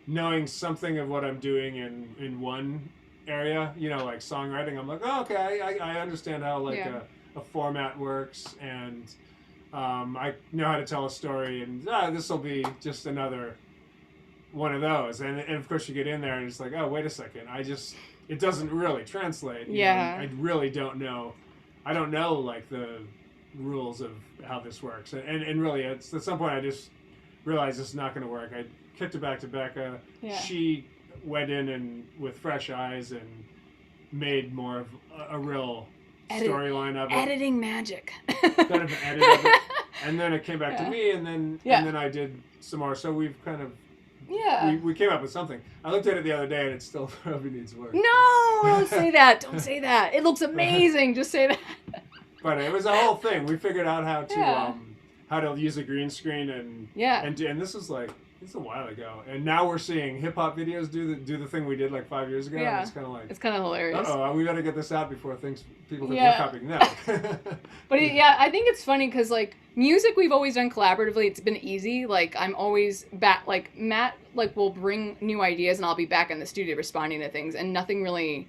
knowing something of what I'm doing in one area, you know, like songwriting, I'm like, oh, okay, I understand how like a format works, and I know how to tell a story, and this will be just another one of those. And of course you get in there and it's like, oh, wait a second, it doesn't really translate. You know, I really don't know. I don't know like the rules of how this works. And really, it's at some point I just realized this is not going to work. I kicked it back to Becca. Yeah. She went in and with fresh eyes and made more of a real storyline of it. Editing magic. Kind of an edit of it. And then it came back to me, and then I did some more. So we've kind of we came up with something. I looked at it the other day, and it still probably needs work. No, don't say that. Don't say that. It looks amazing. Just say that. But it was a whole thing. We figured out how to use a green screen and this is like, it's a while ago, and now we're seeing hip hop videos do the thing we did like 5 years ago. Yeah, and it's kind of like, it's kind of hilarious. We got to get this out before people think we're copying them. But I think it's funny because like music we've always done collaboratively. It's been easy. Like I'm always back. Like Matt will bring new ideas, and I'll be back in the studio responding to things, and nothing really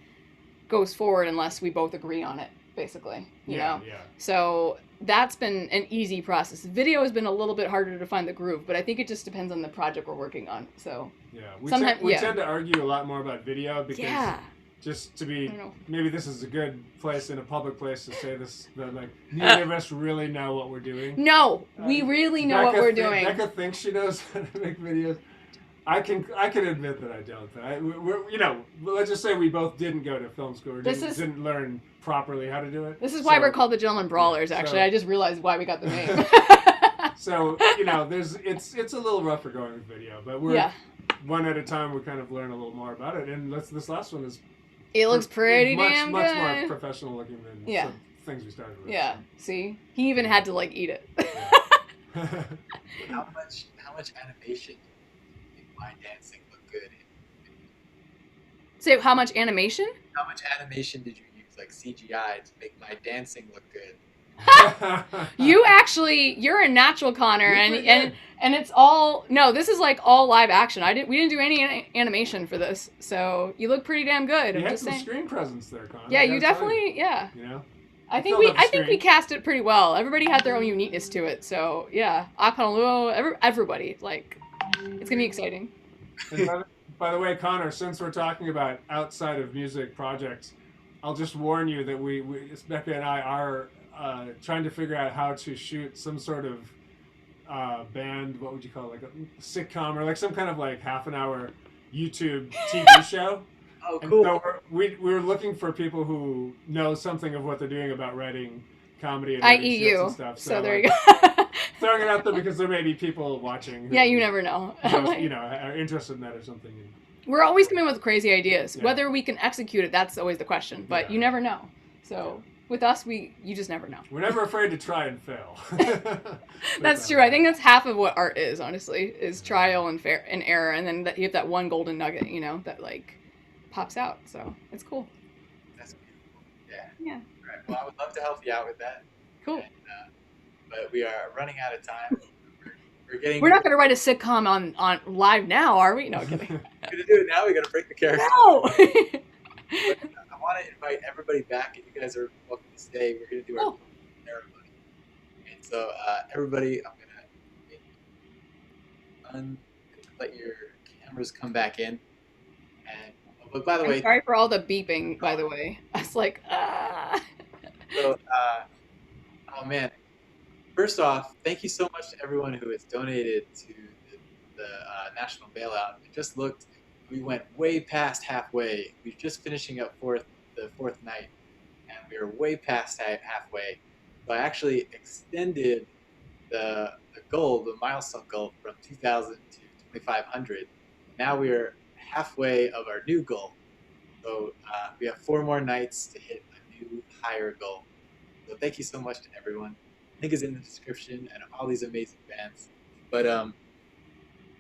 goes forward unless we both agree on it. Basically, you know. Yeah. So that's been an easy process. Video has been a little bit harder to find the groove, but I think it just depends on the project we're working on. So we tend to argue a lot more about video because just to be, maybe this is a good place in a public place to say this, that like neither of us really know what we're doing. No, we really know what we're doing. Becca thinks she knows how to make videos. I can admit that I don't. Let's just say we both didn't go to film school or didn't learn properly how to do it. This is why we're called the Gentlemen Brawlers. Actually, I just realized why we got the name. So it's a little rougher going with video, but we're one at a time. We kind of learn a little more about it, and this last one is. It looks pretty damn much good. Much more professional looking than some things we started with. Yeah. See, he even had to like eat it. How much animation did my dancing look good in? So how much animation? How much animation did you use, like CGI, to make my dancing look good? You're a natural, Connor, and it's all no. This is like all live action. We didn't do any animation for this, so you look pretty damn good. You I'm had just some saying. screen presence there, Connor. Yeah, I you gotta tell definitely. Yeah. You know. I think filled up the we screen. cast it pretty well. Everybody had their own uniqueness to it. So yeah, Akaluo, everybody, like, it's gonna be exciting. And by the way, Connor, since we're talking about outside of music projects, I'll just warn you that we Becca and I are trying to figure out how to shoot some sort of band. What would you call it? Like a sitcom or like some kind of like half an hour YouTube TV show. Oh, And cool. so we're looking for people who know something of what they're doing about writing comedy and writing skits IEU. and stuff. So there like, you go. throwing it out there because there may be people watching. Who, Yeah, you never know. you know, are interested in that or something. We're always coming with crazy ideas. Yeah. Whether we can execute it, that's always the question. But you never know. So with us, you just never know. We're never afraid to try and fail. That's true. I think that's half of what art is, honestly, is trial and error, and then you have that one golden nugget, you know, that like pops out. So it's cool. That's beautiful. Yeah. Yeah. All right. Well, I would love to help you out with that. Cool. And, but we are running out of time. We're not going to write a sitcom on live now, are we? No, I'm kidding. We're going to do it now. We got to break the character. No. I want to invite everybody back, and you guys are welcome to stay. We're going to do our ceremony. And so, everybody, I'm going to let your cameras come back in. And but by the way, sorry for all the beeping. By the way, I was like, ah. So, oh man. First off, thank you so much to everyone who has donated to the national bailout. I just looked. We went way past halfway. We're just finishing up the fourth night, and we are way past halfway. So I actually extended the goal, the milestone goal, from 2,000 to 2,500. Now we are halfway of our new goal. So we have 4 more nights to hit a new higher goal. So thank you so much to everyone. Link is in the description and all these amazing bands. But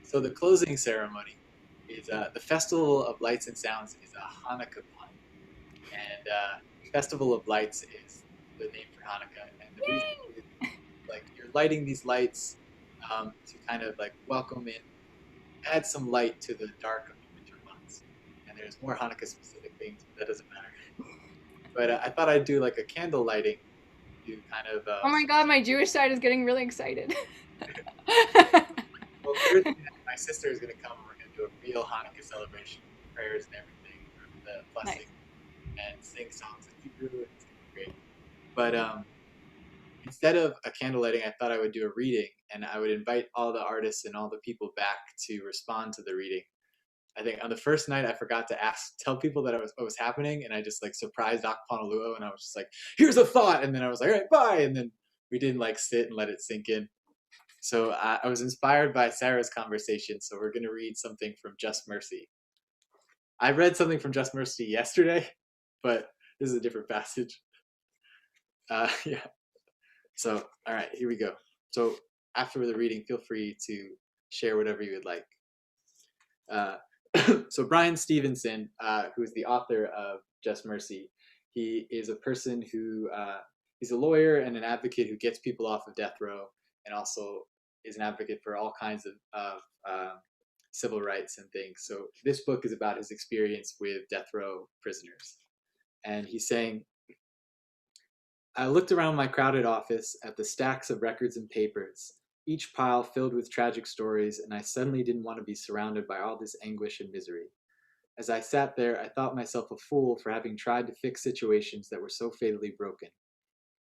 so the closing ceremony is the Festival of Lights and Sounds is a Hanukkah pun, and Festival of Lights is the name for Hanukkah. And the reason is, like, you're lighting these lights to kind of like welcome in, add some light to the dark of the winter months. And there's more Hanukkah specific things, but that doesn't matter. But I thought I'd do like a candle lighting. To kind of, oh my God, my Jewish side is getting really excited. Well, Thursday, my sister is going to come and we're going to do a real Hanukkah celebration, prayers and everything, the blessing, and sing songs in Hebrew, and it's going to be great. But instead of a candle lighting, I thought I would do a reading, and I would invite all the artists and all the people back to respond to the reading. I think on the first night I forgot to tell people that what was happening, and I just like surprised Akponaluo, and I was just like, "Here's a thought," and then I was like, "All right, bye," and then we didn't like sit and let it sink in. So I was inspired by Sarah's conversation, so we're going to read something from Just Mercy. I read something from Just Mercy yesterday, but this is a different passage. Yeah. So all right, here we go. So after the reading, feel free to share whatever you would like. So Brian Stevenson, who is the author of Just Mercy, he is a person who he's a lawyer and an advocate who gets people off of death row, and also is an advocate for all kinds of civil rights and things. So this book is about his experience with death row prisoners. And he's saying, I looked around my crowded office at the stacks of records and papers, each pile filled with tragic stories, and I suddenly didn't want to be surrounded by all this anguish and misery. As I sat there, I thought myself a fool for having tried to fix situations that were so fatally broken.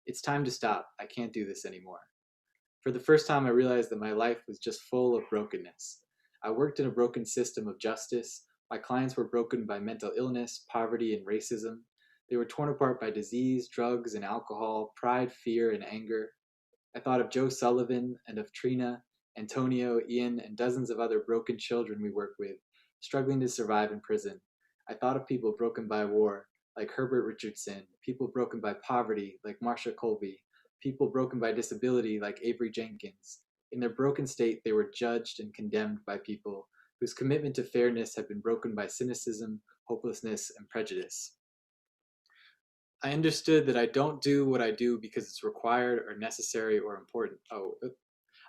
It's time to stop. I can't do this anymore. For the first time, I realized that my life was just full of brokenness. I worked in a broken system of justice. My clients were broken by mental illness, poverty, and racism. They were torn apart by disease, drugs, and alcohol, pride, fear, and anger. I thought of Joe Sullivan and of Trina, Antonio, Ian, and dozens of other broken children we work with, struggling to survive in prison. I thought of people broken by war, like Herbert Richardson, people broken by poverty, like Marsha Colby, people broken by disability, like Avery Jenkins, In their broken state, they were judged and condemned by people whose commitment to fairness had been broken by cynicism, hopelessness, and prejudice. I understood that I don't do what I do because it's required or necessary or important.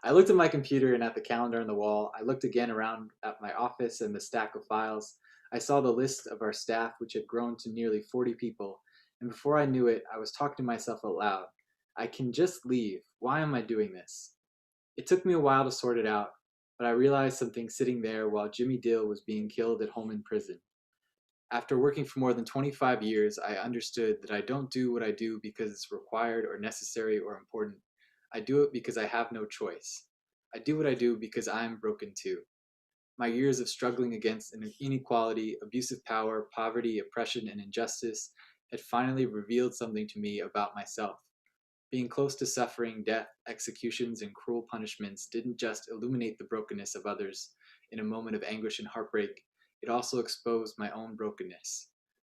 I looked at my computer and at the calendar on the wall. I looked again around at my office and the stack of files. I saw the list of our staff, which had grown to nearly 40 people, and before I knew it, I was talking to myself out loud. I can just leave. Why am I doing this? It took me a while to sort it out, but I realized something sitting there while Jimmy Dill was being killed at home in prison. After working for more than 25 years, I understood that I don't do what I do because it's required or necessary or important. I do it because I have no choice. I do what I do because I'm broken too. My years of struggling against inequality, abusive power, poverty, oppression, and injustice had finally revealed something to me about myself. Being close to suffering, death, executions, and cruel punishments didn't just illuminate the brokenness of others in a moment of anguish and heartbreak, it also exposed my own brokenness.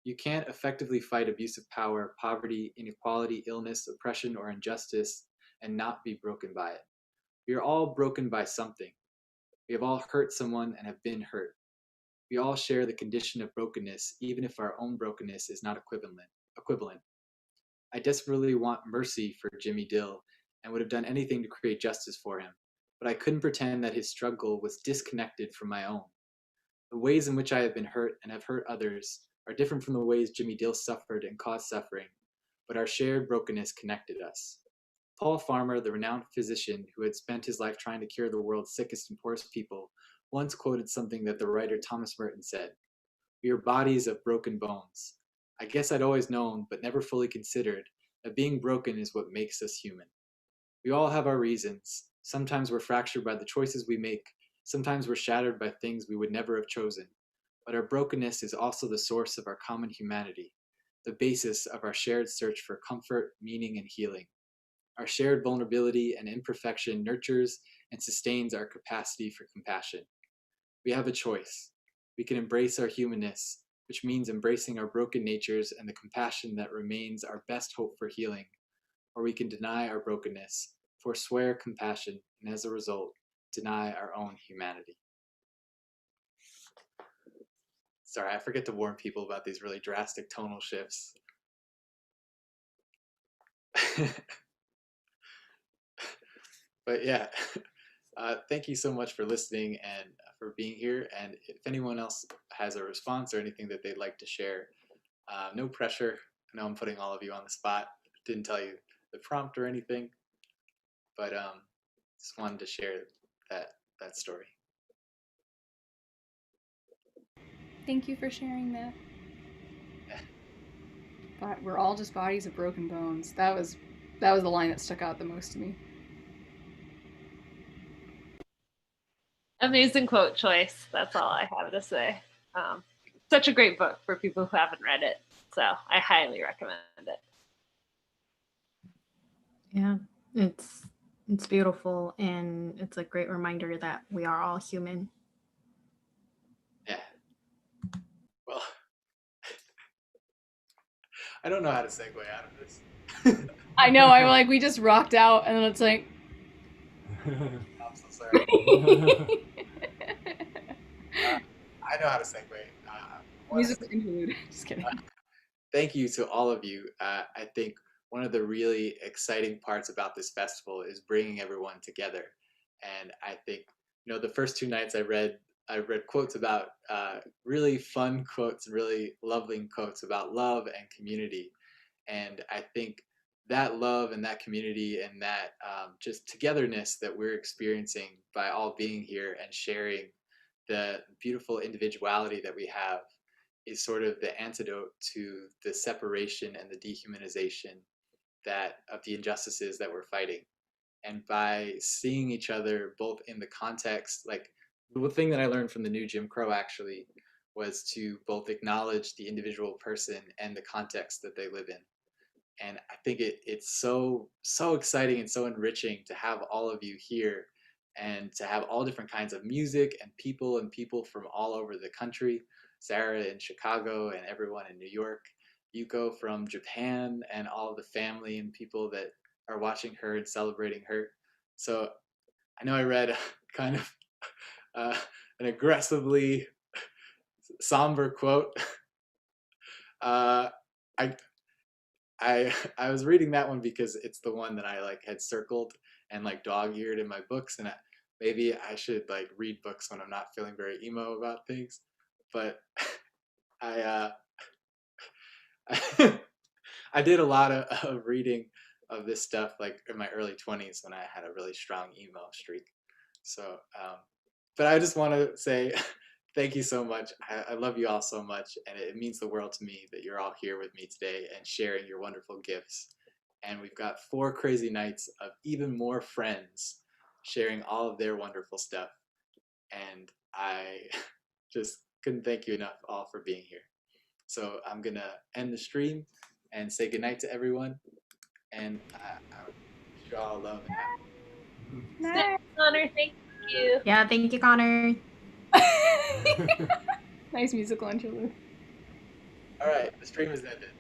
You can't effectively fight abusive power, poverty, inequality, illness, oppression, or injustice and not be broken by it. We are all broken by something. We have all hurt someone and have been hurt. We all share the condition of brokenness, even if our own brokenness is not equivalent. I desperately want mercy for Jimmy Dill and would have done anything to create justice for him, but I couldn't pretend that his struggle was disconnected from my own. The ways in which I have been hurt and have hurt others are different from the ways Jimmy Dill suffered and caused suffering, but our shared brokenness connected us. Paul Farmer, the renowned physician who had spent his life trying to cure the world's sickest and poorest people, once quoted something that the writer Thomas Merton said, "We are bodies of broken bones." I guess I'd always known, but never fully considered, that being broken is what makes us human. We all have our reasons. Sometimes we're fractured by the choices we make. Sometimes we're shattered by things we would never have chosen. But our brokenness is also the source of our common humanity, the basis of our shared search for comfort, meaning, and healing. Our shared vulnerability and imperfection nurtures and sustains our capacity for compassion. We have a choice. We can embrace our humanness, which means embracing our broken natures and the compassion that remains our best hope for healing, or we can deny our brokenness, forswear compassion, and as a result, deny our own humanity. Sorry, I forget to warn people about these really drastic tonal shifts. But yeah, thank you so much for listening and for being here. And if anyone else has a response or anything that they'd like to share, no pressure. I know I'm putting all of you on the spot. Didn't tell you the prompt or anything, but just wanted to share that story. Thank you for sharing that. But we're all just bodies of broken bones. That was the line that stuck out the most to me. Amazing quote choice. That's all I have to say. Such a great book for people who haven't read it. So I highly recommend it. Yeah, it's beautiful, and it's a great reminder that we are all human. Yeah. Well, I don't know how to segue out of this. I know. We just rocked out, and then it's like. I'm so sorry. I know how to segue. Musical interlude. Just kidding. Thank you to all of you. I think one of the really exciting parts about this festival is bringing everyone together. And I think, the first 2 nights I read quotes about really fun quotes and really loving quotes about love and community. And I think that love and that community and that just togetherness that we're experiencing by all being here and sharing the beautiful individuality that we have is sort of the antidote to the separation and the dehumanization of the injustices that we're fighting. And by seeing each other both in the context, like the thing that I learned from the new Jim Crow actually was to both acknowledge the individual person and the context that they live in. And I think it's so exciting and so enriching to have all of you here and to have all different kinds of music and people from all over the country. Sarah in Chicago and everyone in New York, Yuko from Japan, and all of the family and people that are watching her and celebrating her. So I know I read kind of an aggressively somber quote. I was reading that one because it's the one that I like had circled and like dog-eared in my books, and maybe I should like read books when I'm not feeling very emo about things. But I I did a lot of reading of this stuff like in my early 20s when I had a really strong emo streak. So, but I just want to say thank you so much. I love you all so much, and it means the world to me that you're all here with me today and sharing your wonderful gifts. And we've got 4 crazy nights of even more friends sharing all of their wonderful stuff. And I just couldn't thank you enough all for being here. So I'm going to end the stream and say goodnight to everyone. And I wish you all love and happiness. Connor, thank you. Yeah, thank you, Connor. Nice musical interlude. All right, the stream is ended.